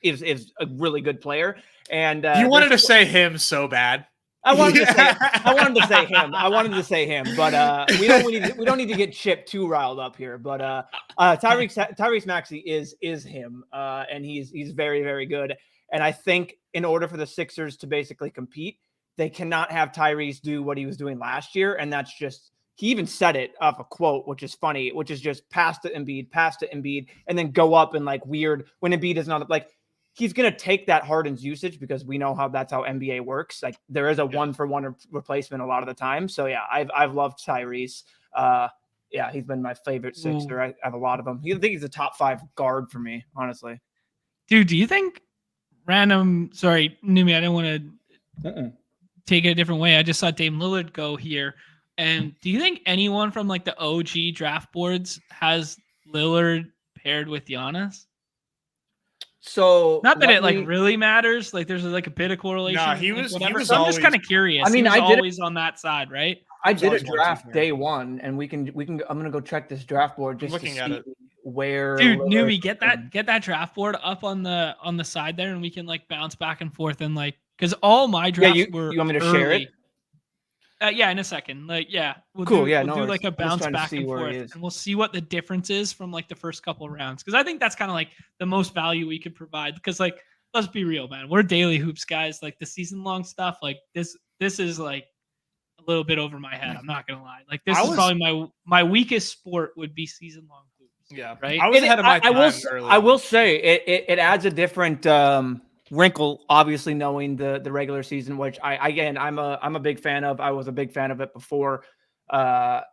is a really good player. And you wanted to say him so bad. I wanted to say him, but we don't need to get Chip too riled up here. But Tyrese Maxey is him, and he's very, very good. And I think in order for the Sixers to basically compete, they cannot have Tyrese do what he was doing last year, and that's just he even said it off a quote, which is funny, which is just pass to Embiid, and then go up and like weird when Embiid is not like. He's going to take that Harden's usage because we know that's how NBA works. Like there is a 1-for-1 replacement a lot of the time. So yeah, I've loved Tyrese. Yeah, he's been my favorite Sixer. I have a lot of them. I think he's a top 5 guard for me, honestly. Dude, do you think sorry, Neumy, I didn't want to take it a different way. I just saw Dame Lillard go here. And do you think anyone from like the OG draft boards has Lillard paired with Giannis? So not that it like really matters. Like there's like a bit of correlation. No, he was I'm always, just kind of curious. I mean, I did always on that side, right? I did a draft day 1, and we can. I'm gonna go check this draft board just looking to at see it. Where. Dude, Neumy, get that draft board up on the side there, and we can like bounce back and forth and like because all my drafts were. You want me to early. share it? Yeah, in a second. Like, yeah, we'll cool. do, yeah, we'll do like a bounce back and forth, and we'll see what the difference is from like the first couple of rounds. Because I think that's kind of like the most value we could provide. Because like, let's be real, man, we're daily hoops guys. Like the season long stuff, like this is like a little bit over my head. I'm not gonna lie. Like this is probably my weakest sport would be season long hoops. Yeah, right. I was ahead of my time. I will say it adds a different. Wrinkle, obviously knowing the regular season, which I'm a big fan of. I was a big fan of it before. I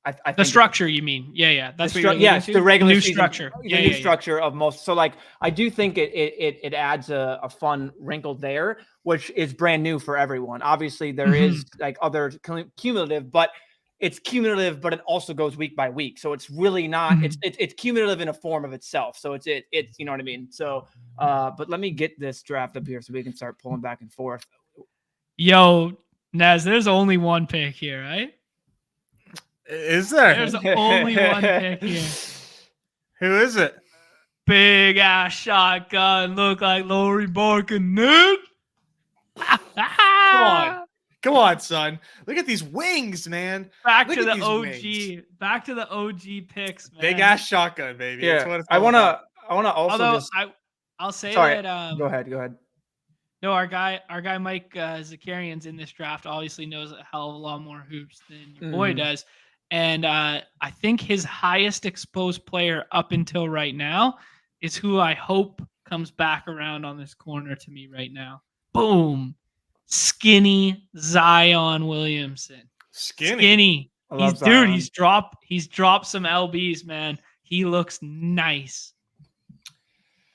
think the structure, you mean? Yeah. That's the regular new season, structure. The new structure of most. So like, I do think it adds a fun wrinkle there, which is brand new for everyone. Obviously, there is like other cumulative, but it's cumulative, but it also goes week by week. So it's really not. It's cumulative in a form of itself. So it's you know what I mean. So. But let me get this draft up here so we can start pulling back and forth. Yo, Nez, there's only one pick here, right? Is there? There's only one pick here. Who is it? Big ass shotgun, look like Laurie Markkanen. Come on, son. Look at these wings, man. Back to the OG picks, man. Big ass shotgun, baby. Yeah. That's what it's I wanna also I'll say sorry, that. Go ahead. No, our guy Mike Zakarian's in this draft obviously knows a hell of a lot more hoops than your boy does. And I think his highest exposed player up until right now is who I hope comes back around on this corner to me right now. Boom. Skinny Zion Williamson. Skinny. He's dropped some LBs, man. He looks nice.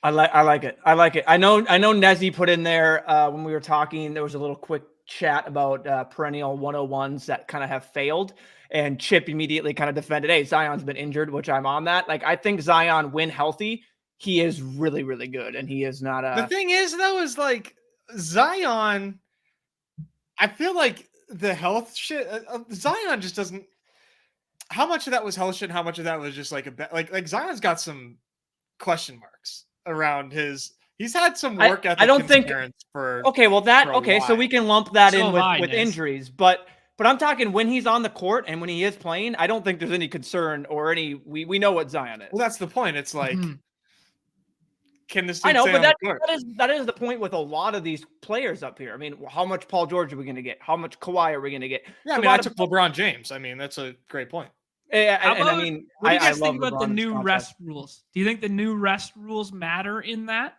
I like it. I know Nezzy put in there when we were talking, there was a little quick chat about perennial 101s that kind of have failed, and Chip immediately kind of defended, hey, Zion's been injured, which I'm on that. Like, I think Zion, when healthy, he is really, really good, and he is not The thing is, though, is like Zion, I feel like the health shit, Zion just doesn't, how much of that was health shit and how much of that was just like like Zion's got some question marks around his. He's had some work ethic. I don't think. For okay, well so we can lump that So in with injuries, but I'm talking when he's on the court and when he is playing. I don't think there's any concern or any. We know what Zion is. Well, that's the point. It's like, can this? I know, but that is the point with a lot of these players up here. I mean, how much Paul George are we going to get? How much Kawhi are we going to get? Yeah, I mean, I took LeBron James. I mean, that's a great point. Yeah, what do you guys think about the new rest rules? Do you think the new rest rules matter in that?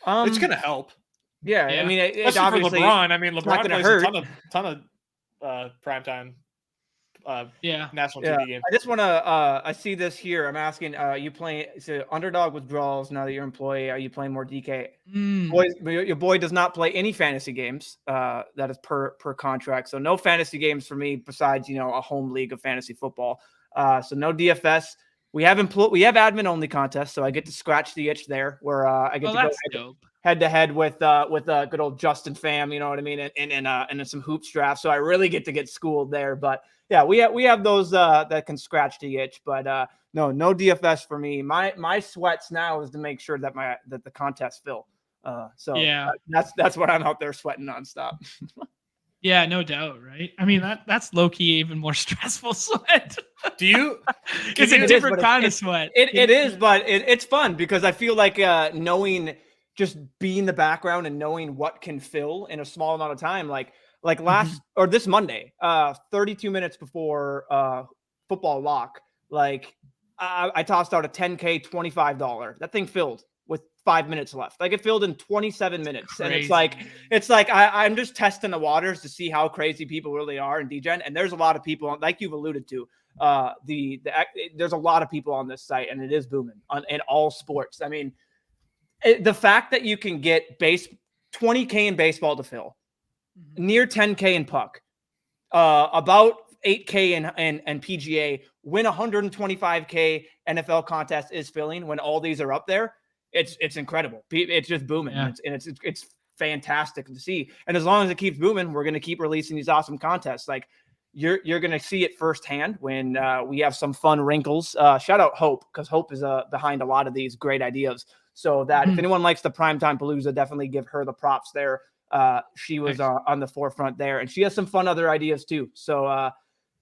It's going to help. Yeah, I mean, it's obviously for LeBron. I mean, LeBron plays a ton of primetime national TV games. I just want to I see this here. I'm asking you playing Underdog withdrawals now that you're an employee, are you playing more DK? Boys, your boy does not play any fantasy games. That is per contract. So no fantasy games for me besides, a home league of fantasy football. So no DFS. We have admin only contests, so I get to scratch the itch there where I get to go head to head with good old Justin Pham, you know what I mean, and some hoops draft. So I really get to get schooled there. But yeah, we have those that can scratch the itch. But no DFS for me. My sweats now is to make sure that the contests fill. So yeah, that's what I'm out there sweating nonstop. Yeah, no doubt, right? I mean, that's low-key even more stressful sweat. Do you? It's a different kind of sweat. It is, but it's fun because I feel like knowing, just being the background and knowing what can fill in a small amount of time, like or this Monday, 32 minutes before football lock, like I tossed out a 10K $25. That thing filled with 5 minutes left. Like it filled in 27 minutes. And it's like I'm just testing the waters to see how crazy people really are in DGen. And there's a lot of people, like you've alluded to, there's a lot of people on this site, and it is booming in all sports. I mean, the fact that you can get 20K in baseball to fill, near 10K in puck, about 8K and PGA, win 125K NFL contest is filling when all these are up there. It's incredible. It's just booming. Yeah. It's fantastic to see. And as long as it keeps booming, we're going to keep releasing these awesome contests. Like you're going to see it firsthand when we have some fun wrinkles. Shout out Hope, because Hope is behind a lot of these great ideas. So that if anyone likes the Primetime Palooza, definitely give her the props there. She was on the forefront there, and she has some fun other ideas too. So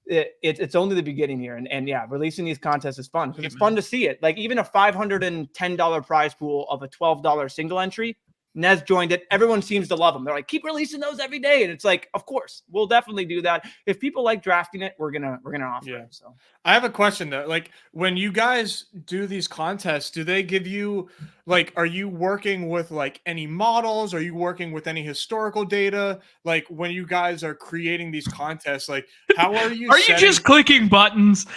it's only the beginning here. And yeah, releasing these contests is fun because it's fun to see it. Like even a $510 prize pool of a $12 single entry, Nez joined it. Everyone seems to love them. They're like, keep releasing those every day. And it's like, of course, we'll definitely do that. If people like drafting it, we're gonna offer it. So I have a question though. Like when you guys do these contests, do they give you are you working with any models? Are you working with any historical data? Like when you guys are creating these contests, how are you? Are you just clicking buttons?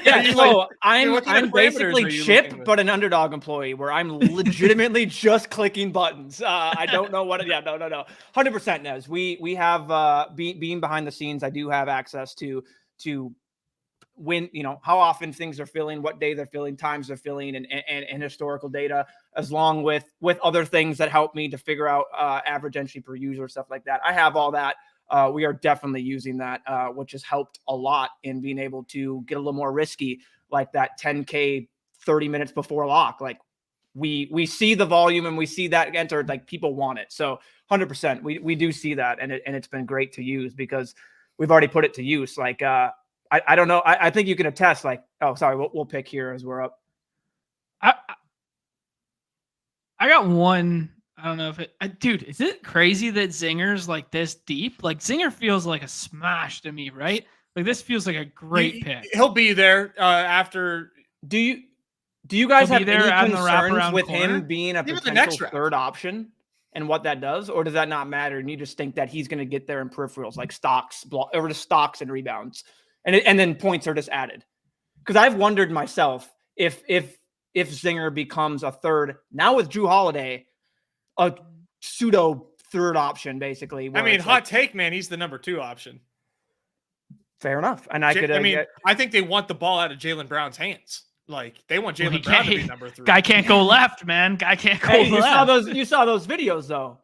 Yeah, so I'm basically Chip, but an Underdog employee where I'm legitimately just clicking buttons. I don't know what. Yeah, no. 100% Nez. We have being behind the scenes. I do have access to when how often things are filling, what day they're filling, times they're filling, and historical data, as long with other things that help me to figure out average entry per user, stuff like that. I have all that. We are definitely using that, which has helped a lot in being able to get a little more risky, like that 10K 30 minutes before lock. Like we see the volume and we see that entered, like people want it. So 100%, we do see that, and it's been great to use because we've already put it to use. Like I don't know. I think you can attest. We'll pick here as we're up. I got one. I don't know if dude, is it crazy that Zinger's like this deep? Like Zinger feels like a smash to me, right? Like this feels like a great pick. He'll be there after. Do you guys have any concerns with him being a potential third option and what that does, or does that not matter? And you just think that he's going to get there in peripherals like stocks and rebounds, and then points are just added? Because I've wondered myself if Zinger becomes a third now with Drew Holiday, a pseudo third option, basically. I mean, hot take, man. He's the number 2 option. Fair enough. And I think they want the ball out of Jaylen Brown's hands. Like they want Jaylen Brown to be number 3. Guy can't go left, man. Guy can't go left. You saw those videos though.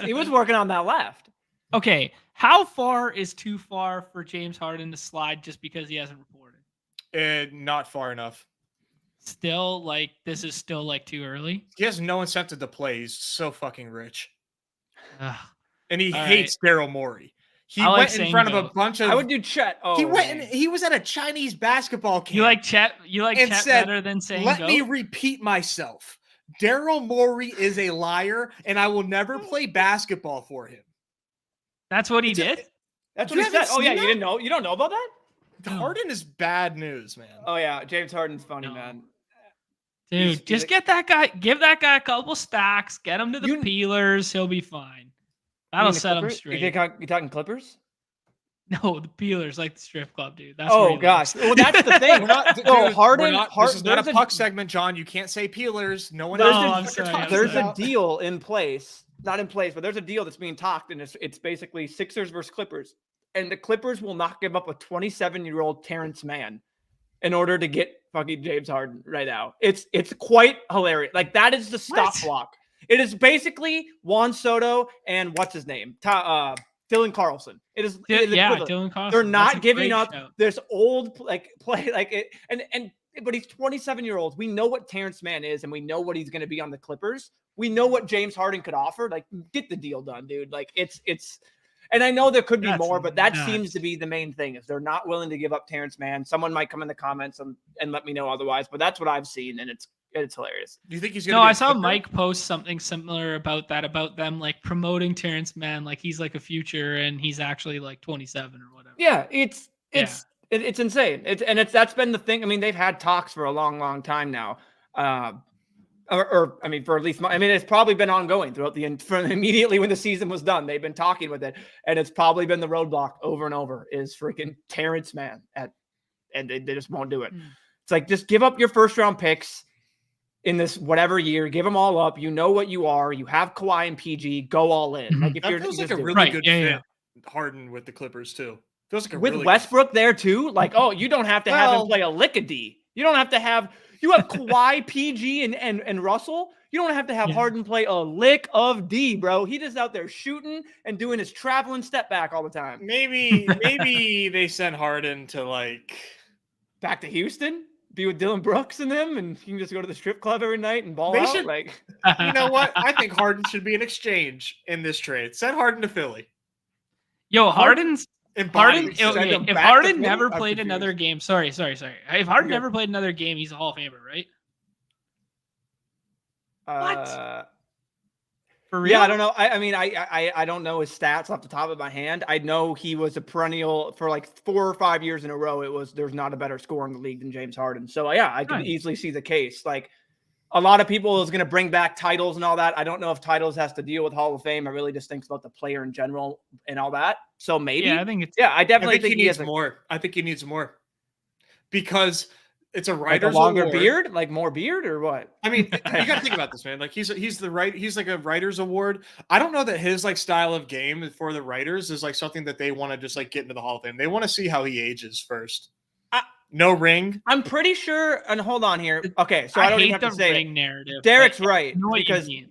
He was working on that left. Okay, how far is too far for James Harden to slide just because he hasn't reported? Not far enough. still like this is still like too early. He has no incentive to play. He's so fucking rich. Ugh. And he All hates Daryl Morey. He I like went in front of a Sango. bunch of. I would do Chet. Oh, he went man. and he was at a Chinese basketball camp. You like Chet? You like and Chet said, better than saying Let go? me repeat myself. Daryl Morey is a liar, and I will never play basketball for him. That's what he did. That's You what he said. haven't Oh yeah, seen you that? didn't know? You don't know about that? No. Harden is bad news, man. Oh yeah, James Harden's funny, No. man. Dude, He's just a- get that guy. Give that guy a couple stacks. Get him to the You- Peelers. He'll be fine. You That'll mean the set him Clippers? straight. You talking Clippers? No, the Peelers, like the strip club, dude. That's where Oh he gosh. lives. Well, that's the thing. We're not, dude, So Harden, this is not a there's puck segment, John. You can't say Peelers. No one No, knows what I'm you're sorry, talking I'm There's a about. deal in place, not in place, but there's a deal that's being talked, and it's basically Sixers versus Clippers, and the Clippers will not give up a 27-year-old Terrence Mann in order to get fucking James Harden right now. It's quite hilarious. Like that is the stop What? block. It is basically Juan Soto and what's his name, Dylan Carlson. It is Yeah, equivalent. Dylan Carlson. They're That's not a giving great up shout. this old play like it, and but he's 27-year-old. We know what Terrence Mann is, and we know what he's going to be on the Clippers. We know what James Harden could offer. Like, get the deal done, dude. Like, it's. And I know there could be That's more, but that nuts. seems to be the main thing. Is they're not willing to give up Terrence Mann. Someone might come in the comments and let me know otherwise, but that's what I've seen, and it's hilarious. Do you think he's going to No, be I a saw Clipper? Mike post something similar about that, about them like promoting Terrence Mann like he's like a future and he's actually like 27 or whatever. Yeah, it's insane. That's been the thing. I mean, they've had talks for a long, long time now. Or I mean, for at least, it's probably been ongoing throughout from immediately when the season was done. They've been talking with it, and it's probably been the roadblock over and over is freaking Terrence Mann and they just won't do it. It's like, just give up your first round picks in this whatever year, give them all up. You know what you are. You have Kawhi and PG. Go all in. Like if That you're feels like just a do it. really Right, good yeah, fit. yeah. Harden with the Clippers too. Feels like a with really Westbrook there too. Like, oh, you don't have to have him play a lick of D. You don't have to have. You have Kawhi, PG, and Russell. You don't have to have Harden play a lick of D, bro. He just out there shooting and doing his traveling step back all the time. Maybe they send Harden to like Back to Houston, be with Dylan Brooks and them, and you can just go to the strip club every night and ball They out. should- Like, you know what? I think Harden should be an exchange in this trade. Send Harden to Philly. Yo, Harden's Embody. Send him if back to Harden Philly? never I'm played confused. another game, sorry. If Harden Okay. never played another game, he's a Hall of Famer, right? For real? Yeah, I don't know. I mean, I don't know his stats off the top of my hand. I know he was a perennial for like 4 or 5 years in a row. There's not a better scorer in the league than James Harden. So yeah, I can Right. easily see the case. Like a lot of people is going to bring back titles and all that. I don't know if titles has to deal with Hall of Fame. I really just think about the player in general and all that. So maybe. Yeah, I think it's I I definitely think he has needs more. I think he needs more because it's a like a writer's longer award. beard, like more beard or what? I mean, you got to think about this, man. Like he's like a writer's award. I don't know that his like style of game for the writers is like something that they want to just like get into the Hall of Fame. They want to see how he ages first. No ring. I'm pretty sure. And hold on here. Okay, so I don't hate even have the to say ring it. narrative. Derek's Like, right I know what you because mean.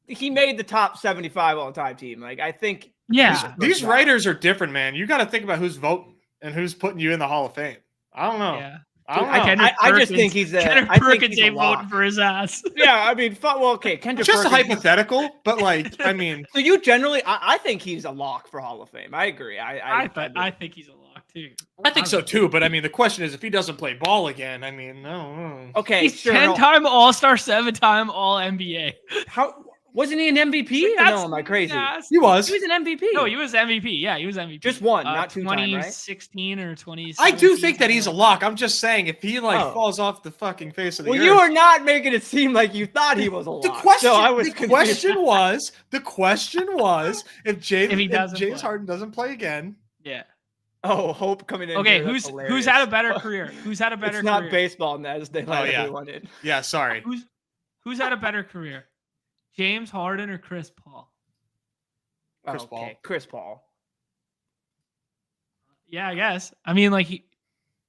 he made the top 75 all-time team. Like I think. Yeah. These writers are different, man. You got to think about who's voting and who's putting you in the Hall of Fame. I don't know. Yeah. I don't know. Kendrick I just Perkins- think he's a. Kendrick I think Perkins he's a ain't voting lock. for his ass. Yeah, I mean, well, okay, Kendrick Just a Perkins. hypothetical, but like, I mean, So you generally, I think he's a lock for Hall of Fame. I agree. I think he's a lock too. I think so too. But I mean, the question is, if he doesn't play ball again, I mean, no. Okay, He's sure. 10-time All-Star, 7-time All-NBA. How wasn't he an MVP? Or no, am I crazy? He was. He was an MVP. No, he was MVP. Yeah, he was MVP. Just one, not 2 time, right? 2016 or 2017. I do think that he's a lock. I'm just saying, if he like Oh. falls off the fucking face of the Well, earth. you are not making it seem like you thought he was a lock. The question, So I was the confused. question was, if doesn't James play. Harden doesn't play again, Yeah. Oh, Hope coming in. Okay, here, that's who's had a hilarious. better career? Who's had a better It's not career? baseball, Nez. They let yeah. everyone in. yeah, sorry. Who's had a better career? James Harden or Chris Paul? Chris Paul. Chris Paul. Yeah, I guess. I mean, like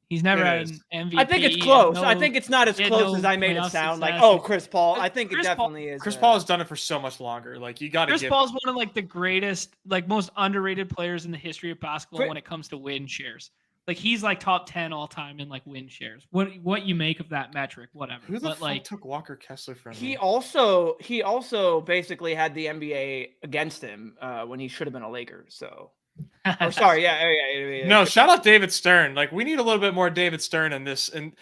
he's never It had is. an MVP. I think it's he had close. I no- think it's not as he had close no as I made it playoff sound. Like, success. oh, Chris Paul. I think it Chris Paul- definitely is. Chris Paul has done it for so much longer. Like you got to Chris give. Paul's one of like the greatest, like most underrated players in the history of basketball Chris- when it comes to win shares. Like he's like top 10 all time in like win shares. What you make of that metric, whatever. Who the But fuck like took Walker Kessler from He me? also basically had the NBA against him when he should have been a Laker. So, or sorry, yeah. No, shout out David Stern. Like we need a little bit more David Stern in this. And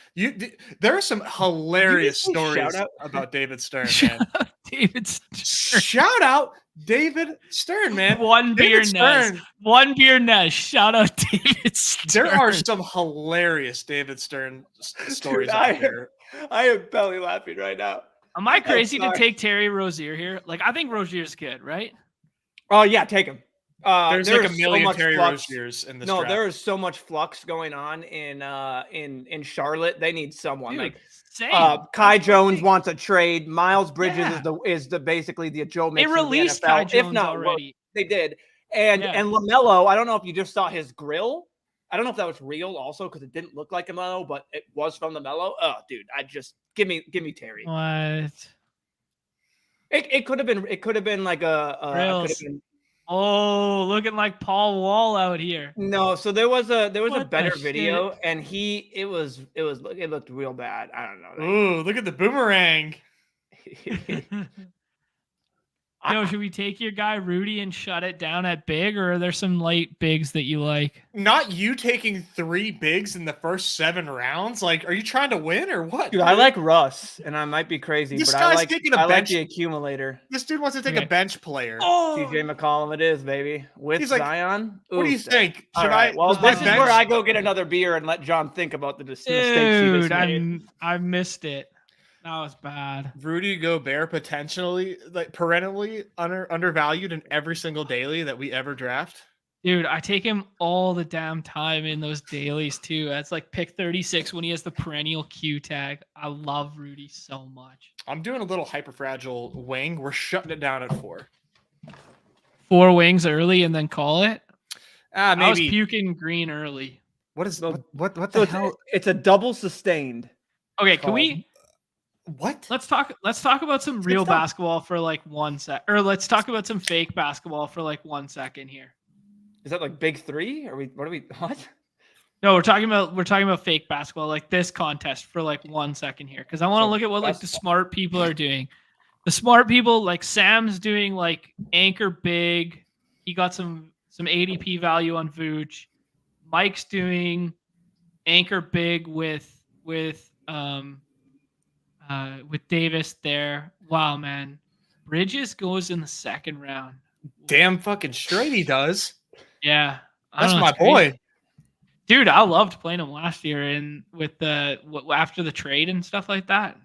there are some hilarious say shout stories out? about David Stern, Shout man. out David Stern. Shout out David Stern, man. One beer David Nez. Stern. One beer Nez. Shout out David Stern. There are some hilarious David Stern stories Dude, out there. I am belly laughing right now. Am I crazy to sorry. take Terry Rozier here? Like I think Rozier's good, right? Oh yeah, take him. There's like a so million much Terry flux. Roziers in this No, draft. there is so much flux going on in Charlotte. They need someone Dude, like same. Kai That's Jones big. wants a trade. Miles Bridges Yeah. is the basically the Joe They Mixon of the released NFL, Kai Jones if not already. worse. They did. And Yeah. and LaMelo, I don't know if you just saw his grill. I don't know if that was real also because it didn't look like LaMelo, but it was from LaMelo. Oh, dude, I just give me Terry. What? It could have been like a it could have Grills. been Oh, looking like Paul Wall out here. no. So there was a What the better shit? video, and it looked real bad. I don't know. Ooh, look at the boomerang. Yo, should we take your guy Rudy and shut it down at big, or are there some light bigs that you like? Not you taking 3 bigs in the first 7 rounds. Like, are you trying to win or what? Dude, I like Russ, and I might be crazy, This but I guy's like taking a I like bench- the accumulator. This dude wants to take Okay. a bench player. Oh, CJ McCollum, it is, baby. With He's like, Zion. What do you Oof. think? All Should right. Well, was my this is bench- where I go get another beer and let John think about the mistakes he just dude, made. I missed it. That was bad. Rudy Gobert potentially, like perennially undervalued in every single daily that we ever draft. Dude, I take him all the damn time in those dailies too. That's like pick 36 when he has the perennial Q tag. I love Rudy so much. I'm doing a little hyperfragile wing. We're shutting it down at 4. 4 wings early and then call it. Ah, I was maybe. puking green early. What is So- what So the it's, hell? it's a double sustained. Okay, can Call. we What? let's talk about some real stuff. basketball for like 1 sec, or let's talk about some fake basketball for like 1 second here. Is that like big 3? What? No, we're talking about fake basketball, like this contest for like 1 second here, because I want to So look at what like the basketball. smart people are doing. The smart people, like Sam's doing like anchor big. He got some ADP value on Vooch. Mike's doing anchor big with Davis there. Wow, man. Bridges goes in the 2nd round. Damn fucking straight he does. Yeah. I That's don't know, my it's crazy. boy. Dude, I loved playing him last year and with after the trade and stuff like that.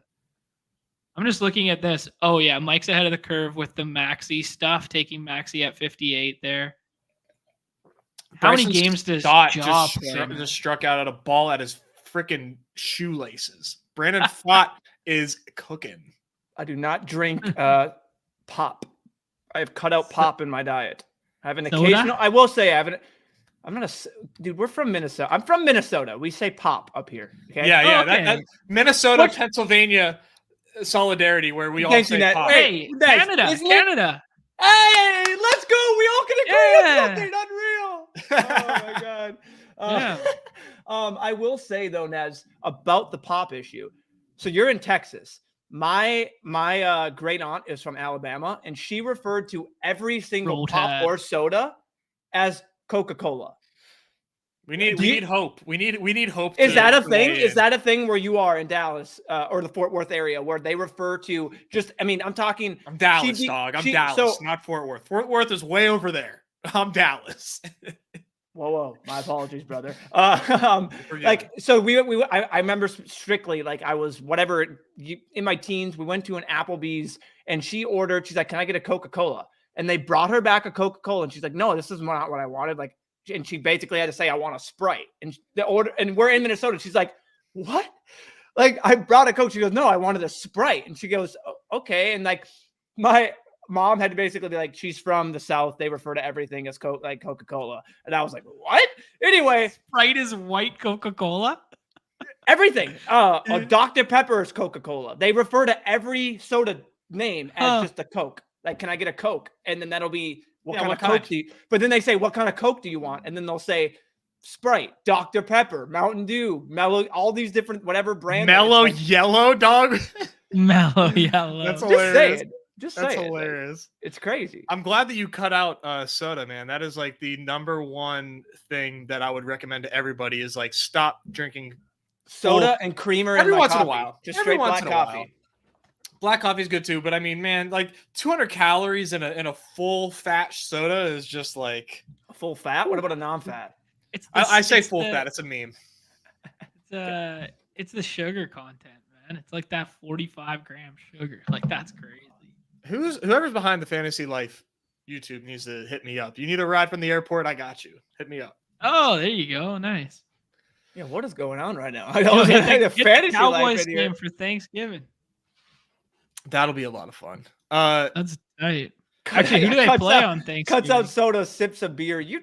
I'm just looking at this. Oh yeah, Mike's ahead of the curve with the Maxi stuff, taking Maxi at 58 there. How many Bryson games does Stott Ja just, play? just struck out at a ball at his freaking shoelaces. Brandon Fott is cooking. I do not drink pop. I have cut out pop in my diet. I have an Soda? occasional. I will say I have an. I'm not a dude. We're from Minnesota. I'm from Minnesota. We say pop up here. Okay. Yeah. Okay. That Minnesota, What- Pennsylvania solidarity where we all Thank you, say Ned. pop. Hey, Nice. Canada, Isn't it? Canada. Hey, let's go. We all can agree Yeah. on something unreal. Oh my god. Yeah. I will say though, Nez, about the pop issue. So you're in Texas. My great aunt is from Alabama, and she referred to every single Roll pop Tide. or soda as Coca-Cola. We need hope. We need hope. Is to that a weigh thing? in. Is that a thing where you are in Dallas or the Fort Worth area where they refer to just? I mean, I'm talking. I'm Dallas, she- dog. I'm she- Dallas, so- not Fort Worth. Fort Worth is way over there. I'm Dallas. Whoa! My apologies, brother. Forget Like so, I remember strictly like I was in my teens. We went to an Applebee's and she ordered. She's like, "Can I get a Coca-Cola?" And they brought her back a Coca-Cola, and she's like, "No, this is not what I wanted." Like, and she basically had to say, "I want a Sprite." And the order, and we're in Minnesota. She's like, "What?" Like, I brought a Coke. She goes, "No, I wanted a Sprite." And she goes, "Okay." And like, my mom had to basically be like, she's from the South. They refer to everything as Coca-Cola. And I was like, what? Anyway, Sprite is white Coca-Cola. everything. Dr. Pepper is Coca-Cola. They refer to every soda name as just a Coke. Like, can I get a Coke? And then that'll be what kind of Coke do you? But then they say, what kind of Coke do you want? And then they'll say Sprite, Dr. Pepper, Mountain Dew, Mellow, all these different whatever brand. Mellow Yellow, dog. Mellow Yellow. That's Just hilarious. say it. Just That's say hilarious. it. It's crazy. I'm glad that you cut out soda, man. That is like the number one thing that I would recommend to everybody is like stop drinking Soda and creamer every in my once in a coffee. while. Just Every straight once black in a while. coffee. Black coffee is good too, but I mean, man, like 200 calories in a full fat soda is just like Full fat? What about a non-fat? I say full fat. It's a meme. It's the sugar content, man. It's like that 45-gram sugar. Like that's crazy. Whoever's behind the Fantasy Life YouTube needs to hit me up. You need a ride from the airport? I got you. Hit me up. Oh, there you go. Nice. Yeah, what is going on right now? I Yo, don't get the the Fantasy Life Cowboys in here. game for Thanksgiving. That'll be a lot of fun. That's tight. Actually, who do they play on Thanksgiving? Cuts out soda, sips a beer. You're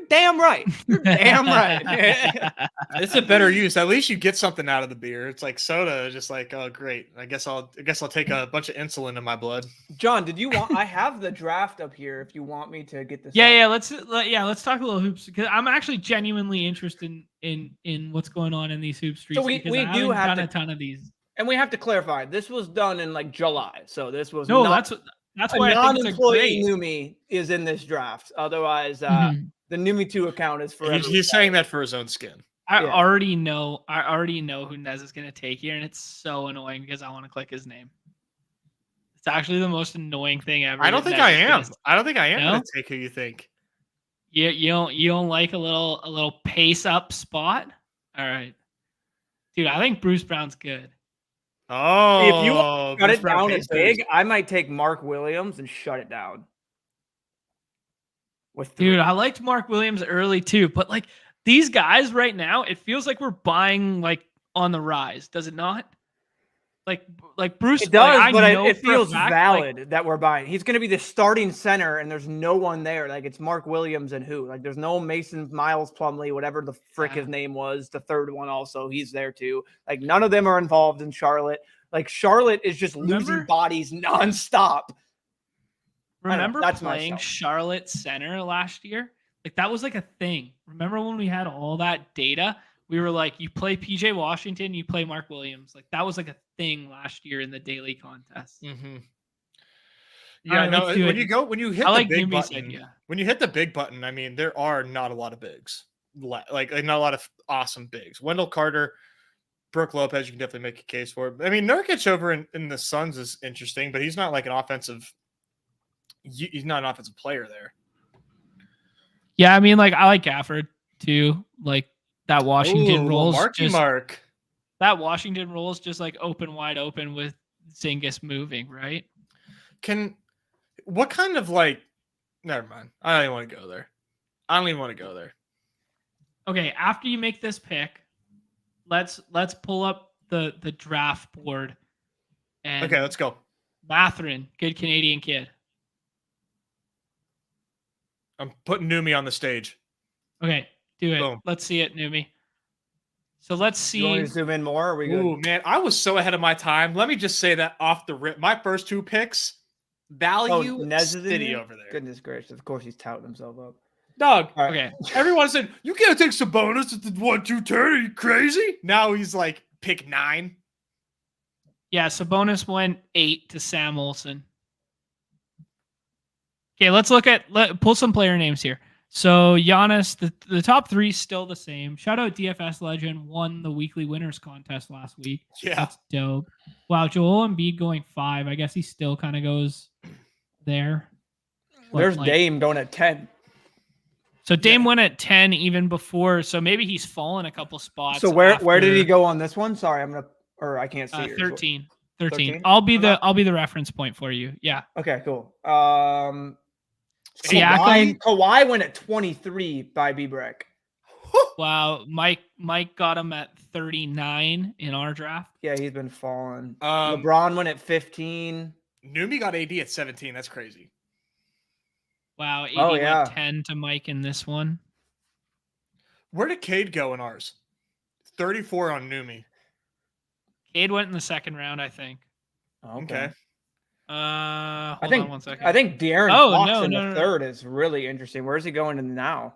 damn right. You're damn right. It's a better use. At least you get something out of the beer. It's like soda, just like, oh great. I guess I'll take a bunch of insulin in my blood. John, did you want? I have the draft up here. If you want me to get this. Yeah. Let's talk a little hoops because I'm actually genuinely interested in what's going on in these hoop streets. So we because I do haven't have done to- a ton of these. And we have to clarify. This was done in like July, so this was No, not, that's a why I think it's a non-employee great. Neumy is in this draft. Otherwise, Mhm. the Neumy2 account is for. He's saying that for his own skin. I Yeah. already know who Nez is going to take here, and it's so annoying because I want to click his name. It's actually the most annoying thing ever. I don't think I am. I don't think I am going to take who you think. You don't like a little pace up spot? All right. Dude, I think Bruce Brown's good. Oh, If you shut Bruce it Brown down Pacers. as big, I might take Mark Williams and shut it down. Dude, I liked Mark Williams early too, but like these guys right now, it feels like we're buying like on the rise, does it not? Like Bruce, It does, like, but I know it for a feels fact, valid that we're buying. He's going to be the starting center, and there's no one there. Like it's Mark Williams and who? Like there's no Mason Miles Plumlee, whatever the frick his name was. The third one also, he's there too. Like none of them are involved in Charlotte. Like Charlotte is just losing bodies nonstop. Remember that's playing myself. Charlotte center last year? Like that was like a thing. Remember when we had all that data? We were like, you play PJ Washington, you play Mark Williams. Like that was like a thing last year in the daily contest. Mm-hmm. All Yeah, right, no. let's do When it. you hit I the like big Newby's button, idea. when you hit the big button, I mean, there are not a lot of bigs. Like not a lot of awesome bigs. Wendell Carter, Brooke Lopez, you can definitely make a case for. I mean, Nurkic over in the Suns is interesting, but he's not like an offensive. He's not an offensive player there. Yeah, I mean, like I like Gafford too. Like that Washington rolls. Mark. That Washington rolls just like wide open with Zingis moving, right? What kind of like? Never mind. I don't even want to go there. Okay, after you make this pick, let's pull up the draft board. And Okay, let's go. Matherin, good Canadian kid. I'm putting Neumy on the stage. Okay, do it. Boom. Let's see it, Neumy. So let's see. You want me to zoom in more? Or are we good? Ooh, man, I was so ahead of my time. Let me just say that off the rip. My first two picks, value Nez is in City there? over there. Goodness gracious! Of course, he's touting himself up. Dog. All right. Okay. Everyone said, you can't take Sabonis at the 1-2 turn. Are you crazy? Now he's like pick 9. Yeah, Sabonis went 8 to Sam Olsen. Okay, let's pull some player names here. So Giannis, the top 3 is still the same. Shout out DFS Legend, won the weekly winners contest last week. Yeah. That's dope. Wow, Joel Embiid going 5. I guess he still kind of goes there. But, There's like, Dame going at 10. So Dame went at 10 even before. So maybe he's fallen a couple spots. So where did he after, go on this one? Sorry, I can't see. 13. 13? I'll be the reference point for you. Yeah. Okay, cool. Siakam- Kawhi went at 23 by B-Break. Wow. Mike got him at 39 in our draft. Yeah, he's been falling. Um, LeBron went at 15. Neumy got AD at 17. That's crazy. Wow. 80 yeah. went 10 to Mike in this one. Where did Cade go in ours? 34 on Neumy. Cade went in the second round, I think. Okay. Hold I think on one second. I think De'Aaron Oh, Fox no, in no, the no. third is really interesting. Where's he going in now?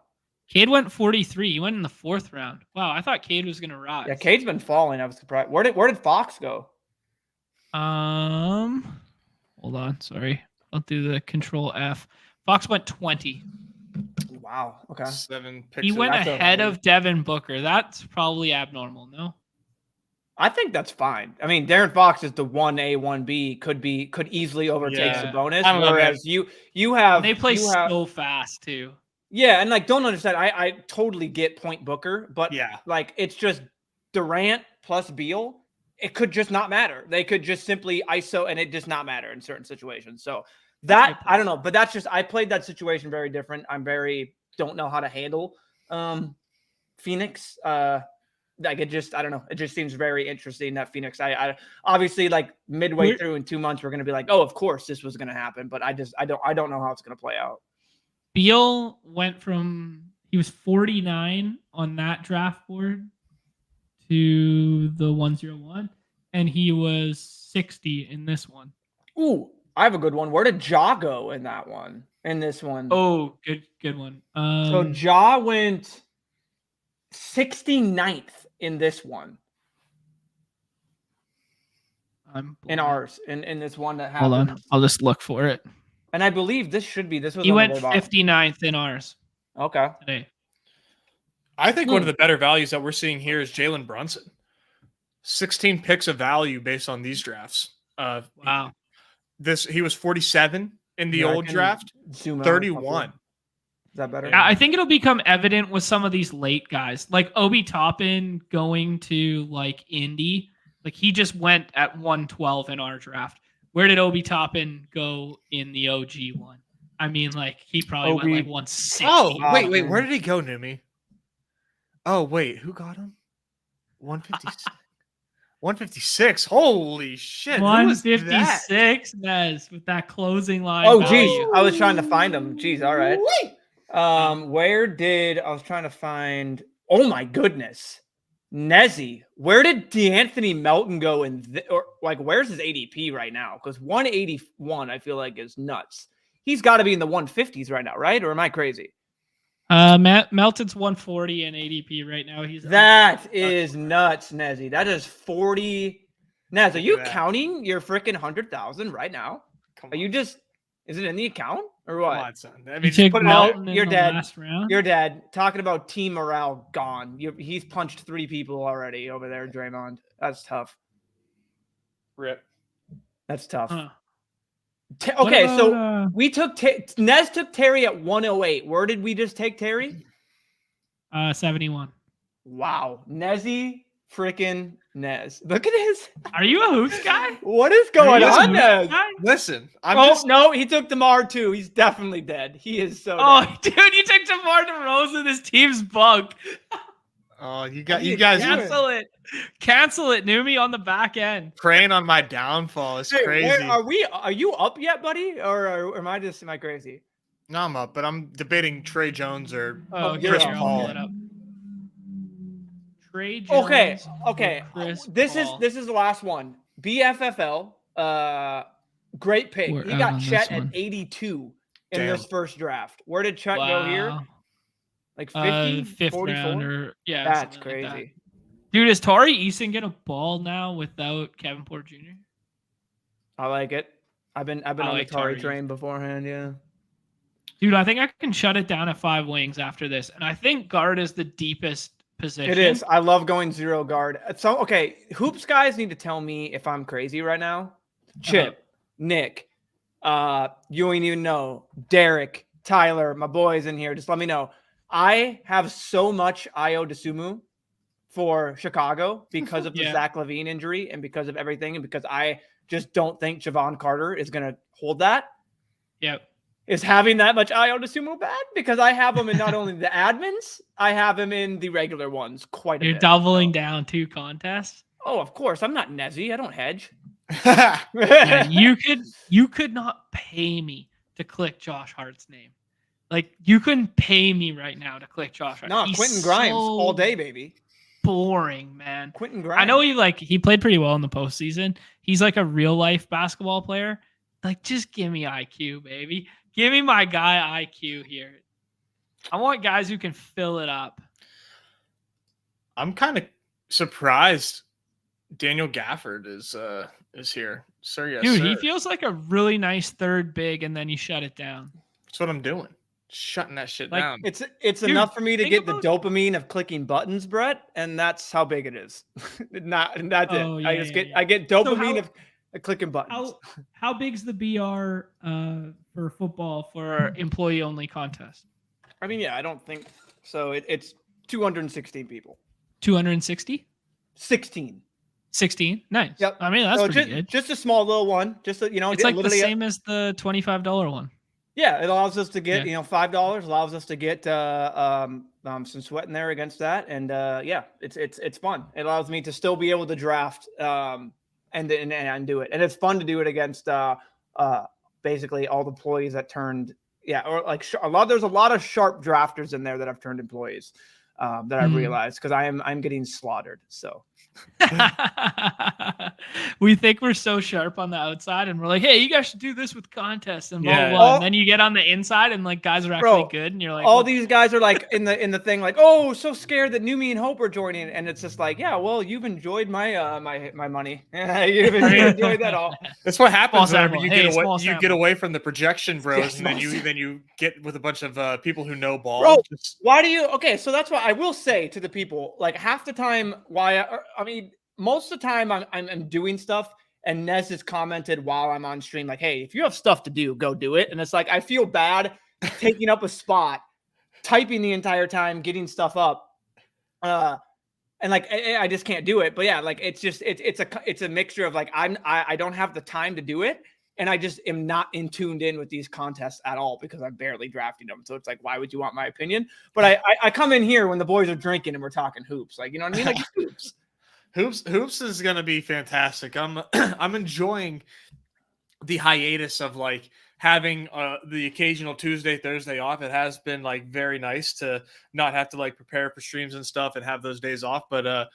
Cade went 43. He went in the 4th round. Wow, I thought Cade was gonna rise. Yeah, Cade's been falling. I was surprised. Where did Fox go? Hold on, sorry. I'll do the Control F. Fox went 20. Wow. Okay. 7 picks. He went that's ahead okay. of Devin Booker. That's probably abnormal, no? I think that's fine. I mean, Darren Fox is the 1A, 1B, could easily overtake Yeah. Sabonis. I don't know, Whereas you have And they play you have, so fast too. yeah, and like don't understand. I totally get point Booker, but Yeah. like it's just Durant plus Beal. It could just not matter. They could just simply ISO and it does not matter in certain situations. So that I don't know, but that's just I played that situation very different. Don't know how to handle Phoenix. Like it just I don't know. It just seems very interesting that Phoenix. I obviously like midway through in 2 months we're gonna be like, oh, of course this was gonna happen, but I don't know how it's gonna play out. Beal went from he was 49 on that draft board to the 101, and he was 60 in this one. Ooh, I have a good one. Where did Ja go in that one? In this one? Oh, good one. So Ja went 69th in this one. In ours, in this one that happened. Hold on, I'll just look for it. And I believe this was. He went 59th in ours. Okay. Today. I think one of the better values that we're seeing here is Jalen Brunson. 16 picks of value based on these drafts. Wow. He was 47 in the old draft. 31. Is that better? I think it'll become evident with some of these late guys, like Obi Toppin going to like Indy. Like he just went at 112 in our draft. Where did Obi Toppin go in the OG one? I mean, like he probably went like 160. Oh, wait, where did he go, Neumy? Oh, wait, who got him? 156. 156. Holy shit. 156, Nez, with that closing line. Oh, geez. I was trying to find him. Geez, all right. I was trying to find, oh my goodness. Nezzy. Where did D'Anthony Melton go where's his ADP right now? Because 181, I feel like, is nuts. He's got to be in the 150s right now, right? Or am I crazy? Melton's 140 in ADP right now. That is nuts, Nezzy. That is 40. Nez, are you counting your freaking 100,000 right now? Are you just? Is it in the account or what? Come on, son. I mean, you take put it Melton out. You're in dead. The last round? You're dead. Talking about team morale gone. He's punched 3 people already over there, Draymond. That's tough. Rip. That's tough. Huh. Okay, so we took Nez took Terry at 108. Where did we just take Terry? 71. Wow, Nezzy freaking Nez. Look at his. Are you a hoops guy? What is going on, Nez? Listen, no, he took DeMar too. He's definitely dead. He is so. Oh, dead. Dude, you took DeMar DeRozan. This team's bug. Oh, you guys Cancel it, Neumy on the back end. Preying on my downfall. It's crazy. Are you up yet, buddy? Or am I crazy? No, I'm up, but I'm debating Trey Jones or Chris Paul. Trey Jones. Okay. This is the last one. BFFL. Great pick. He got Chet at 82 in this first draft. Where did Chet go here? Like 50, 44? Yeah, that's crazy. Like that. Dude, is Tari Eason gonna ball now without Kevin Porter Jr.? I like it. I've been on the Tari train beforehand, yeah. Dude, I think I can shut it down at 5 wings after this. And I think guard is the deepest position. It is. I love going 0 guard. So okay, hoops guys need to tell me if I'm crazy right now. Chip, Nick, you ain't even know. Derek, Tyler, my boys in here. Just let me know. I have so much Ayo Dosunmu for Chicago because of the Zach LaVine injury and because of everything, and because I just don't think Javon Carter is going to hold that. Yep. Is having that much Ayo Dosunmu bad? Because I have him in not only the admins, I have him in the regular ones quite a bit. You're doubling down 2 contests? Oh, of course. I'm not Nezzy. I don't hedge. Yeah, you could not pay me to click Josh Hart's name. Like, you couldn't pay me right now to click Josh Hart. No, Quentin Grimes all day, baby. Boring, man. Quentin Grimes. I know he played pretty well in the postseason. He's like a real life basketball player. Like, just give me IQ, baby. Give me my guy IQ here. I want guys who can fill it up. I'm kind of surprised Daniel Gafford is here. Sir, yes, Dude, sir. he feels like a really nice third big, and then you shut it down. That's what I'm doing. Shutting that shit Like, down. It's Dude, enough for me to think get the about- dopamine of clicking buttons, Brett, and that's how big it is. That's Oh, it. yeah, I get dopamine how- of clicking buttons. How big's the BR for football for employee only contest? I mean, yeah, I don't think so. It's 216 people. 260? 16. 16? Nice. Yep. I mean, that's So pretty good. just a small little one. Just a, It's like the literally same as the $25 one. Yeah, it allows us to get Yeah. $5. Allows us to get some sweat in there against that, and yeah, it's fun. It allows me to still be able to draft and do it, and it's fun to do it against basically all the employees that turned or like there's a lot of sharp drafters in there that have turned employees that I've realized because I'm getting slaughtered. So we think we're so sharp on the outside, and we're like, hey, you guys should do this with contests and blah, Yeah. blah, blah. And then you get on the inside and like guys are actually Bro, good, and you're like, all well, these guys are like in the thing, like, oh, so scared that Neumy and Hope are joining, and it's just like, yeah, well, you've enjoyed my my money. You've enjoyed that all. That's what happens Small whenever sample. you Hey, get away. small You get sample. away from the projection bros, Yeah, and then small you get with a bunch of people who know ball. Bro, Just- why do you? Okay, so that's why I will say to the people, like half the time, I mean, most of the time I'm doing stuff, and Nez has commented while I'm on stream, like, hey, if you have stuff to do, go do it. And it's like I feel bad taking up a spot, typing the entire time, getting stuff up, and like I just can't do it. But yeah, like it's just it's a mixture of like I don't have the time to do it. And I just am not tuned in with these contests at all because I'm barely drafting them. So it's like, why would you want my opinion? But I come in here when the boys are drinking and we're talking hoops. Like, you know what I mean? Like hoops. Hoops is gonna be fantastic. I'm enjoying the hiatus of like having the occasional Tuesday, Thursday off. It has been like very nice to not have to like prepare for streams and stuff and have those days off. But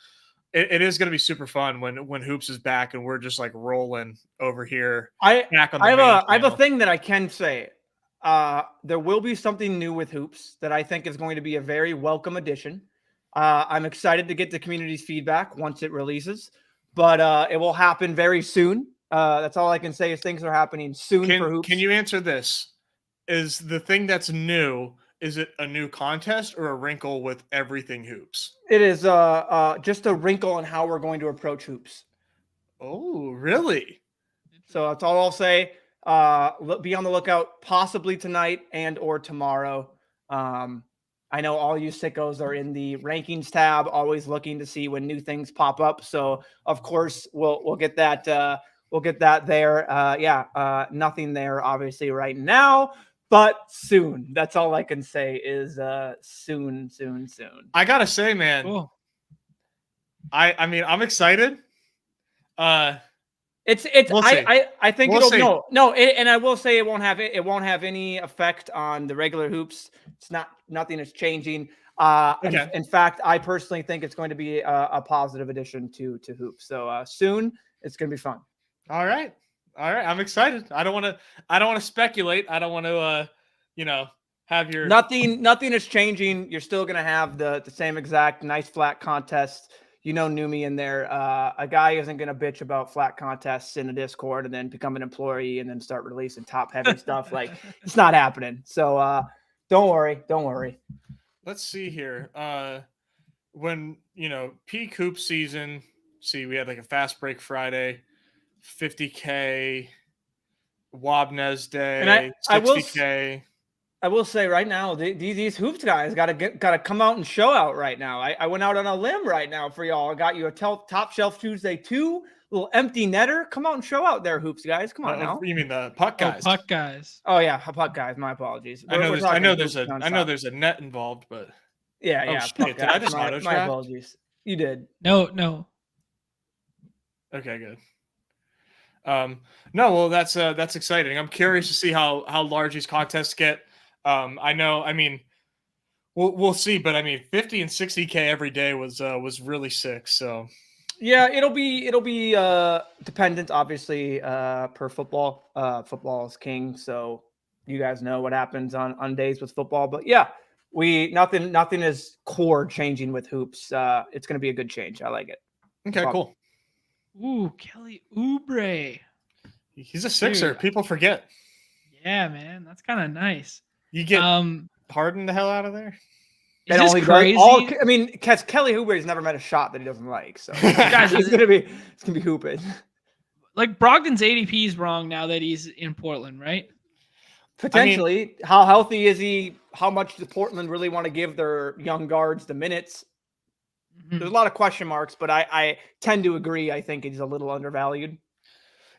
it is going to be super fun when Hoops is back and we're just like rolling over here. Back on the I have a channel. thing that I can say. There will be something new with Hoops that I think is going to be a very welcome addition. I'm excited to get the community's feedback once it releases, but it will happen very soon. That's all I can say is things are happening soon for Hoops. Can you answer this? Is the thing that's new, is it a new contest or a wrinkle with everything Hoops? It is just a wrinkle in how we're going to approach Hoops. Oh, really? So that's all I'll say. Be on the lookout possibly tonight and or tomorrow. I know all you sickos are in the rankings tab, always looking to see when new things pop up. So of course we'll get that. We'll get that there. Nothing there obviously right now, but soon. That's all I can say is soon. I gotta say, man, cool. I mean, I'm excited. It's We'll see. I think We'll see. and I will say it won't have any effect on the regular hoops. It's nothing is changing. Okay. In fact, I personally think it's going to be a positive addition to hoops. So soon it's going to be fun. All right. I'm excited. I don't want to speculate. I don't want to have your Nothing is changing. You're still going to have the same exact nice flat contest. You know, Neumy in there. A guy isn't going to bitch about flat contests in a Discord and then become an employee and then start releasing top heavy stuff. Like it's not happening. So don't worry. Let's see here. When peak hoop season, we had like a fast break Friday, 50K, Wabnez Day, And 60K. I will say right now, these hoops guys got to come out and show out right now. I went out on a limb right now for y'all. I got you a top shelf Tuesday 2, little empty netter. Come out and show out there, hoops guys. Come on now. You mean the puck guys? Oh, puck guys. Oh yeah, puck guys. My apologies. I know there's a net involved, but yeah. Shit, Puck did guys. I just auto my draft? apologies. You did. No. Okay, good. No, well, that's exciting. I'm curious to see how large these contests get. I know. I mean, we'll see, but I mean, 50 and 60K every day was really sick. So yeah, it'll be dependent, obviously, per football. Football is king, so you guys know what happens on days with football. But yeah, Nothing is core changing with hoops. It's going to be a good change. I like it. Okay, cool. Ooh, Kelly Oubre. He's a Sixer. Dude. People forget. Yeah, man, that's kind of nice. You get Harden the hell out of there. Is this crazy? I mean, because Kelly Oubre's never met a shot that he doesn't like, so Guys, it's gonna be hooping. Like Brogdon's ADP is wrong now that he's in Portland, right? Potentially. I mean, how healthy is he? How much does Portland really want to give their young guards the minutes? Mm-hmm. There's a lot of question marks, but I tend to agree. I think he's a little undervalued.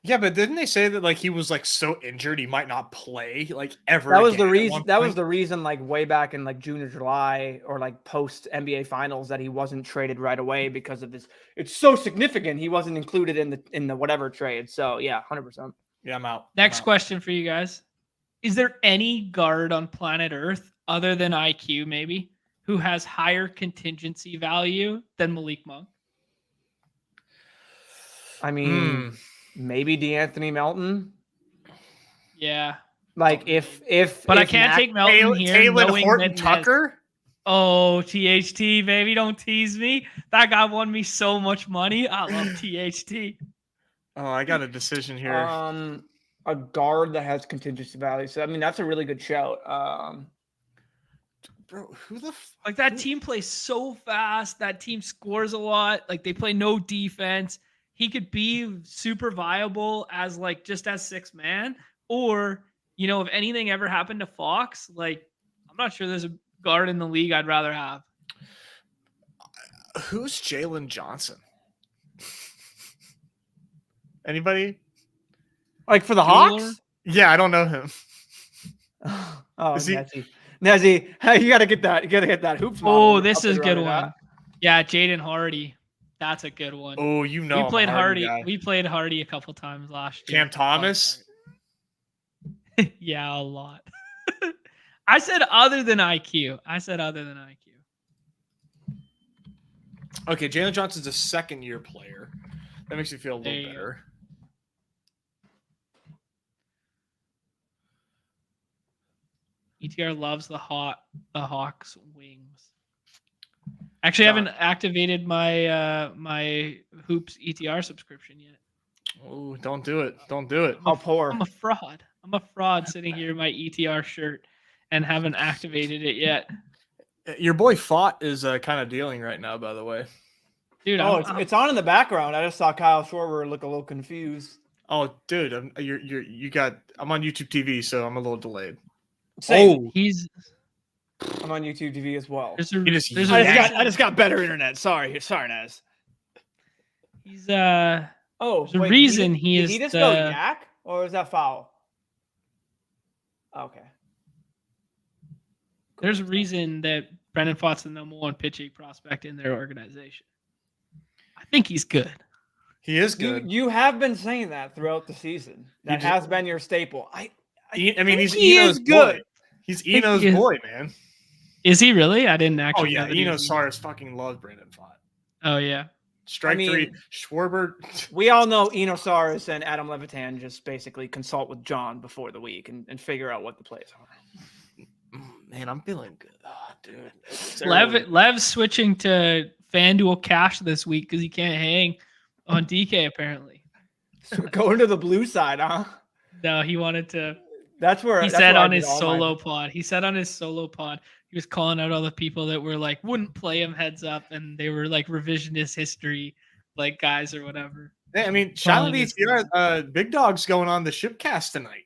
Yeah, but didn't they say that like he was like so injured he might not play like ever? That was the reason. That was the reason. Like way back in like June or July or like post NBA Finals that he wasn't traded right away because of this. It's so significant. He wasn't included in the whatever trade. So yeah, 100%. Yeah, I'm out. Next question for you guys: is there any guard on planet Earth other than IQ maybe who has higher contingency value than Malik Monk? I mean. Maybe DeAnthony Melton. Yeah. Like but I can't take Melton here. Taylor Horton Tucker. Oh, THT, baby, don't tease me. That guy won me so much money. I love THT. Oh, I got a decision here. A guard that has contingency value. So I mean, that's a really good shout. Bro, who the like that team plays so fast. That team scores a lot. Like they play no defense. He could be super viable as like just as 6-man, or if anything ever happened to Fox, like I'm not sure there's a guard in the league I'd rather have. Who's Jalen Johnson? Anybody? Like for the Hawks? Yeah, I don't know him. Oh, Nezzy, you gotta get that. You gotta get that hoops. Oh, this is a good one. Yeah, Jaden Hardy. That's a good one. Oh, we played Hardy. We played Hardy a couple times last year. Cam Thomas? Yeah, a lot. I said other than IQ. Okay, Jalen Johnson's a second-year player. That makes me feel a little better. ETR loves the Hawks wings. Actually, I haven't activated my my Hoops ETR subscription yet. Oh, don't do it. Don't do it. How poor. I'm a fraud. I'm a fraud sitting here in my ETR shirt and haven't activated it yet. Your boy Fought is kind of dealing right now, by the way. Dude, it's on in the background. I just saw Kyle Schwarber look a little confused. Oh, dude, I'm on YouTube TV, so I'm a little delayed. Same. I'm on YouTube TV as well. I just got better internet. Sorry, Nez. There's a reason he is. Did he just go yak, or is that foul? Okay. There's a reason that Brendan Fought's the number one pitching prospect in their organization. I think he's good. He is good. You have been saying that throughout the season. That has been your staple. I mean, he's Eno's boy. He's Eno's boy, man. Is he really? I didn't actually. Oh yeah, Eno Saris fucking loves Brandon Fought. Oh yeah. Strike three, Schwarber. We all know Eno Saris and Adam Levitan just basically consult with John before the week and figure out what the plays are. Man, I'm feeling good. Oh, dude. Lev's switching to FanDuel Cash this week because he can't hang on DK apparently. So going to the blue side, huh? No, he wanted to. That's where he said on his solo pod. He said on his solo pod, he was calling out all the people that were like wouldn't play him heads up, and they were like revisionist history, like guys or whatever. Yeah, I mean, shout out to ETR. Big Dog's going on the Shipcast tonight.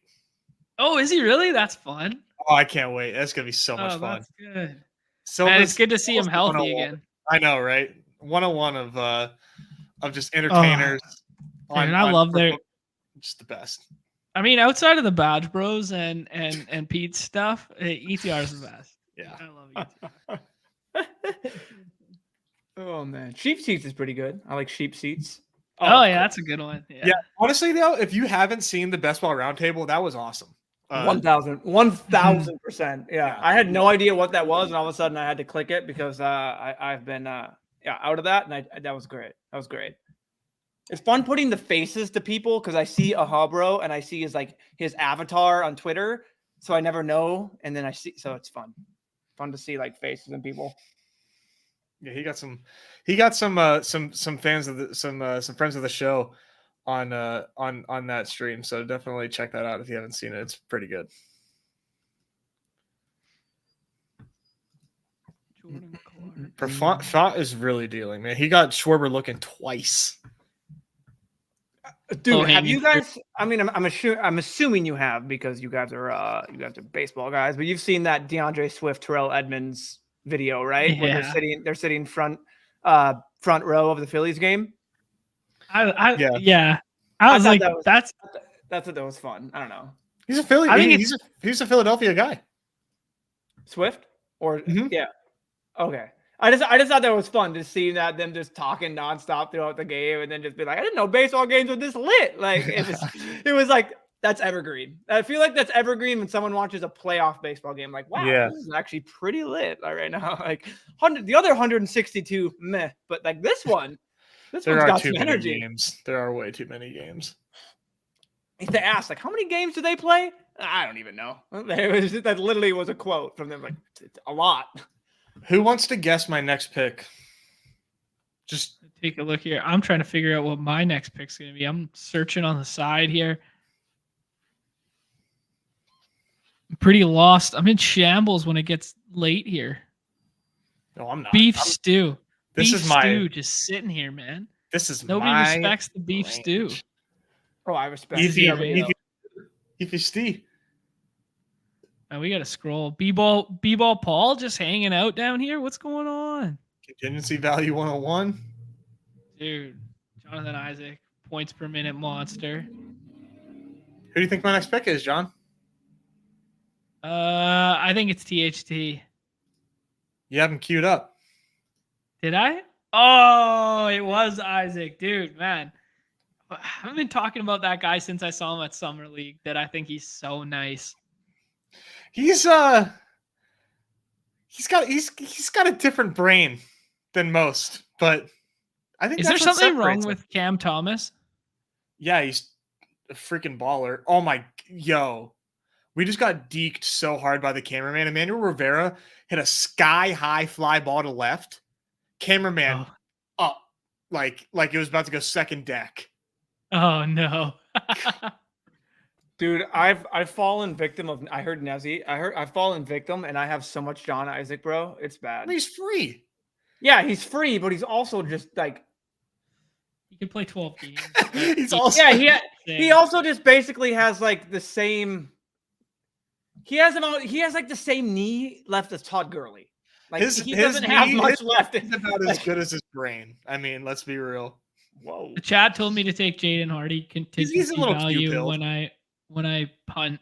Oh, is he really? That's fun. Oh, I can't wait. That's gonna be so much fun. That's good. So it's good to see him healthy again. I know, right? 101 of just entertainers. I love their just the best. I mean, outside of the BadgeBros and Pete's stuff, ETR is the best. Yeah, I love ETR. Oh man, Sheep Seats is pretty good. I like Sheep Seats. Oh yeah, that's a good one. Yeah. Honestly though, if you haven't seen the Best Ball Roundtable, that was awesome. 1000%. Yeah, I had no idea what that was, and all of a sudden I had to click it because I've been out of that, and that was great. That was great. It's fun putting the faces to people because I see a Habro and I see his avatar on Twitter, so I never know, and then I see, so it's fun fun to see like faces and people. Yeah, he got some fans of some friends of the show on that stream. So definitely check that out if you haven't seen it. It's pretty good. Font is really dealing, man. He got Schwarber looking twice. Dude, have you guys? I mean, I'm assuming you have because you guys are baseball guys. But you've seen that DeAndre Swift, Terrell Edmonds video, right? Yeah. Where they're sitting front row of the Phillies game. Yeah. I was like, that was fun. I don't know. He's a Philly. He's a Philadelphia guy. Swift or yeah. Okay. I just thought that was fun to see them just talking nonstop throughout the game and then just be like, I didn't know baseball games were this lit. Like it was like that's evergreen. I feel like that's evergreen when someone watches a playoff baseball game. Like, wow, this is actually pretty lit right now. Like the other 162, meh, but like this one's got some energy. Games. There are way too many games. If they ask, like, how many games do they play? I don't even know. That literally was a quote from them. Like, it's a lot. Who wants to guess my next pick? Just take a look here. I'm trying to figure out what my next pick's going to be. I'm searching on the side here. I'm pretty lost. I'm in shambles when it gets late here. No, I'm not. Beef stew. This beef is my stew just sitting here, man. This is nobody my respects the beef range. stew. Oh, I respect Beefy Steve. Oh, we got to scroll. B-ball Paul just hanging out down here. What's going on? Contingency value 101. Dude, Jonathan Isaac, points per minute monster. Who do you think my next pick is, John? I think it's THT. You have him queued up. Did I? Oh, it was Isaac. Dude, man. I've been talking about that guy since I saw him at Summer League that I think he's so nice. He's got a different brain than most, but I think is there something wrong with Cam Thomas? Yeah, he's a freaking baller. Oh my, we just got deked so hard by the cameraman. Emmanuel Rivera hit a sky high fly ball to left. Cameraman up like it was about to go second deck. Oh no. Dude, I've fallen victim of. I heard Nezzy. I've fallen victim, and I have so much John Isaac, bro. It's bad. He's free. Yeah, he's free, but he's also just like he can play 12 games. He's also he also just basically has like the same. He has like the same knee left as Todd Gurley. Like he doesn't have much left. It's about as good as his brain. I mean, let's be real. Whoa. The chat told me to take Jaden Hardy contingency value when I punt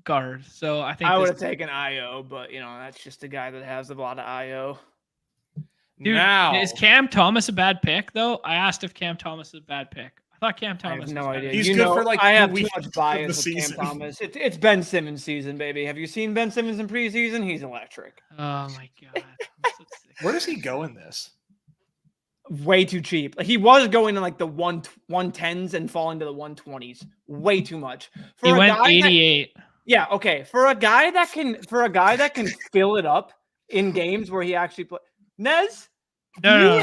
guard. So I think I would have taken IO, but that's just a guy that has a lot of IO. Dude, is Cam Thomas a bad pick though? I asked if Cam Thomas is a bad pick. I thought Cam Thomas. I have no idea. He's good for like I have too much bias with Cam Thomas. It's Ben Simmons season, baby. Have you seen Ben Simmons in preseason? He's electric. Oh my god. I'm so sick. Where does he go in this? Way too cheap. Like he was going in like the 110s and falling to the 120s. Way too much. He went 88. Yeah, okay. For a guy that can fill it up in games where he actually play. Nez? No.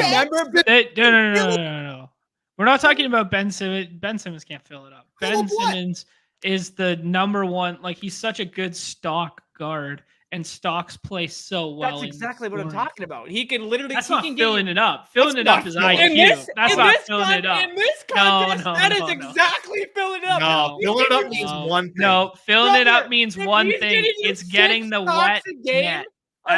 We're not talking about Ben Simmons. Ben Simmons can't fill it up. Ben Simmons is the number one. Like he's such a good stock guard. And stocks play so well. That's exactly what I'm talking about. He can literally. That's not filling it up. Filling it up is IQ. That's not filling it up. In this contest, that is exactly filling it up. No, filling it up means one thing. No, filling it up means one thing. It's getting the wet net.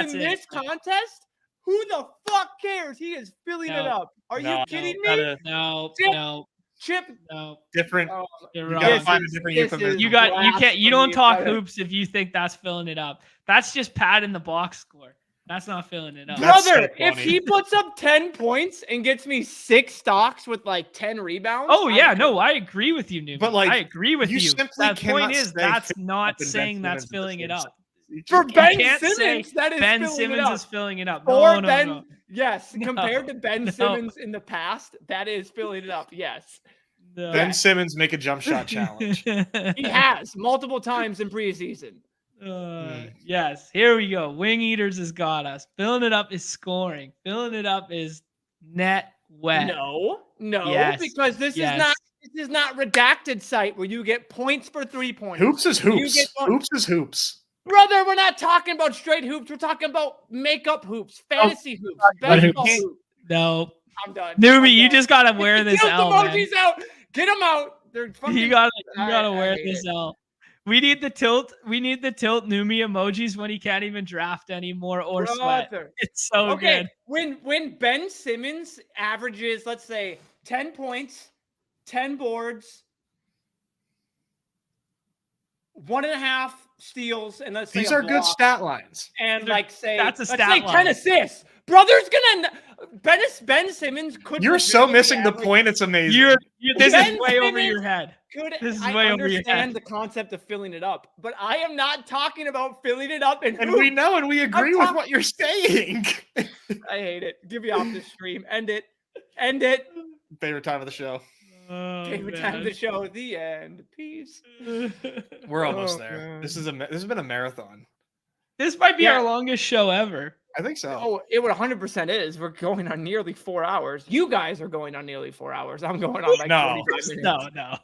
In this contest, who the fuck cares? He is filling it up. Are you kidding me? No. Chip, no, different. You're you wrong. gotta find a different euphemism. You can't. You don't talk hoops if you think that's filling it up. That's just padding the box score. That's not filling it up. Brother, if he puts up 10 points and gets me 6 stocks with like 10 rebounds. Oh yeah, I agree with you, Newman. But like, I agree with you. That point is that's not saying that's filling it up. For Ben Simmons, that is Ben filling Simmons it up. is filling it up. No. Yes, compared to Ben Simmons in the past, that is filling it up. Yes. Ben Simmons make a jump shot challenge. He has multiple times in preseason. Yes, here we go. Wing Eaters has got us. Filling it up is scoring. Filling it up is net wet. No, Yes, because this is not redacted site where you get points for 3-pointers. Hoops is hoops. Hoops is hoops. Brother, we're not talking about straight hoops. We're talking about makeup hoops, fantasy hoops, baseball hoops. No. I'm done. Newbie, you just gotta wear this L, man. Emojis out. Get them out. They're fucking. You gotta wear this L. We need the tilt. We need the tilt Numi emojis when he can't even draft anymore or sweat. It's so good. When Ben Simmons averages, let's say, 10 points, 10 boards, 1.5 steals, and let's say these are good stat lines. And that's a stat line. 10 assists. Brother's gonna Ben Simmons could. You're so missing the point. It's amazing. This is way over your head. This is way over your head. I understand the concept of filling it up, but I am not talking about filling it up. And we know and we agree with what you're saying. I hate it. Give me off the stream. End it. End it. Favorite time of the show. Favorite time of the show. The end. Peace. We're almost there. Man. This has been a marathon. This might be our longest show ever. I think so. Oh, it would 100% is. We're going on nearly 4 hours. You guys are going on nearly 4 hours. I'm going on like 45 minutes. No.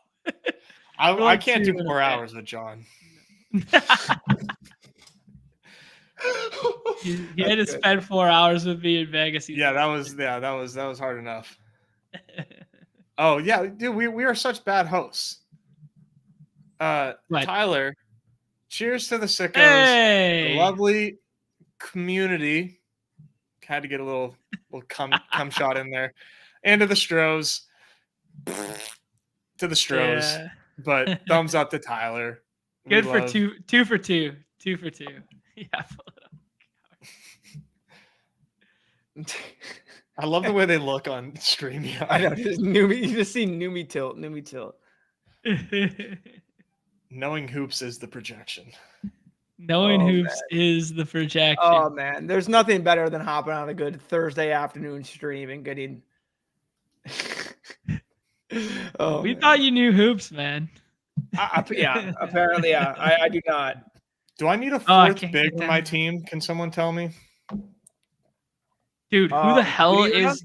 I can't do 4 hours with John. He had to spend 4 hours with me in Vegas. That was hard enough. Oh yeah, dude, we are such bad hosts. Tyler, cheers to the sickos. Hey. The lovely community. Had to get a little cum shot in there. And to the Stros. To the Stros. Yeah. But thumbs up to Tyler. Good for two for two. 2 for 2. Yeah. I love the way they look on stream. I know. You just see Neumy tilt. Knowing hoops is the projection. Knowing hoops is the projection. Oh man, there's nothing better than hopping on a good Thursday afternoon stream and getting. We thought you knew hoops, man. Apparently, I do not. Do I need a fourth big for my team? Can someone tell me? Dude, who the hell is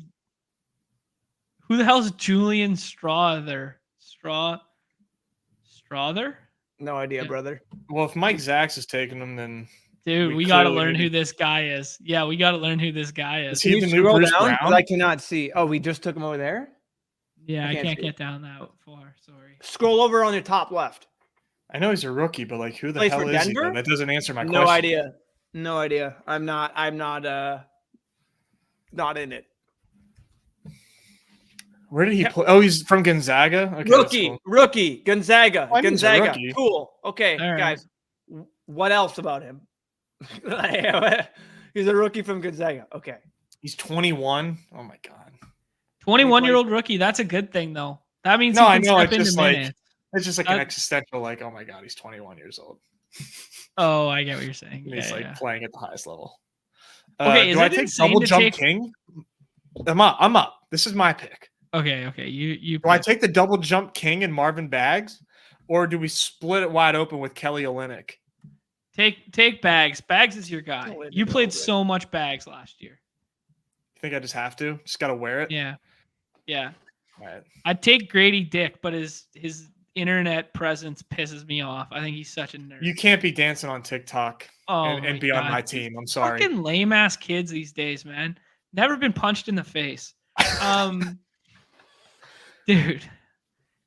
Julian Strother? Strother? No idea, brother. Well, if Mike Zacks is taking them, then dude, we got to learn who this guy is. Yeah, we got to learn who this guy is. Is he the new Bruce Brown? I cannot see. Oh, we just took him over there? Yeah, I can't get down that far. Sorry. Scroll over on your top left. I know he's a rookie, but like, who the hell is he? That doesn't answer my question. No idea. I'm not in it. Where did he play? Oh, he's from Gonzaga. Okay, rookie, Gonzaga, Oh, Gonzaga. Cool. Okay, guys. What else about him? He's a rookie from Gonzaga. Okay. He's 21. Oh my god. 21-year-old rookie. That's a good thing, though. That means I know. It's just like an existential. Like, oh my god, he's 21 years old. Oh, I get what you're saying. He's playing at the highest level. Okay, do I take double jump king? I'm up. This is my pick. Okay. You. Do I take the double jump king and Marvin Bags, or do we split it wide open with Kelly Olynyk? Take Bags. Bags is your guy. You played so much Bags last year. You think I just have to? Just gotta wear it? Yeah. All right. I'd take Grady Dick, but his internet presence pisses me off. I think he's such a nerd. You can't be dancing on TikTok and be on my team. I'm sorry. Fucking lame ass kids these days, man. Never been punched in the face. Dude.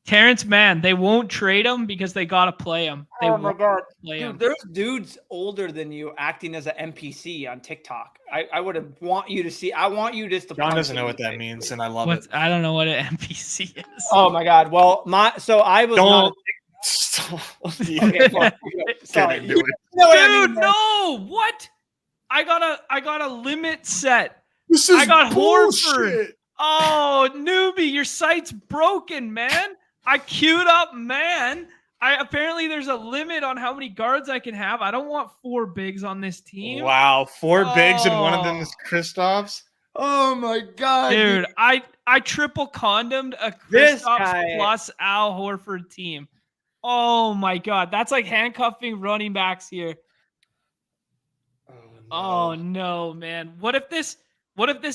Terrence Mann, they won't trade him because they gotta play him. Oh my god, dude, there's dudes older than you acting as an NPC on TikTok. I would want you to see. I want you just to. John doesn't know what that means, and I love it. I don't know what an NPC is. Oh my god. Well, I was not. Okay, sorry. Dude, no. What? I got a limit set. I got Horford. Oh, newbie, your site's broken, man. I queued up, man. Apparently there's a limit on how many guards I can have. I don't want 4 bigs on this team. Wow, 4 bigs and one of them is Kristaps. Oh my god, dude! I triple condomed a Kristaps plus Al Horford team. Oh my god, that's like handcuffing running backs here. Oh no, man. What if this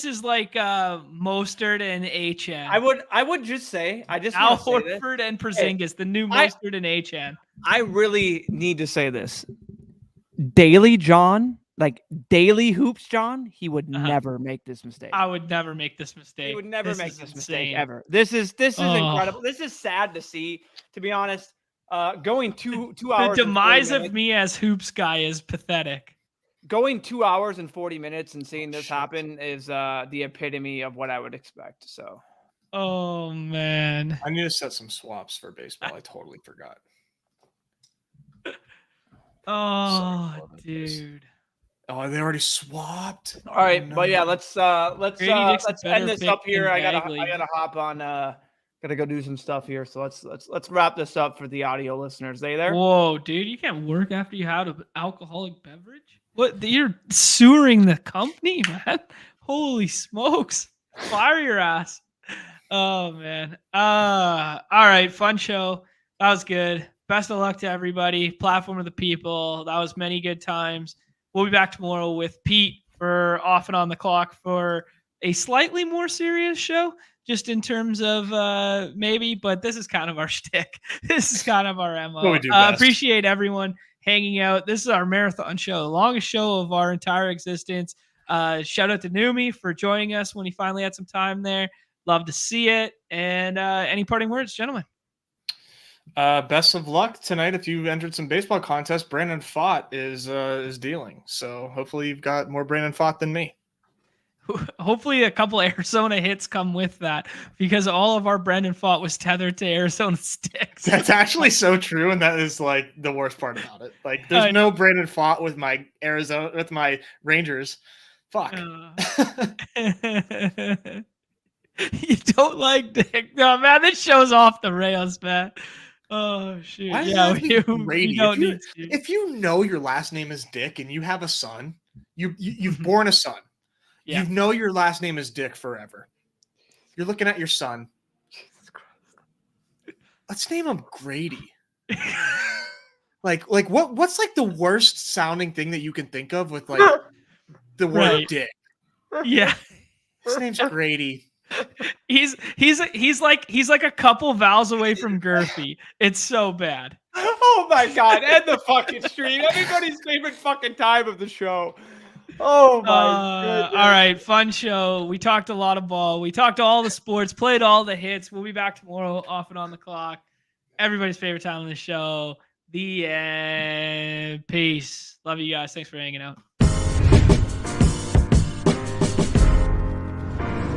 is like Mostert and HN? I would just say, I just Al want to say this. Horford and Hey, Porzingis, the new I- Mostert and HN. I really need to say this. Daily John, like Daily Hoops John, he would never make this mistake. I would never make this mistake. He would never This make is this insane. mistake ever. This is Oh. incredible. This is sad to see, to be honest. Going two The hours. demise and 40 of me as hoops guy is pathetic. Going 2 hours and 40 minutes and seeing this happen is the epitome of what I would expect. So. Oh man. I need to set some swaps for baseball. I totally forgot. Oh, Sorry, dude. Oh, they already swapped. All right, Oh, but yeah, no. let's Grady Dick's a better end this pick up here. than I Bagley. gotta hop on. Gotta go do some stuff here. So let's wrap this up for the audio listeners. They there? Whoa, dude, you can't work after you had an alcoholic beverage? What? You're sewering the company, man. Holy smokes. Fire your ass. Oh man. All right, fun show. That was good. Best of luck to everybody. Platform of the people. That was many good times. We'll be back tomorrow with Pete for Off and On the Clock for a slightly more serious show, just in terms of maybe, but this is kind of our shtick. This is kind of our MO. What we do best. Appreciate everyone hanging out. This is our marathon show, the longest show of our entire existence. Shout out to Neumy for joining us when he finally had some time there. Love to see it. And any parting words, gentlemen? Best of luck tonight. If you entered some baseball contest, Brandon Fott is dealing. So hopefully you've got more Brandon Fott than me. Hopefully a couple Arizona hits come with that, because all of our Brandon Fott was tethered to Arizona sticks. That's actually so true, and that is like the worst part about it. Like, there's no Brandon Fott with my Rangers. Fuck. You don't like Dick? No, man, this show's off the rails, man. Oh shoot! Why does Yeah, that be we Brady? don't need to. If you know your last name is Dick and you have a son, you've born a son. Yeah. You know your last name is Dick forever. You're looking at your son. Let's name him Grady. like what's like the worst sounding thing that you can think of with like the word Right. Dick? Yeah, His name's Grady. he's like a couple vowels away from girthy. It's so bad. Oh my god! End the fucking stream. Everybody's favorite fucking time of the show. Oh my goodness. All right, fun show. We talked a lot of ball. We talked all the sports, played all the hits. We'll be back tomorrow, Off and On the Clock. Everybody's favorite time of the show. The end. Peace. Love you guys. Thanks for hanging out.